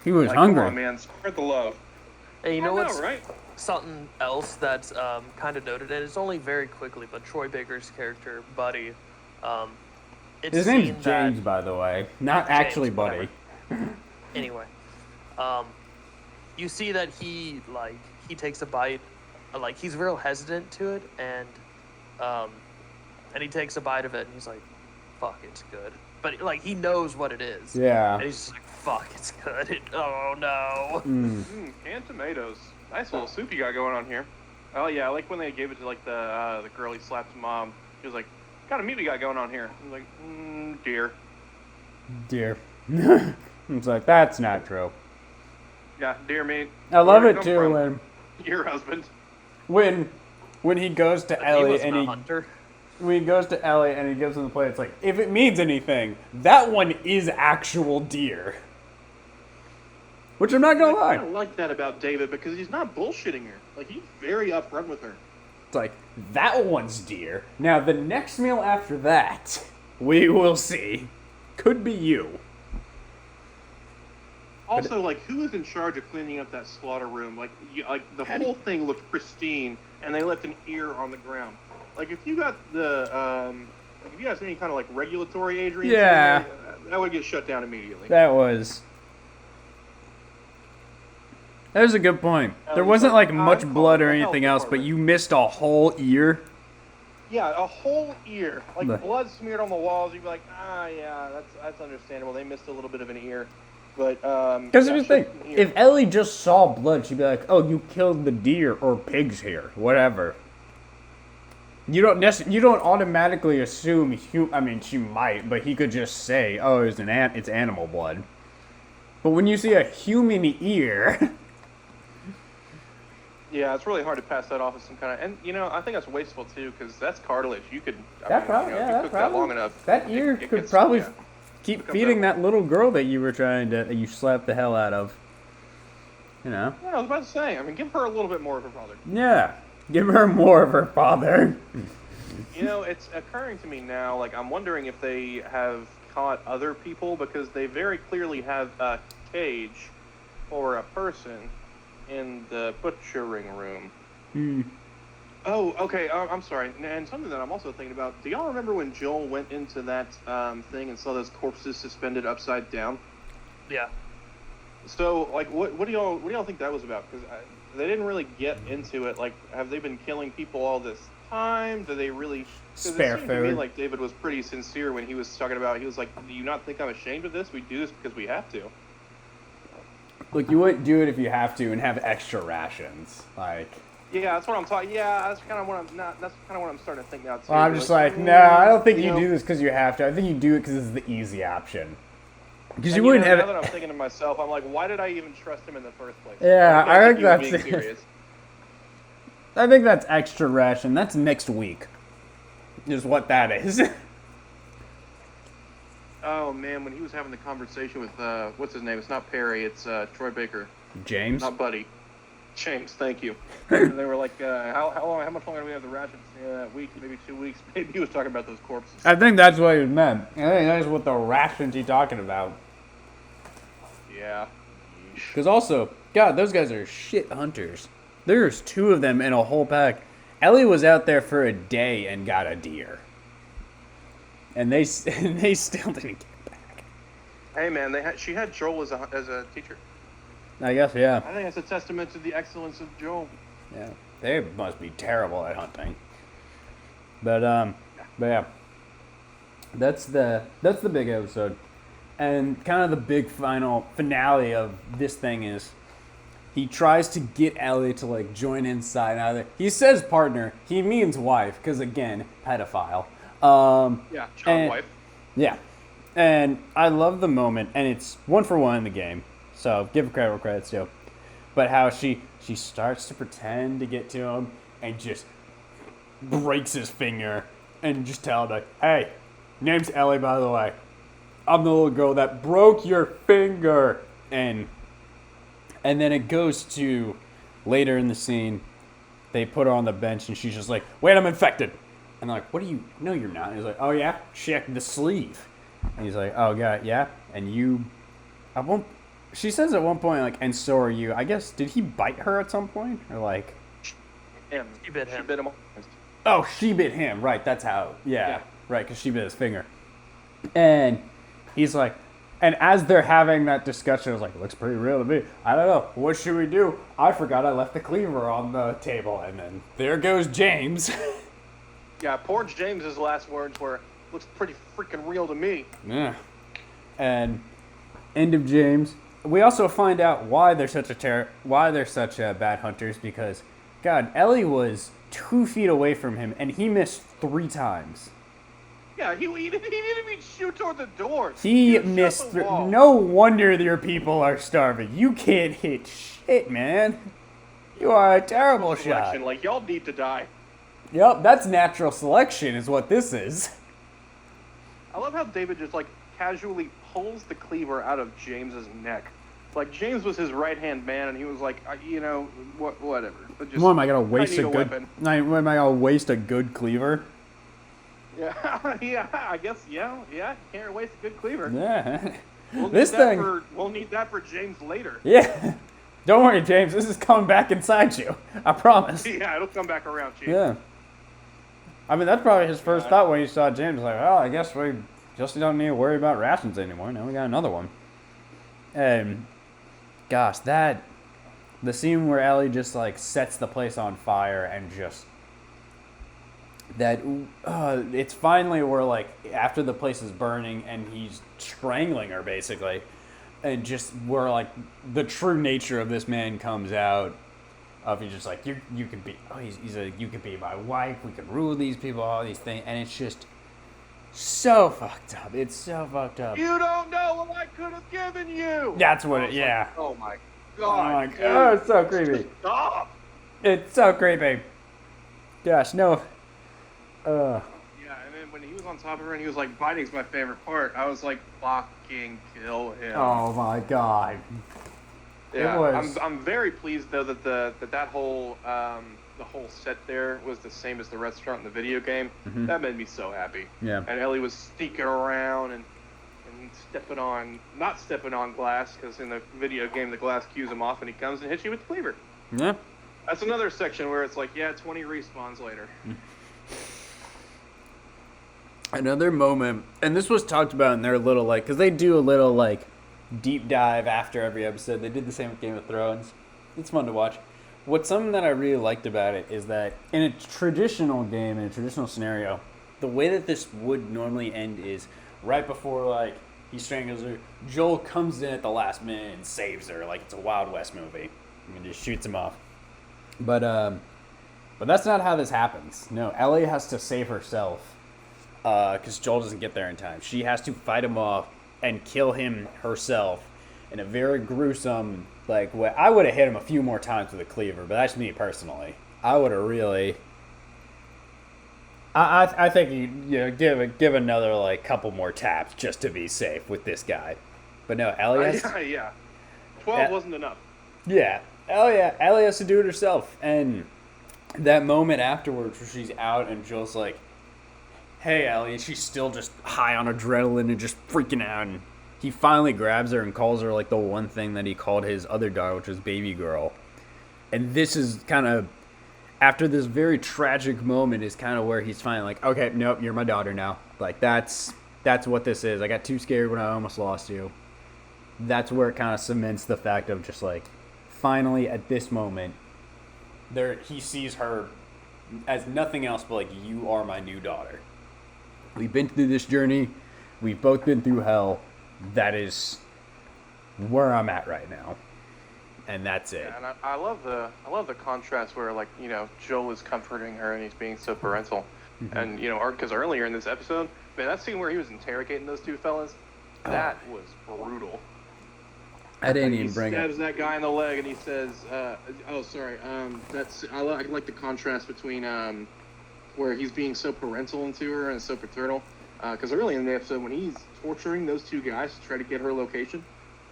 He was Like, hungry. come on, man, spread the love. And you know I know, what's right? something else that's kind of noted, and it's only very quickly, but Troy Baker's character, Buddy, it's His seen name's that- James, by the way. Not James, actually Buddy. Anyway, you see that he takes a bite, like he's real hesitant to it, and he takes a bite of it, and he's like, "Fuck, it's good," but like he knows what it is, Yeah. and he's just like, "Fuck, it's good." Oh no. Canned tomatoes. Nice little soup you got going on here. Oh yeah, I like when they gave it to like the girl he slapped his mom. She was like, "What kind of meat we got going on here?" I was like, deer. Dear. It's like, that's not true. Yeah, deer meat. I love Where'd it come too from? Your husband. when he goes to He Ellie wasn't and a hunter. when he goes to Ellie and he gives him the plate, it's like, if it means anything, that one is actual deer. Which I'm not gonna I lie. like that about David because he's not bullshitting her. Like he's very upfront with her. It's like, that one's deer. Now the next meal after that, we will see. Could be you. Also, like, who is in charge of cleaning up that slaughter room? Like, the whole thing looked pristine, and they left an ear on the ground. Like, if you got if you got any kind of like regulatory agency, Yeah. that would get shut down immediately. That was a good point. There wasn't like much blood or anything else, but you missed a whole ear. Yeah, a whole ear, like But- blood smeared on the walls. You'd be like, yeah, that's understandable. They missed a little bit of an ear, but Because yeah, here's the thing: just an ear. if Ellie just saw blood, she'd be like, "Oh, you killed the deer or pig's here, whatever." You don't automatically assume. I mean, she might, but he could just say, "Oh, it's it's animal blood." But when you see a human ear, Yeah, it's really hard to pass that off as some kind of, and I think that's wasteful too because that's cartilage. You could, That probably- if yeah, you that cook probably- that long enough, that ear it could gets- probably yeah. keep Becomes feeding that- that little girl that you were that you slapped the hell out of. You know? Yeah, I was about to say. I mean, give her a little bit more of her father. Yeah. Give her more of her father. It's occurring to me now. Like, I'm wondering if they have caught other people because they very clearly have a cage for a person in the butchering room. Oh, okay. I'm sorry. And something that I'm also thinking about. Do y'all remember when Joel went into that thing and saw those corpses suspended upside down? Yeah. So, like, what do y'all think that was about? Because they didn't really get into it. Like, have they been killing people all this time? Do they really? 'Cause Spare it seemed to me food. like David was pretty sincere when he was talking about. He was like, "Do you not think I'm ashamed of this? We do this because we have to." Look, you wouldn't do it if you have to and have extra rations. Like, Yeah, that's what I'm talking. Yeah, that's kind of what I'm not. That's kind of what I'm starting to think now too. well, I'm They're just like, no, I don't think you do this because you have to. I think you do it because it's the easy option. Because you wouldn't Now have that I'm thinking to myself, I'm like, why did I even trust him in the first place? Yeah, Like, I think he was that's being it. serious. I think that's extra ration. That's next week. Is what that is. Oh man, when he was having the conversation with what's his name? It's not Perry. It's Troy Baker. James? Not Buddy. James, thank you. And they were like, how much longer do we have the rations? Yeah, a week, maybe 2 weeks. Maybe he was talking about those corpses. I think that's what he meant. I think that's what the rations he's talking about. Yeah. Because also, God, those guys are shit hunters. There's 2 of them in a whole pack. Ellie was out there for a day and got a deer. And they still didn't get back. Hey man, she had Joel as a teacher. I guess, yeah. I think that's a testament to the excellence of Joel. Yeah. They must be terrible at hunting. But yeah, that's the big episode, and kind of the big final finale of this thing is he tries to get Ellie to like join inside. Either he says partner, he means wife, because again, pedophile. Yeah, child and- wife. Yeah, and I love the moment, and it's 1-for-1 in the game, so give credit where credit's due. But how she starts to pretend to get to him and just breaks his finger and just tell him like, "Hey, name's Ellie, by the way. I'm the little girl that broke your finger." And then it goes to later in the scene, they put her on the bench and she's just like, "Wait, I'm infected." And they're like, "What are you? No, you're not." And he's like, "Oh yeah, check the sleeve." And he's like, "Oh god, yeah." And you, she says at one point like, "And so are you." I guess did he bite her at some point or like? Him. She bit him. She bit him. Oh, she bit him. Right, that's how. Yeah, Yeah. right, because she bit his finger. And he's like, and as they're having that discussion, I was like, "Looks pretty real to me. I don't know. What should we do? I forgot I left the cleaver on the table." And then there goes James. Yeah, poor James's last words were, "Looks pretty freaking real to me." Yeah. And end of James. We also find out why they're such bad hunters, because God, Ellie was 2 feet away from him and he missed 3 times. Yeah, he didn't even shoot toward the door. He shut missed. the wall. No wonder your people are starving. You can't hit shit, man. You are a terrible shot. Selection, like, y'all need to die. Yep, that's natural selection, is what this is. I love how David just like casually pulls the cleaver out of James's neck. Like James was his right-hand man, and he was like, whatever. But just, What am I gonna waste I need a a good? weapon. What am I gonna waste a good cleaver? Yeah, yeah. I guess, yeah. You can't waste a good cleaver. Yeah. We'll This need that thing. we'll need that for James later. Yeah. Don't worry, James. This is coming back inside you. I promise. Yeah, it'll come back around, Chief. Yeah. I mean, that's probably his first thought when he saw James. Like, "Oh, I guess we just don't need to worry about rations anymore. Now we got another one." And gosh, the scene where Ellie just like sets the place on fire and just it's finally where like after the place is burning and he's strangling her basically, and just where like the true nature of this man comes out. Of he's just like, you can be, he's like, "You can be my wife, we can rule these people, all these things," and it's just so fucked up. It's so fucked up. You don't know what I could have given you. That's what I it, was yeah. Like, oh my Oh god. my dude. god, it's so creepy. Stop. It's so creepy. Gosh, no. Yeah, and then when he was on top of her and he was like, "Biting's my favorite part," I was like, "Fucking kill him." Oh my god. Yeah, It was. I'm very pleased though that that whole the whole set there was the same as the restaurant in the video game. Mhm. That made me so happy. Yeah. And Ellie was sneaking around and not stepping on glass, because in the video game the glass cues him off and he comes and hits you with the cleaver. Yeah. That's another section where it's like, yeah, 20 respawns later. Another moment, and this was talked about in their little like, because they do a little like deep dive after every episode. They did the same with Game of Thrones. It's fun to watch. Something that I really liked about it is that in a traditional game, in a traditional scenario, the way that this would normally end is right before like he strangles her, Joel comes in at the last minute and saves her, like it's a Wild West movie, and just shoots him off. But that's not how this happens. No, Ellie has to save herself because Joel doesn't get there in time. She has to fight him off and kill him herself in a very gruesome, like, way. I would have hit him a few more times with a cleaver, but that's me personally. I would have really. I think you give another like couple more taps just to be safe with this guy. But no, Ellie has, Yeah. 12 wasn't enough. yeah, Ellie has to do it herself. And that moment afterwards where she's out and Joel's like, "Hey, Ellie," and she's still just high on adrenaline and just freaking out. And he finally grabs her and calls her like the one thing that he called his other daughter, which was baby girl. And this is kind of, after this very tragic moment, is kind of where he's finally like, "Okay, nope, you're my daughter now." Like that's what this is. I got too scared when I almost lost you. That's where it kind of cements the fact of just like, finally at this moment, he sees her as nothing else but like, you are my new daughter. We've been through this journey. We've both been through hell. That is where I'm at right now. And that's it. Yeah, and I love the contrast where, like, Joel is comforting her and he's being so parental. Mm-hmm. And because earlier in this episode, man, that scene where he was interrogating those two fellas, that was brutal. I didn't He even bring stabs it. that guy in the leg and he says, I like the contrast between where he's being so parental into her and so paternal. Because early in the episode, when he's torturing those two guys to try to get her location,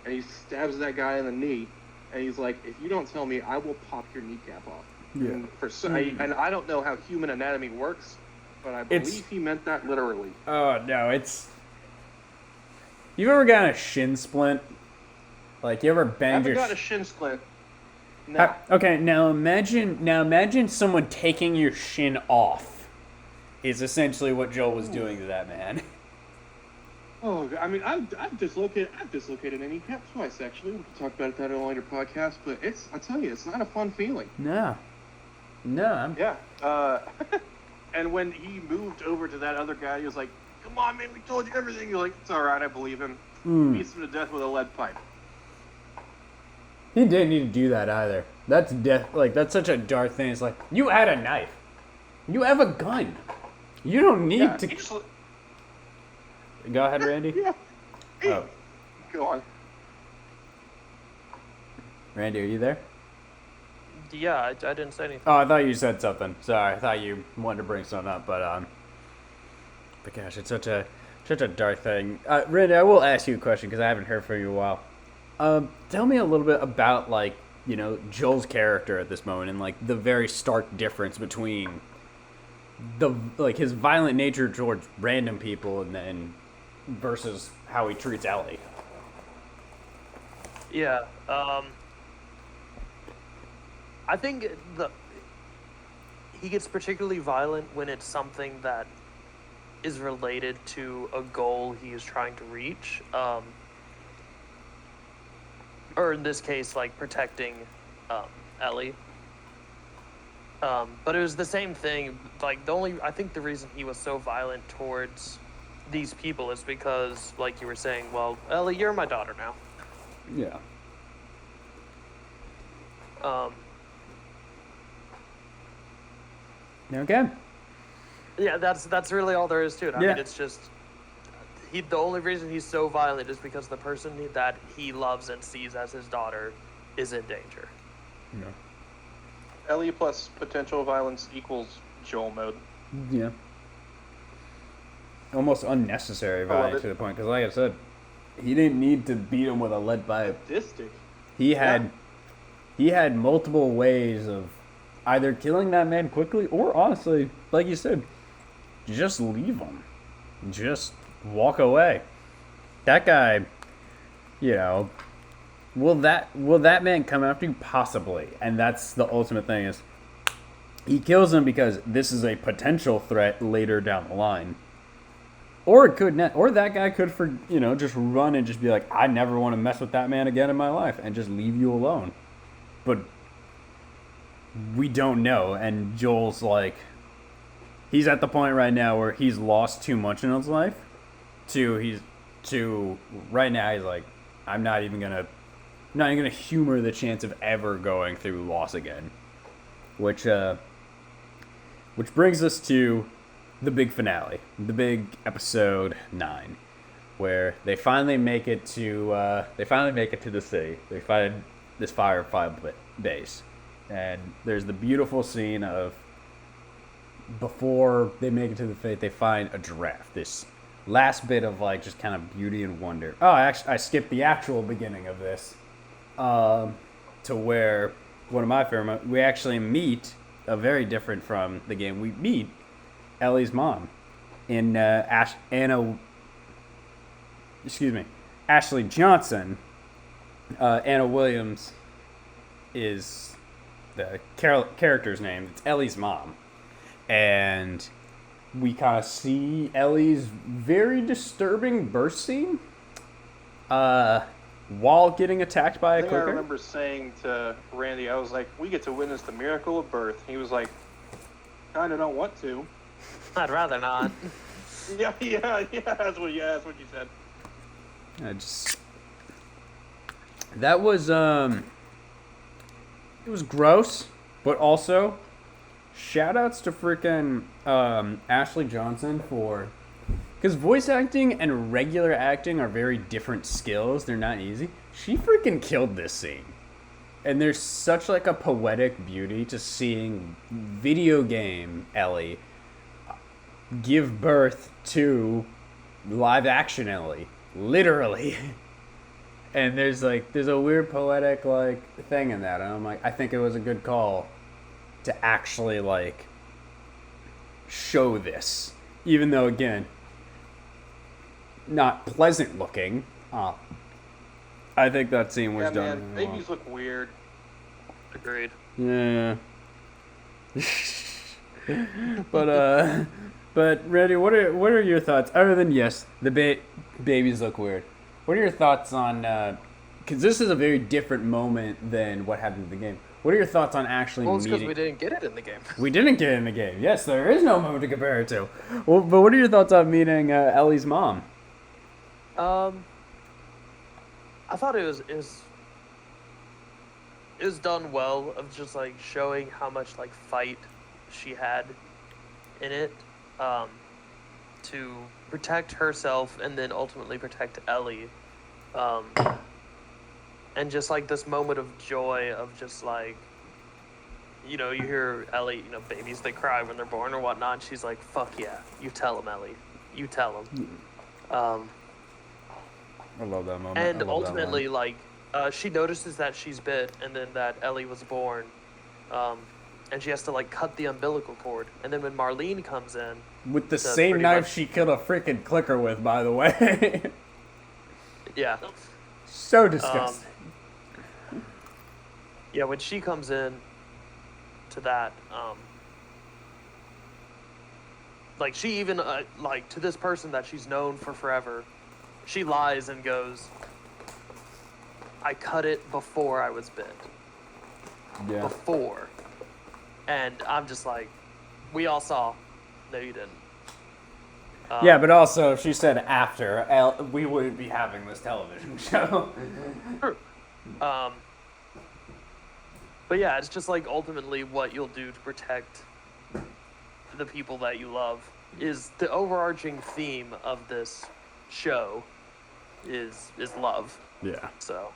and he stabs that guy in the knee, and he's like, "If you don't tell me, I will pop your kneecap off." Yeah. And I don't know how human anatomy works, but I believe he meant that literally. Oh no, it's. You ever gotten a shin splint? Like, you ever I banged haven't your? got a shin splint. No. Okay, now imagine someone taking your shin off. Is essentially what Joel was doing to that man. Oh, I mean, I've dislocated a kneecap twice, actually. We can talk about that on a later podcast, but I tell you, it's not a fun feeling. No. No. Yeah. And when he moved over to that other guy, he was like, "Come on, man, we told you everything." You're like, "It's all right, I believe him." Beats him to death with a lead pipe. He didn't need to do that either. That's death. Like, that's such a dark thing. It's like, you had a knife. You have a gun. You don't need to. he just- Go ahead, Randy. yeah. Oh, Go on. Randy, are you there? Yeah, I didn't say anything. Oh, I thought you said something. Sorry, I thought you wanted to bring something up, but gosh, it's such a dark thing. Randy, I will ask you a question because I haven't heard from you in a while. Tell me a little bit about, like, Joel's character at this moment and, like, the very stark difference between his violent nature towards random people and then versus how he treats Ellie. Yeah. I think he gets particularly violent when it's something that is related to a goal he is trying to reach. Or in this case, like protecting Ellie. But it was the same thing. Like, I think the reason he was so violent towards these people is because, like you were saying, well, Ellie, you're my daughter now. Yeah. Okay. Yeah, that's really all there is to it. I Yeah. mean, it's just the only reason he's so violent is because the person that he loves and sees as his daughter is in danger. Yeah. Ellie plus potential violence equals Joel mode. Yeah. Almost unnecessary love violence it. to the point, because like I said, he didn't need to beat him with a lead pipe. Sadistic. He had multiple ways of either killing that man quickly or, honestly, like you said, just leave him. Just walk away. That guy, will that man come after you? Possibly. And that's the ultimate thing is he kills him because this is a potential threat later down the line. Or it could not, or that guy could just run and just be like, I never want to mess with that man again in my life and just leave you alone. But we don't know, and Joel's like, he's at the point right now where he's lost too much in his life. Right now he's like, I'm not even gonna humor the chance of ever going through loss again. Which brings us to the big finale, the big episode 9, where they finally make it to the city. They find this Firefly base, and there's the beautiful scene of before they make it to the fate, they find a giraffe. This last bit of like just kind of beauty and wonder. Oh, I skipped the actual beginning of this, to where one of my favorite. We actually meet very different from the game. We meet Ellie's mom in Ashley Johnson. Anna Williams is the character's name. It's Ellie's mom. And we kind of see Ellie's very disturbing birth scene while getting attacked by a I clicker. remember saying to Randy, I was like, we get to witness the miracle of birth. He was like, kind of don't want to. I'd rather not. Yeah, that's what you said. I just that was it was gross, but also shout outs to freaking Ashley Johnson for because voice acting and regular acting are very different skills. They're not easy. She freaking killed this scene. And there's such like a poetic beauty to seeing video game Ellie give birth to live action Ellie, literally. And there's a weird poetic like thing in that. And I'm like, I think it was a good call to actually like show this, even though again, not pleasant looking. I think that scene was done. Man, babies look weird. Agreed. Yeah. But Randy, what are your thoughts? Other than yes, the babies look weird. What are your thoughts on? Because this is a very different moment than what happened in the game. What are your thoughts on actually Well, it's because meeting? we didn't get it in the game. We didn't get it in the game. Yes, there is no moment to compare it to. Well, but what are your thoughts on meeting Ellie's mom? I thought it was done well of just like showing how much like fight she had in it, to protect herself and then ultimately protect Ellie, and just like this moment of joy of just like, you know, you hear Ellie, you know, babies they cry when they're born or whatnot. And she's like, "Fuck yeah, you tell them, Ellie, you tell them." I love that moment. And ultimately, like, she notices that she's bit, and then that Ellie was born, and she has to like cut the umbilical cord. And then when Marlene comes in, with the same knife she killed a freaking clicker with, by the way. yeah, So disgusting. yeah, when she comes in to that, like she even like to this person that she's known for forever, she lies and goes, "I cut it before I was bit." Yeah. Before. And I'm just like, we all saw. No, you didn't. Yeah, but also, if she said after, we wouldn't be having this television show. True. But yeah, it's just like ultimately what you'll do to protect the people that you love is the overarching theme of this show is love. Yeah. So.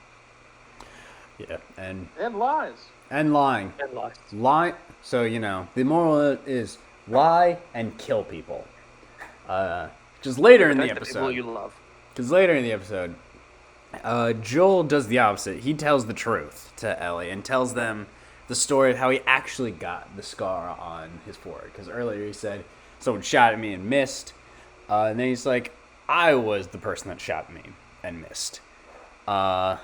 Yeah, and lies. and lying. And lies. Lie. So you know, the moral is lie and kill people. Just later in the Protect the people episode. you love. Because later in the episode, Joel does the opposite. He tells the truth to Ellie and tells them the story of how he actually got the scar on his forehead. Because earlier he said, someone shot at me and missed. And then he's like, I was the person that shot me and missed. Another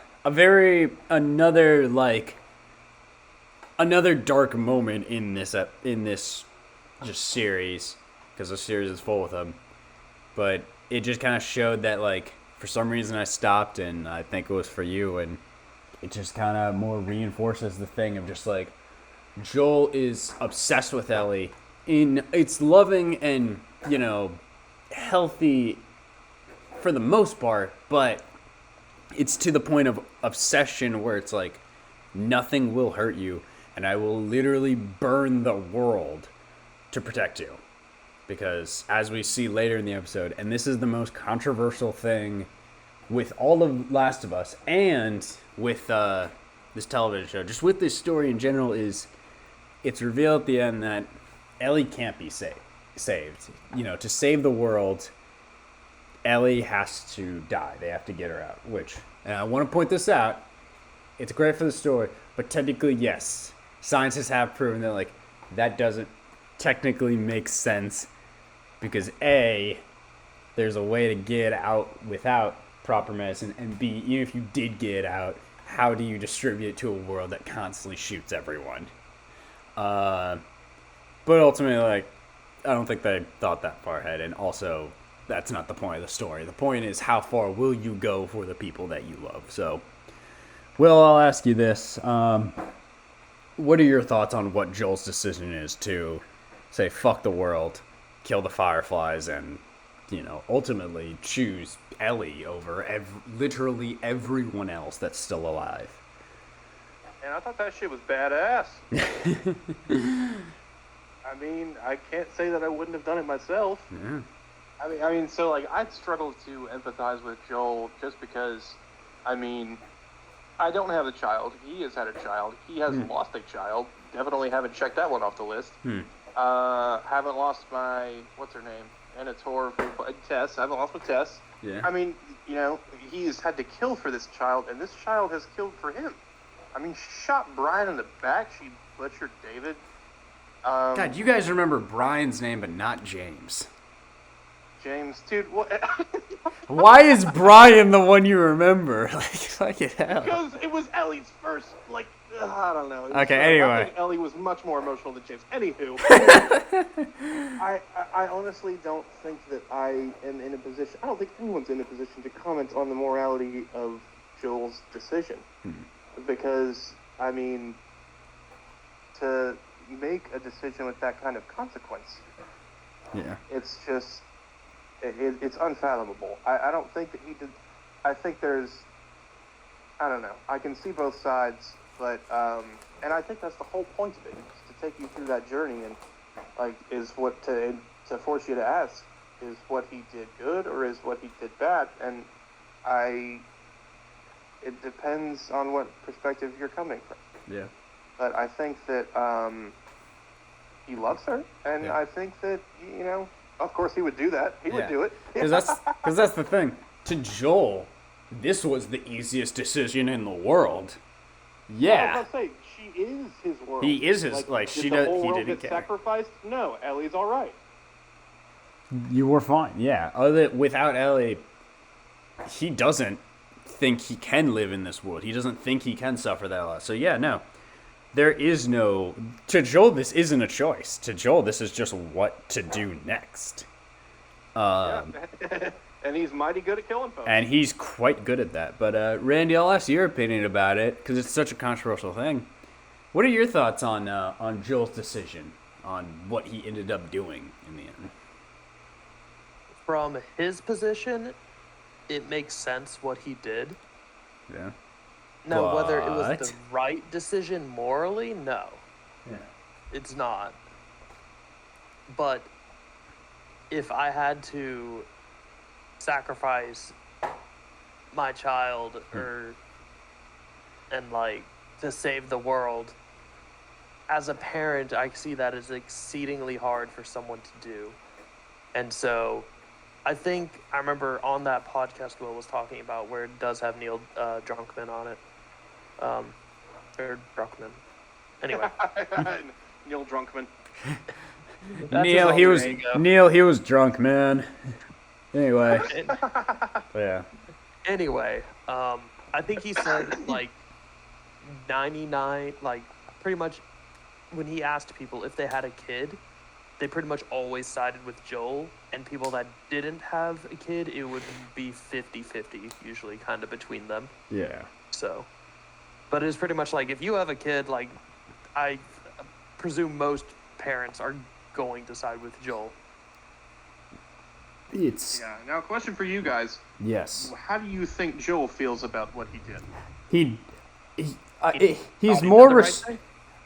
dark moment in this just series, because the series is full with them. But it just kind of showed that, like, for some reason I stopped, and I think it was for you, and it just kind of more reinforces the thing of just, like, Joel is obsessed with Ellie. It's loving and, you know, healthy for the most part, but it's to the point of obsession where it's like, nothing will hurt you, and I will literally burn the world to protect you. Because as we see later in the episode, and this is the most controversial thing with all of Last of Us and with this television show, just with this story in general, is it's revealed at the end that Ellie can't be saved. You know, to save the world, Ellie has to die. They have to get her out, which, and I want to point this out, it's great for the story, but technically, yes, scientists have proven that, like, that doesn't technically make sense because A, there's a way to get out without proper medicine, and B, even if you did get out, how do you distribute it to a world that constantly shoots everyone? But ultimately, like, I don't think they thought that far ahead, and also, that's not the point of the story. The point is, how far will you go for the people that you love? So, Will, I'll ask you this. What are your thoughts on what Joel's decision is to say fuck the world, kill the Fireflies, and ultimately choose Ellie over literally everyone else that's still alive. And I thought that shit was badass. I mean, I can't say that I wouldn't have done it myself. Yeah. I mean, so like I'd struggle to empathize with Joel just because, I mean, I don't have a child. He has had a child. He has lost a child. Definitely haven't checked that one off the list. Haven't lost my what's her name, Anator, Tess. I haven't lost my Tess. Yeah. I mean, he's had to kill for this child, and this child has killed for him. I mean, she shot Brian in the back. She butchered David. God, you guys remember Brian's name, but not James. James, dude, what? Why is Brian the one you remember? Like it hell. Because it was Ellie's first, I don't know. Okay, I anyway. think Ellie was much more emotional than James. Anywho, I honestly don't think that I am in a position. I don't think anyone's in a position to comment on the morality of Joel's decision, because I mean, to make a decision with that kind of consequence, it's just it's unfathomable. I don't think that he did. I think I don't know. I can see both sides, but and I think that's the whole point of it, is to take you through that journey, and is what to force you to ask, is what he did good or is what he did bad? And it depends on what perspective you're coming from. Yeah. But I think that he loves her, and I think that of course he would do that. He would do it. Because that's the thing. To Joel, this was the easiest decision in the world. Yeah. I was about to say, she is his world. He is his Did the whole world get sacrificed? No, Ellie's all right. You were fine. Yeah. Without Ellie, he doesn't think he can live in this world. He doesn't think he can suffer that loss. So yeah, no. There is no... To Joel, this isn't a choice. To Joel, this is just what to do next. And he's mighty good at killing folks. And he's quite good at that. But Randy, I'll ask your opinion about it, because it's such a controversial thing. What are your thoughts on Joel's decision, on what he ended up doing in the end? From his position, it makes sense what he did. Yeah. Now, whether it was the right decision morally, no. Yeah. It's not. But if I had to sacrifice my child and to save the world, as a parent, I see that as exceedingly hard for someone to do. And so I remember on that podcast Will was talking about, where it does have Neil Drunkman on it. Or Druckmann. Anyway. Neil Drunkman. Neil, he was drunk, man. Anyway. Yeah. Anyway, I think he said 99, pretty much when he asked people if they had a kid, they pretty much always sided with Joel, and people that didn't have a kid, it would be 50-50 usually, kind of between them. Yeah. So, but it's pretty much if you have a kid, I presume most parents are going to side with Joel. Yeah. Now, a question for you guys. Yes. How do you think Joel feels about what he did? He's more.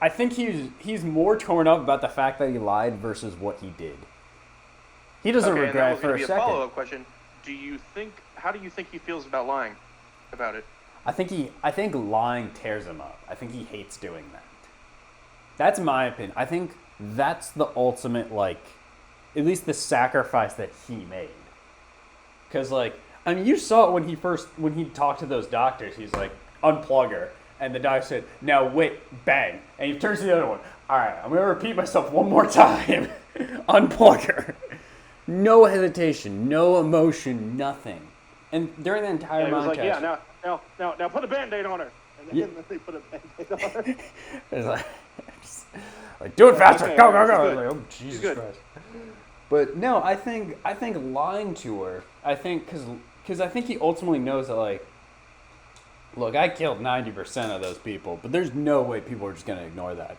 I think he's more torn up about the fact that he lied versus what he did. He doesn't regret it for a second. Follow-up question: How do you think he feels about lying about it? I think lying tears him up. I think he hates doing that. That's my opinion. I think that's the ultimate, at least the sacrifice that he made. Because, you saw it when he talked to those doctors. He's like, unplug her. And the doctor said, now wait, bang. And he turns to the other one. All right, I'm going to repeat myself one more time. Unplug her. No hesitation, no emotion, nothing. And during the entire montage... Now put a Band-Aid on her. And then they put a Band-Aid on her. It's do it faster. Okay, go. Oh, Jesus Christ. But no, I think lying to her, because I think he ultimately knows that, look, I killed 90% of those people, but there's no way people are just going to ignore that.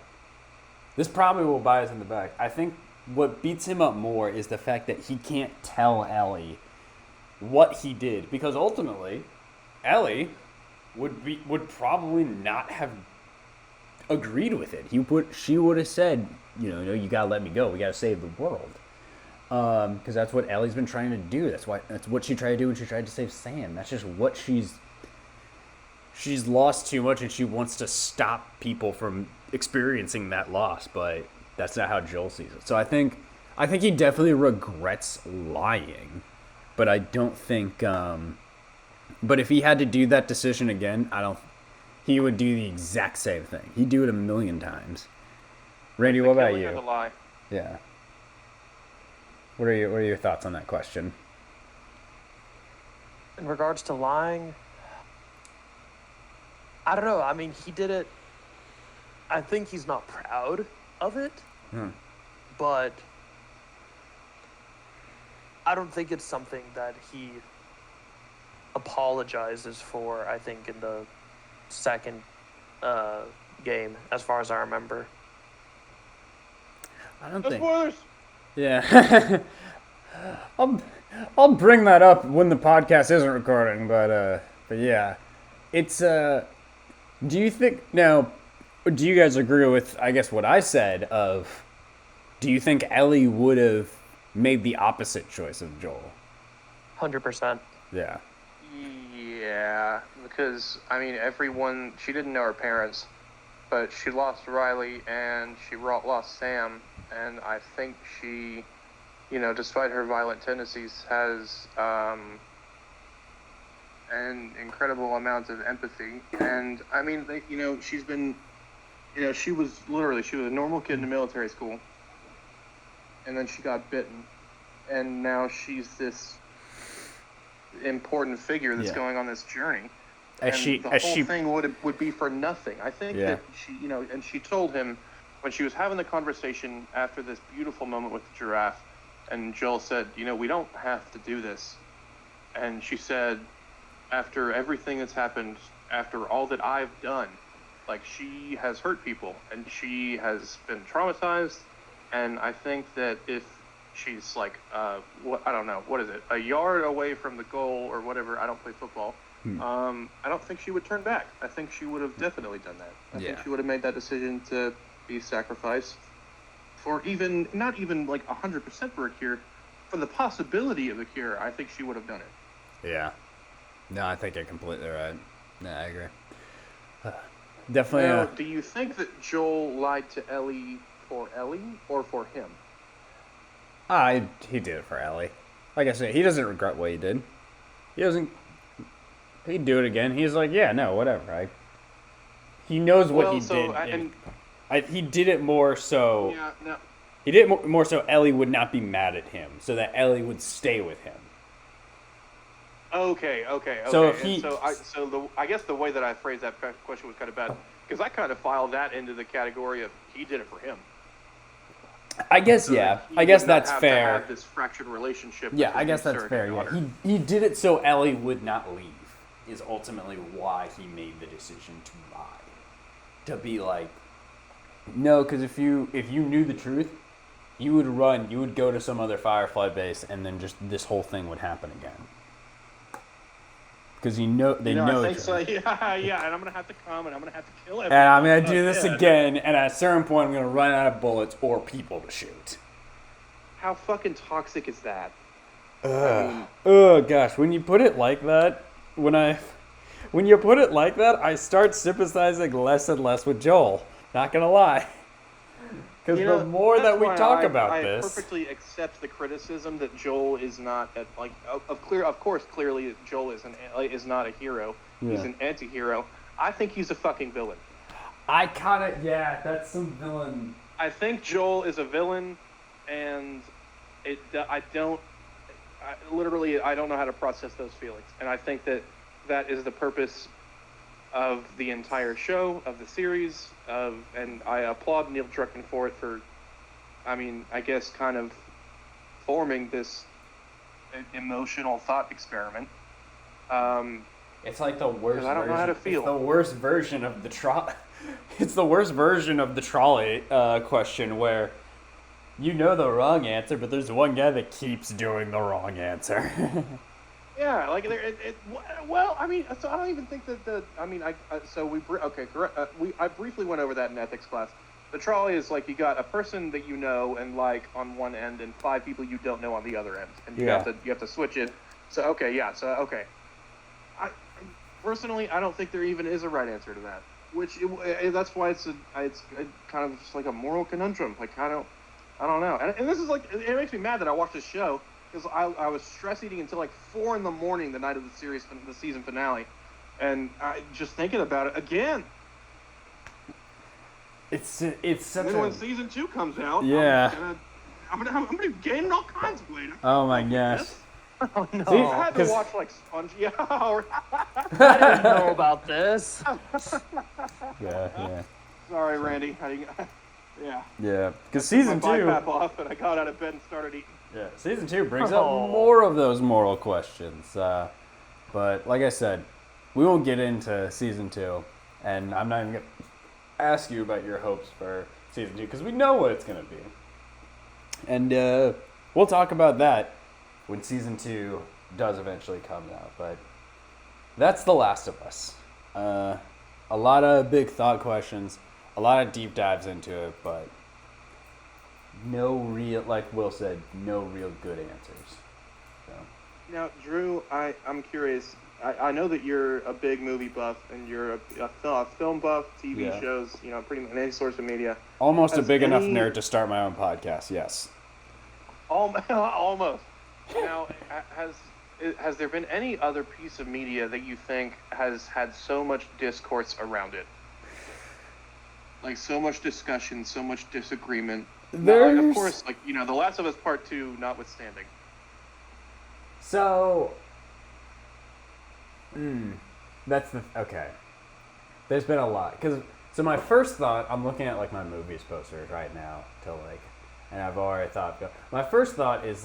This probably will bite us in the back. I think what beats him up more is the fact that he can't tell Ellie what he did, because ultimately, Ellie would probably not have agreed with it. She would have said, no, you gotta let me go. We gotta save the world, because that's what Ellie's been trying to do. That's what she tried to do when she tried to save Sam. That's just what she's lost too much, and she wants to stop people from experiencing that loss. But that's not how Joel sees it. So I think he definitely regrets lying, but I don't think. But if he had to do that decision again, he would do the exact same thing. He'd do it 1,000,000 times. Randy, what about you? The lie. Yeah. What are your thoughts on that question? In regards to lying, I don't know. I mean, he did it. I think he's not proud of it, but I don't think it's something that he apologizes for, I think, in the second game, as far as I remember. I don't No think. spoilers. Yeah. I'll bring that up when the podcast isn't recording, but yeah. It's do you think now, do you guys agree with, I guess, what I said of, do you think Ellie would have made the opposite choice of Joel? 100%. Yeah. Yeah, because I mean, she didn't know her parents, but she lost Riley and she lost Sam, and I think she, despite her violent tendencies, has an incredible amount of empathy. And I mean, she's been, she was a normal kid in the military school, and then she got bitten, and now she's this important figure that's going on this journey. The whole thing would be for nothing. I think that she, and she told him when she was having the conversation after this beautiful moment with the giraffe, and Joel said, we don't have to do this. And she said, after everything that's happened, after all that I've done, like, she has hurt people and she has been traumatized. And I think that if she's like, I don't know, what is it, a yard away from the goal or whatever, I don't play football, I don't think she would turn back. I think she would have definitely done that. I think she would have made that decision to be sacrificed for not even like 100% for a cure, for the possibility of a cure. I think she would have done it. Yeah. No, I think you're completely right. No, I agree. Definitely. Now, do you think that Joel lied to Ellie for Ellie or for him? He did it for Ellie. Like I said, he doesn't regret what he did. He'd do it again. He's like, yeah, no, whatever. He knows what he did. He did it more so. Yeah, no. He did it more so Ellie would not be mad at him, so that Ellie would stay with him. Okay. So I guess the way that I phrased that question was kind of bad, because I kind of filed that into the category of he did it for him. I guess, yeah. I guess that's fair. To have this fractured relationship. Yeah, I guess that's fair. Yeah, he did it so Ellie would not leave. Is ultimately why he made the decision to lie. To be like, no, because if you knew the truth, you would run. You would go to some other Firefly base, and then just this whole thing would happen again. Because they know. I think so. Yeah, and I'm gonna have to come, and I'm gonna have to kill everyone. And I'm gonna do this again, and at a certain point, I'm gonna run out of bullets or people to shoot. How fucking toxic is that? Oh gosh, when you put it like that, when you put it like that, I start sympathizing less and less with Joel. Not gonna lie. Because the more that we talk about this, I perfectly accept the criticism that Joel is not clearly Joel is not a hero. Yeah. He's an anti-hero. I think he's a fucking villain. That's some villain. I think Joel is a villain, and I don't know how to process those feelings. And I think that is the purpose of the entire show, of the series, and I applaud Neil Druckmann for it I guess kind of forming this emotional thought experiment. It's like the worst. I don't know how to feel. It's the worst version of the trolley. It's the worst version of the trolley question where you know the wrong answer, but there's one guy that keeps doing the wrong answer. Yeah, like well, I mean, so I don't even think that so okay, correct. I briefly went over that in ethics class. The trolley is like you got a person that you know and like on one end, and 5 people you don't know on the other end, and you have to switch it. So okay. I personally, I don't think there even is a right answer to that. That's why it's kind of just like a moral conundrum. Like I don't know. And this is like it makes me mad that I watched this show. Because I was stress eating until like 4 in the morning the night of the season finale, and I just thinking about it again. It's such and then when season 2 comes out, yeah, I'm gonna be gaining all kinds of weight. Oh my gosh. Oh no! See, I had to watch like Sponge. Yeah. I didn't know about this. Yeah. Sorry, Randy. Yeah. Yeah, because season 2. My BiPAP off, and I got out of bed and started eating. Yeah, season 2 brings up more of those moral questions. But like I said, we won't get into season 2, and I'm not even gonna ask you about your hopes for season 2 because we know what it's gonna be, and we'll talk about that when season 2 does eventually come out. But that's The Last of Us. A lot of big thought questions, a lot of deep dives into it, but no real, like Will said, no real good answers. So. Now, Drew, I'm curious. I know that you're a big movie buff and you're a film buff, TV shows, pretty much any source of media. Almost a big enough nerd to start my own podcast, yes. Almost. Now, has there been any other piece of media that you think has had so much discourse around it? Like so much discussion, so much disagreement. Of course, The Last of Us Part 2 notwithstanding. So, okay. There's been a lot. So my first thought, I'm looking at, my movies posters right now, and I've already thought, my first thought is,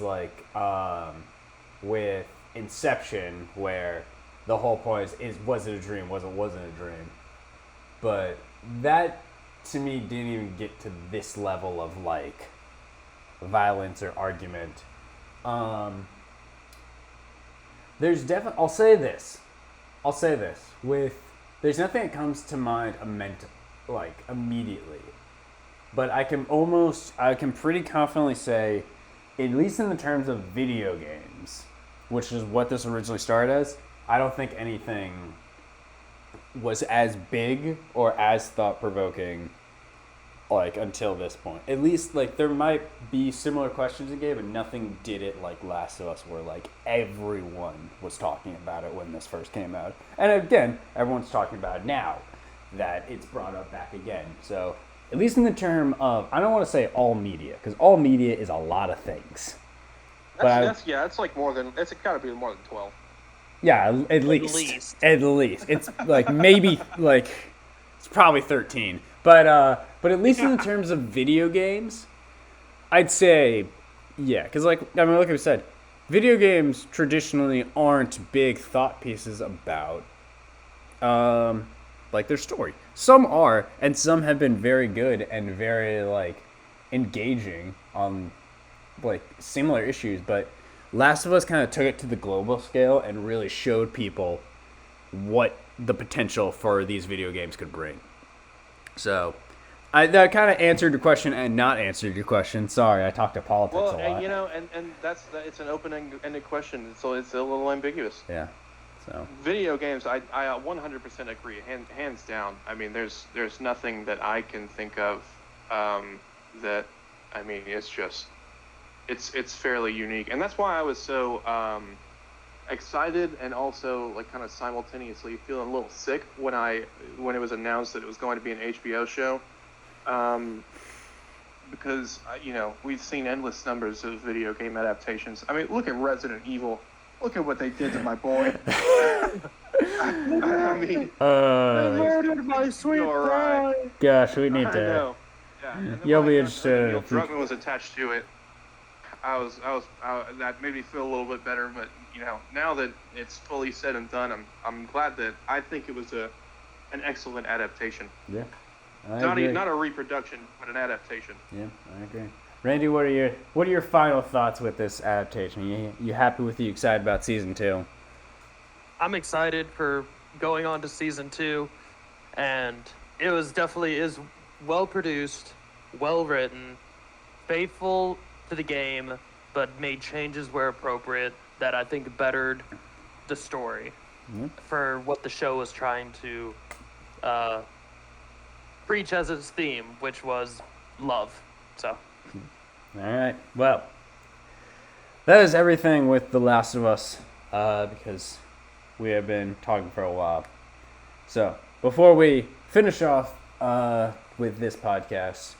with Inception, where the whole point is was it a dream, wasn't a dream. But that, to me, didn't even get to this level of violence or argument. There's definitely. I'll say this. There's nothing that comes to mind immediately, but I can pretty confidently say, at least in the terms of video games, which is what this originally started as, I don't think anything was as big or as thought-provoking until this point. At least there might be similar questions in game, but nothing did it like Last of Us, where everyone was talking about it when this first came out. And again, everyone's talking about it now that it's brought up back again. So at least in the term of, I don't want to say all media, because all media is a lot of things. It's got to be more than 12. Yeah, at least. It's maybe it's probably 13. But at least in the terms of video games, I'd say because like we said, video games traditionally aren't big thought pieces about their story. Some are, and some have been very good and very engaging on similar issues, but Last of Us kind of took it to the global scale and really showed people what the potential for these video games could bring. So, that kind of answered your question and not answered your question. Sorry, I talked to politics a lot. And it's an open-ended question, so it's a little ambiguous. Yeah. So video games, I 100% agree, hands down. I mean, there's nothing that I can think of that. I mean, it's just it's fairly unique, and that's why I was so excited and also kind of simultaneously feeling a little sick when it was announced that it was going to be an HBO show, because we've seen endless numbers of video game adaptations. I mean, look at Resident Evil. Look at what they did to my boy. I mean, they murdered my sweet bride. Gosh, we need to. Know. Yeah. You'll be interested. Neil Druckmann was attached to it. That made me feel a little bit better, but now that it's fully said and done, I'm glad that I think it was an excellent adaptation. Yeah, not a reproduction, but an adaptation. Yeah, I agree. Randy, what are your final thoughts with this adaptation? You happy with? You excited about season 2? I'm excited for going on to season 2, and it was definitely is well produced, well written, faithful to the game, but made changes where appropriate that I think bettered the story for what the show was trying to preach as its theme, which was love. So. All right. Well, that is everything with The Last of Us, because we have been talking for a while. So, before we finish off with this podcast,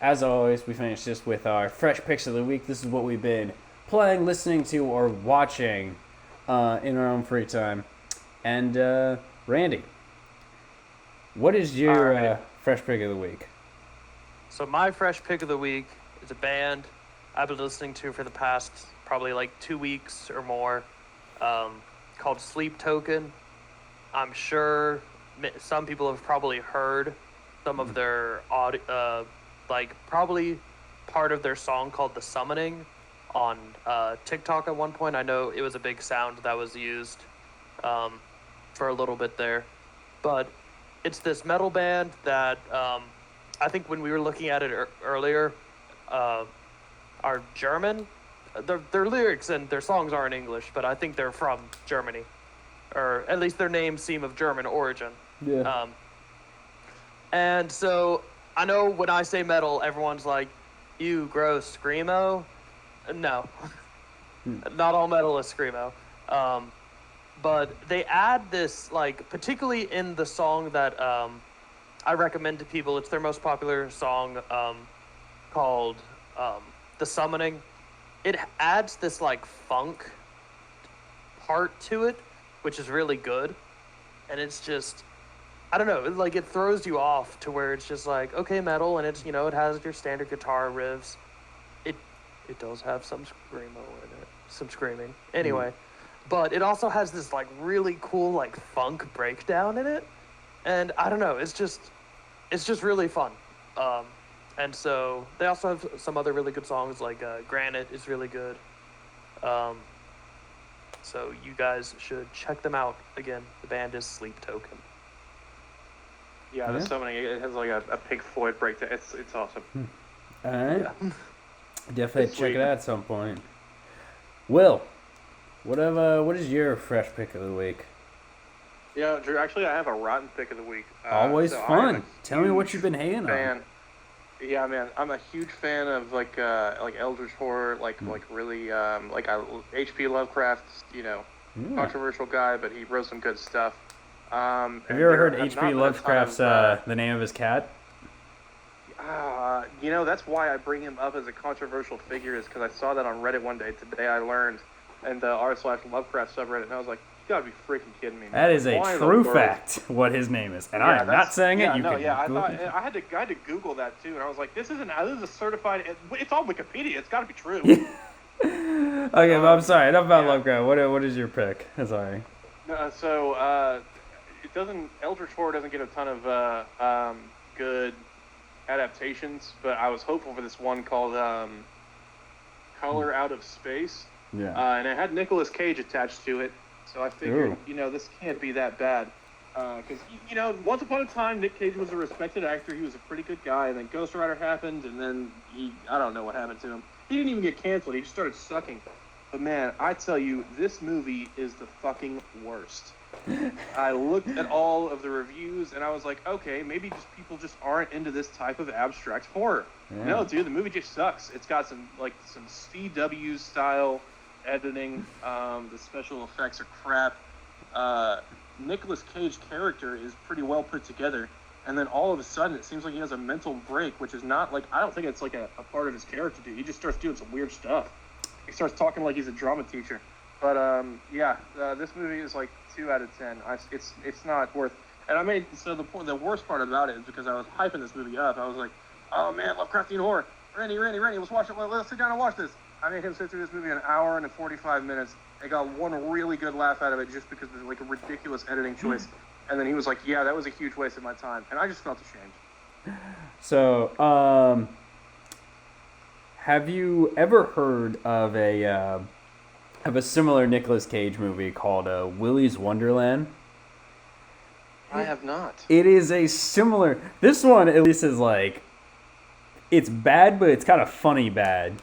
as always, we finish this with our fresh picks of the week. This is what we've been playing, listening to, or watching in our own free time. And, Randy, what is your fresh pick of the week? So my fresh pick of the week is a band I've been listening to for the past probably like 2 weeks or more, called Sleep Token. I'm sure some people have probably heard some of their audio, like probably part of their song called The Summoning on TikTok at one point. I know it was a big sound that was used for a little bit there. But it's this metal band that I think when we were looking at it earlier, are German. Their lyrics and their songs are in English, but I think they're from Germany. Or at least their names seem of German origin. Yeah. And so I know when I say metal, everyone's like, "You gross screamo." No, not all metal is screamo. But they add this, like, particularly in the song that I recommend to people. It's their most popular song, called "The Summoning." It adds this like funk part to it, which is really good, and it's just, I don't know, like it throws you off to where it's just like, okay, metal, and it's, you know, it has your standard guitar riffs. It does have some screamo in it, some screaming. Anyway, but it also has this like really cool like funk breakdown in it, and I don't know, it's just really fun. And so they also have some other really good songs, like Granite is really good. So you guys should check them out. Again, the band is Sleep Token. Yeah, The Summoning, it has like a Pink Floyd breakdown. It's awesome. All right. Yeah. Definitely It's check sweet. it out at some point. Will, what is your fresh pick of the week? Yeah, Drew, actually, I have a rotten pick of the week. Always so I am fun. a Tell me what huge you've been hating on. fan. Yeah, man, I'm a huge fan of like Eldritch horror, like really H.P. Lovecraft's, you know, Yeah. controversial guy, but he wrote some good stuff. Have you ever heard H.P. Lovecraft's the name of his cat? You know, that's why I bring him up as a controversial figure, is because I saw that on Reddit one day. Today I learned, and the r/Lovecraft subreddit, and I was like, you gotta be freaking kidding me, man. That is a Why in the true world? fact. What his name is, and I am not saying it. You can. I Google thought it. I had to Google that too, and I was like, this is a certified. It's on Wikipedia. It's got to be true. Okay, but I'm sorry. Enough about yeah. Lovecraft. What is your pick? Sorry. It doesn't. Eldritch horror doesn't get a ton of good adaptations, but I was hopeful for this one called Color Out of Space. Yeah. And it had Nicolas Cage attached to it, so I figured, this can't be that bad. Because, once upon a time, Nick Cage was a respected actor. He was a pretty good guy, and then Ghost Rider happened, and then I don't know what happened to him. He didn't even get canceled. He just started sucking. But, man, I tell you, this movie is the fucking worst. I looked at all of the reviews, and I was like, okay, maybe people just aren't into this type of abstract horror. Yeah. No, dude, the movie just sucks. It's got some CW style editing. The special effects are crap. Nicolas Cage character is pretty well put together, and then all of a sudden it seems like he has a mental break, which is not like, I don't think it's like a part of his character, dude. He just starts doing some weird stuff. He starts talking like he's a drama teacher. But this movie is like 2 out of 10. It's not worth. And the worst part about it is because I was hyping this movie up. I was like, oh man, Lovecraftian horror. Randy, let's watch it. Let's sit down and watch this. I made him sit through this movie in an hour and 45 minutes. I got one really good laugh out of it just because it was like a ridiculous editing choice. And then he was like, yeah, that was a huge waste of my time. And I just felt ashamed. So, have you ever heard of a similar Nicolas Cage movie called Willy's Wonderland? I have not. It is a similar. This one at least is like, it's bad, but it's kind of funny bad.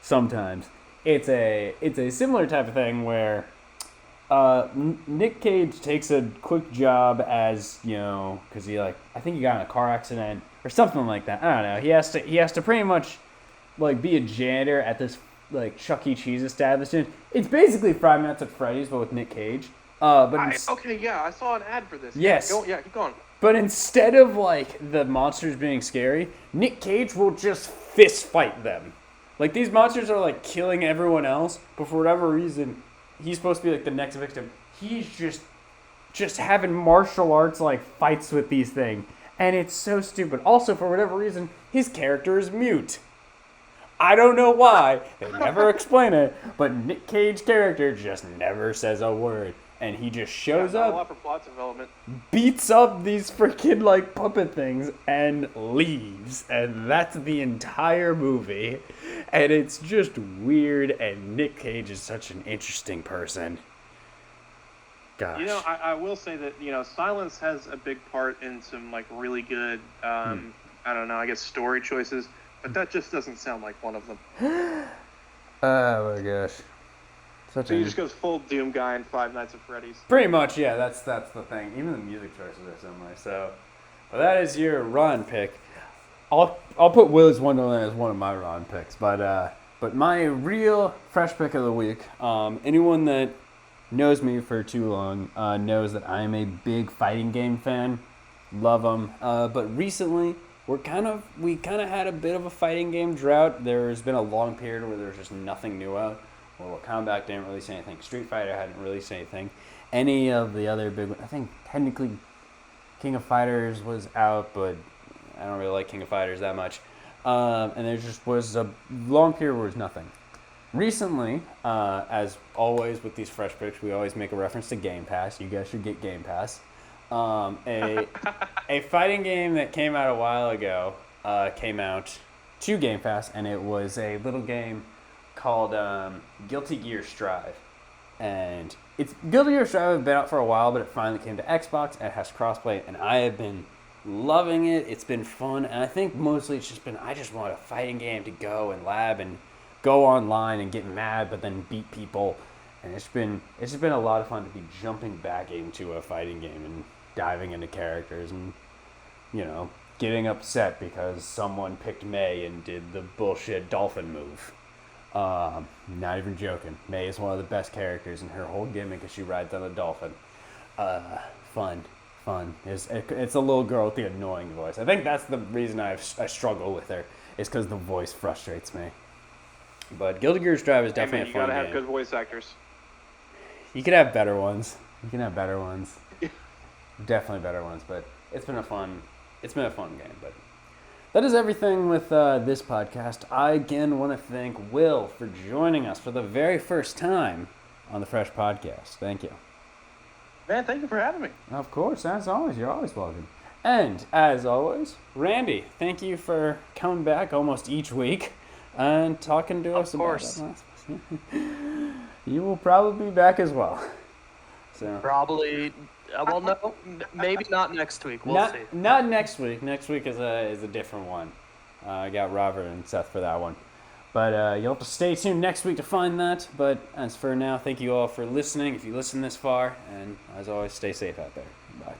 Sometimes it's a similar type of thing where Nick Cage takes a quick job as, because I think he got in a car accident or something like that. I don't know. He has to pretty much like be a janitor at this like Chuck E. Cheese establishment. It's basically Five Nights at Freddy's but with Nick Cage. Okay, yeah, I saw an ad for this. Yes. Keep going. But instead of like the monsters being scary, Nick Cage will just fist fight them. Like these monsters are like killing everyone else, but for whatever reason, he's supposed to be like the next victim. He's just having martial arts like fights with these things, and it's so stupid. Also, for whatever reason, his character is mute. I don't know why. They never explain it, but Nick Cage's character just never says a word. And he just shows Not a up, lot for plot development. beats up these freaking like puppet things, and leaves. And that's the entire movie. And it's just weird, and Nick Cage is such an interesting person. Gosh. I will say that, silence has a big part in some like really good, I don't know, I guess story choices, but that just doesn't sound like one of them. Oh my gosh. So he just goes full Doom guy in Five Nights at Freddy's. Pretty much, yeah. That's the thing. Even the music choices are similar. So, well, that is your Ron pick. I'll put Willy's Wonderland as one of my Ron picks, but my real fresh pick of the week. Anyone that knows me for too long knows that I am a big fighting game fan. Love them. But recently, we kind of had a bit of a fighting game drought. There's been a long period where there's just nothing new out. Mortal Kombat didn't release anything. Street Fighter hadn't released anything. Any of the other big ones, I think technically King of Fighters was out, but I don't really like King of Fighters that much. And there just was a long period where there was nothing. Recently, as always with these fresh picks, we always make a reference to Game Pass. You guys should get Game Pass. A fighting game that came out a while ago came out to Game Pass, and it was a little game called Guilty Gear Strive. And it's Guilty Gear Strive has been out for a while, but it finally came to Xbox and it has crossplay, and I have been loving it. It's been fun, and I think mostly it's just been I just want a fighting game to go and lab and go online and get mad but then beat people. And it's just been a lot of fun to be jumping back into a fighting game and diving into characters and getting upset because someone picked May and did the bullshit dolphin move. Not even joking. May is one of the best characters, and her whole gimmick is she rides on a dolphin. Fun. It's a little girl with the annoying voice. I think that's the reason I struggle with her, is because the voice frustrates me. But Guilty Gear Strive is definitely a fun game. You gotta have good voice actors. You could have better ones. Definitely better ones, but it's been a fun game. But that is everything with this podcast. I again want to thank Will for joining us for the very first time on the Fresh Podcast. Thank you. Man, thank you for having me. Of course, as always, you're always welcome. And as always, Randy, thank you for coming back almost each week and talking to us about it. You will probably be back as well. So Probably. Well, no, maybe not next week. We'll see. Not next week. Next week is a different one. I got Robert and Seth for that one. But you'll have to stay tuned next week to find that. But as for now, thank you all for listening, if you listen this far. And as always, stay safe out there. Bye.